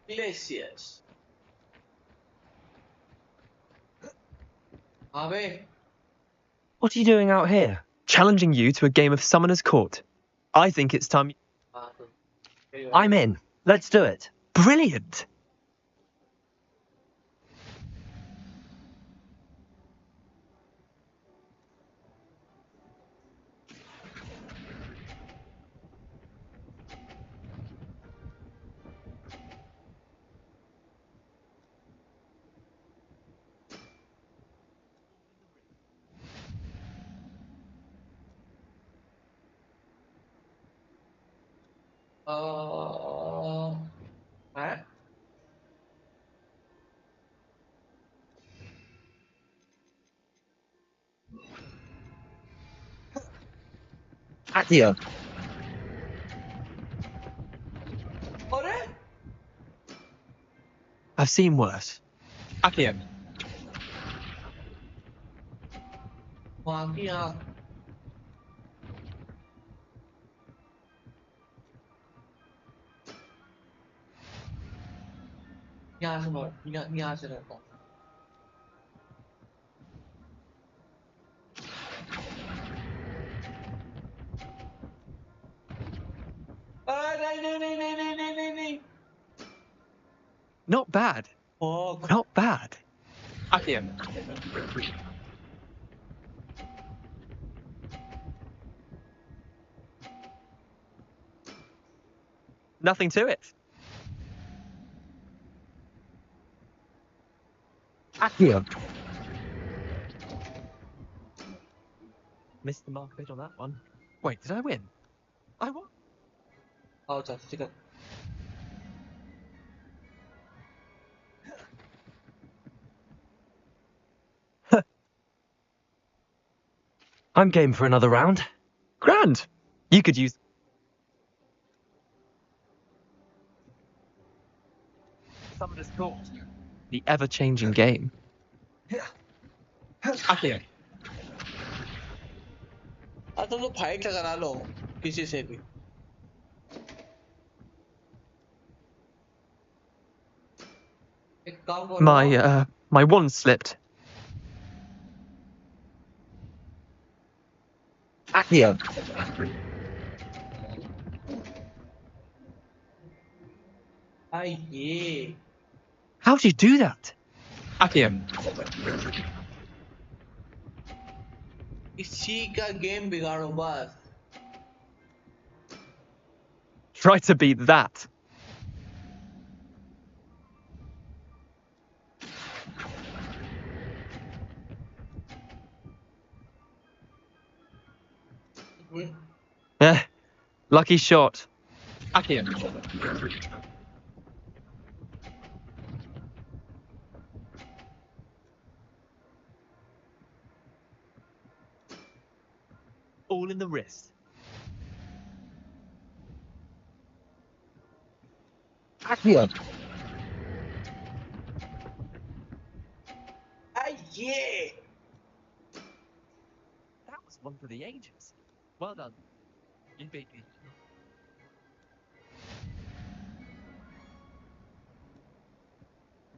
Glacius. Ave. What are you doing out here? Challenging you to a game of Summoner's Court. I think it's time. I'm in. Let's do it. Brilliant. हैं? Accio. अरे? I've seen worse. Accio. वहाँ की आँख। यहाँ से बहुत, यहाँ से रहता हूँ। नहीं। Not bad. Oh. Not bad. Accio. Nothing to it. Accio. Missed the mark a bit on that one. Wait, did I win? I won. Oh, ठीक है. I'm game for another round. Grand. You could use... Summoner's Court. The ever-changing game. Accio. तो fight करा लो किसी से भी. एक काम करो. My wand slipped. Accio. ये. How'd you do that? Accio. इसी का गेम बिगाड़ो बस. Try to beat that. Lucky shot. Accio. All in the wrist. Accio. Yeah. That was one for the ages. Well done. You beat me.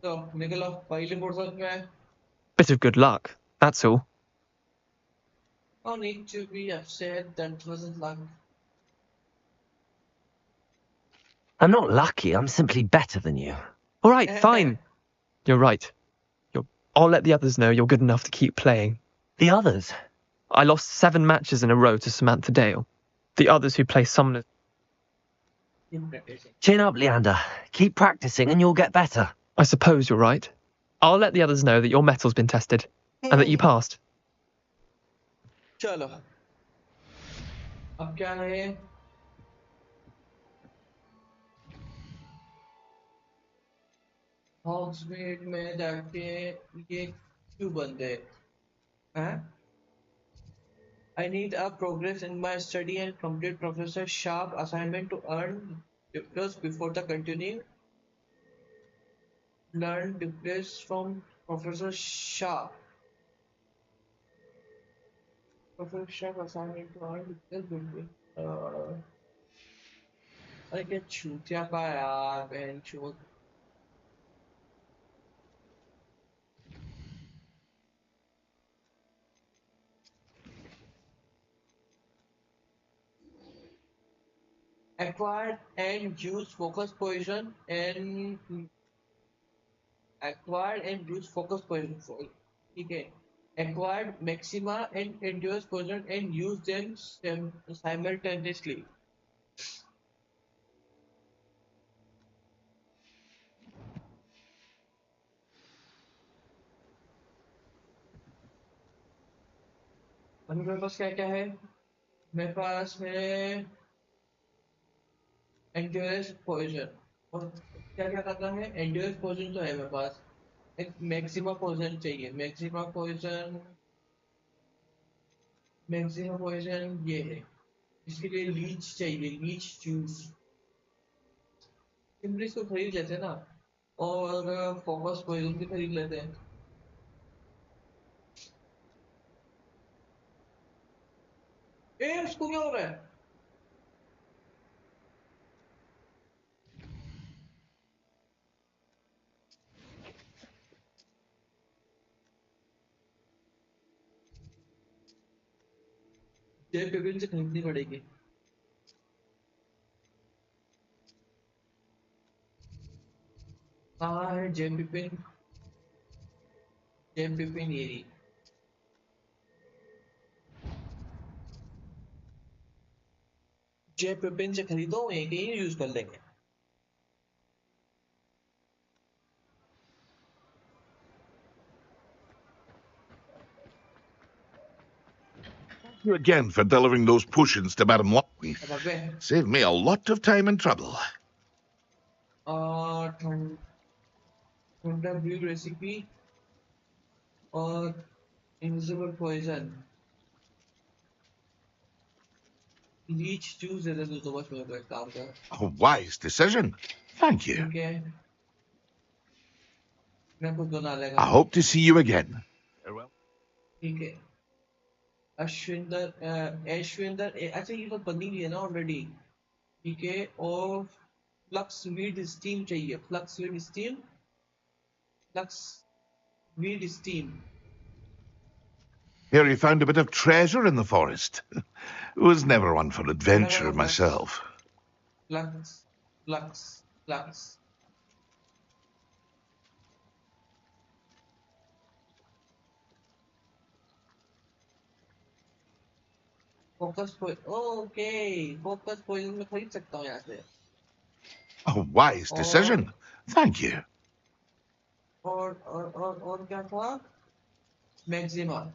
तो निकलो पहली फुर्सत में. Bit of good luck, that's all. No need to be upset. That wasn't luck. I'm not lucky, I'm simply better than you. All right, fine. You're right. I'll let the others know you're good enough to keep playing. The others? I lost 7 matches in a row to Samantha Dale. The others who play Summoner... Chin up, Leander. Keep practicing and you'll get better. I suppose you're right. I'll let the others know that your metal's been tested and that you passed. चलो. अब क्या है? Hogsmeade में जाके ये क्यों बंदे हैं? I need a progress in my study and complete Professor Sharp assignment to earn diplomas before the continuing. Learn diplomas from Professor Sharp. Professor Sharp assignment to earn diplomas. अरे क्या छूतिया का यार बहन चोद. Acquired and use focus position and acquired and use focus position for okay. Acquired maxima and endurance position and use them simultaneously. मेरे पास क्या क्या है? मेरे पास है endurance position और क्या क्या करना है? endurance position तो है मेरे पास. एक maxima position चाहिए. maxima position ये है. इसके लिए लीच चाहिए. लीच जूस सिंपली इसको खरीद लेते हैं ना और फोकस पोजीशन भी खरीद लेते हैं. उसको क्या हो रहा है? जेब बिपिन से खरीदनी पड़ेगी. कहाँ है जेब बिपिन? जेब बिपिन ये रही. जेब बिपिन से खरीदो, एक ही यूज कर लेंगे. you again for delivering those potions to Madame Lockton. अबे Saved me a lot of time and trouble. ठंडा ब्रीड रेसिपी और invisible poison. लीच जूस दे दे तू तो बस मेरे को एक काम कर. A wise decision. Thank you. ठीक है. मैं खुद बना लेगा. I hope to see you again. Farewell. ठीक है. ऐश्विंदर अच्छा ये तो बनी हुई है ना ऑलरेडी. ठीक है और फ्लक्स वीड स्टीम चाहिए. Flux weed steam. Here you found a bit of treasure in the forest. Was never one for adventure myself. Flux. Focus point. Okay. Focus point में खरीद सकता हूँ यहाँ से. A wise decision. Thank you. और क्या था? Maxima.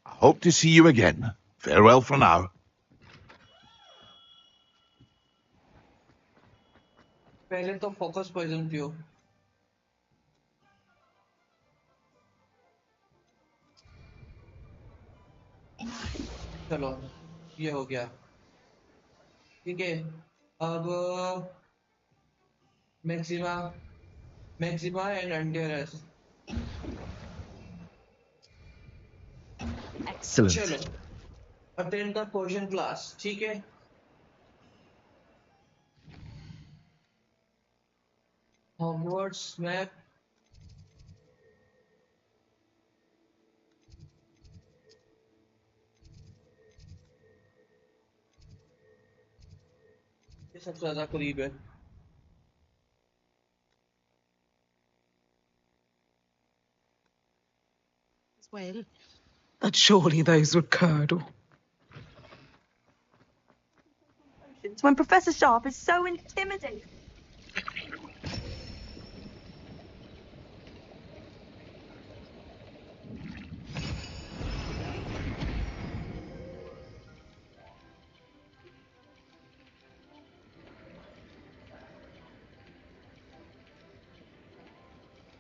I hope to see you again. Farewell for now. पहले तो focus poison पियो. चलो ये हो गया. ठीक है अब Maxima and Endurance. Excellent. चलो attend the potion class. ठीक है. Hogwarts map. ये सबसे ज्यादा करीब है. Well, but surely those would curdle. When Professor Sharp is so intimidating.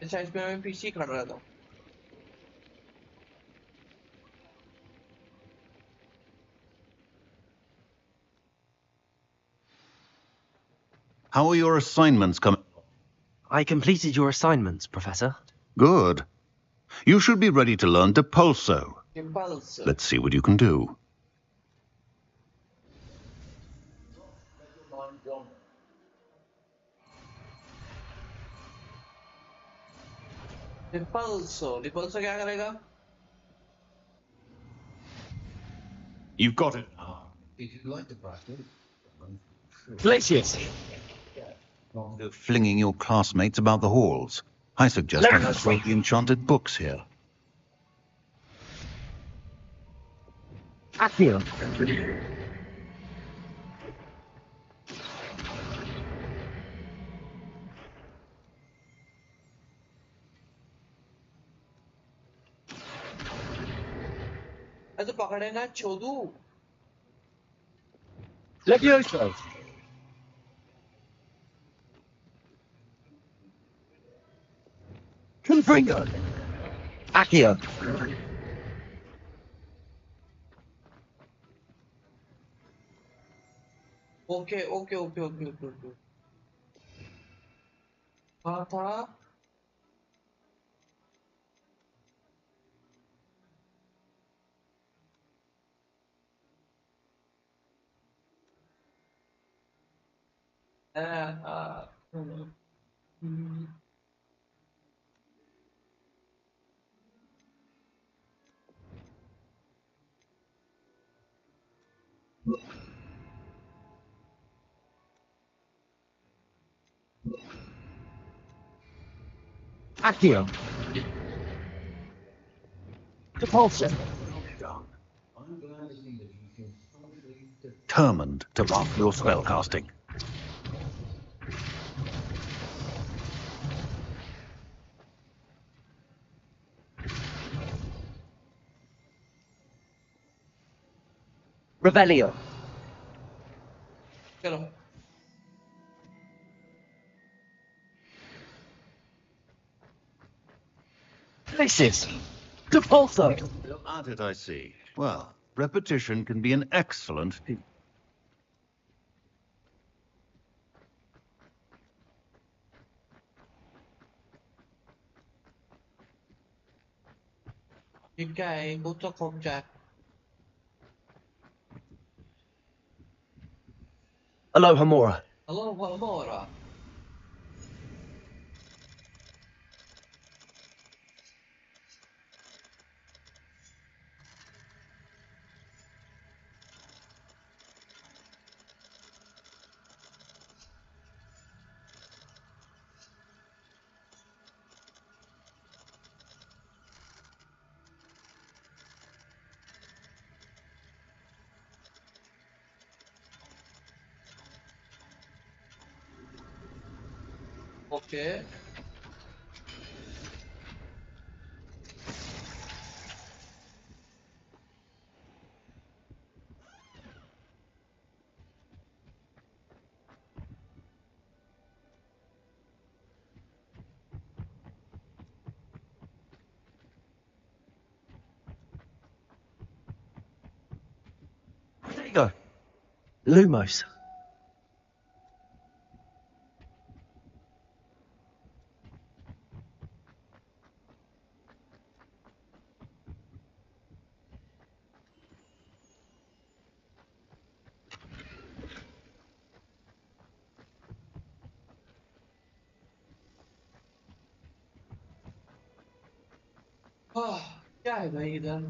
अच्छा इसमें मैं पीछे कर रहा था. How are your assignments coming? I completed your assignments, Professor. Good. You should be ready to learn Depulso. Let's see what you can do. Depulso क्या करेगा? You've got it. If you'd like to practice. Glacius. Flinging your classmates about the halls. I suggest you throw the enchanted books here. Accio. ऐसे पकड़े ना छोड़ू. Levioso. Confringo. Accio. Okay. हाँ था. Accio. Depulso. Determined to mark your spellcasting. Revelio. चलो Places. Depulso. Still at it, I see. Well, repetition can be an excellent teacher. ये क्या है वो तो खोप जाए Aloha Mora. Hello Valmora okay There you go. Lumos. क्या है भाई इधर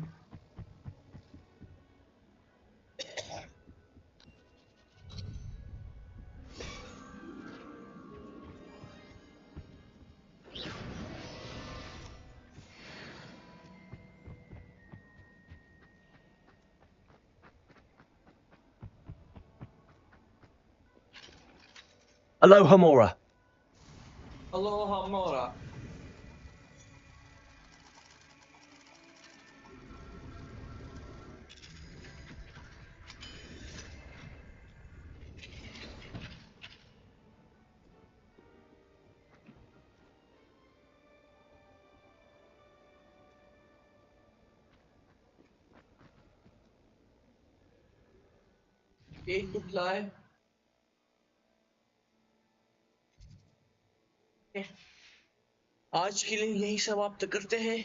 Aloha Mora. Aloha Mora एक दुखलाए आज के लिए यही समाप्त करते हैं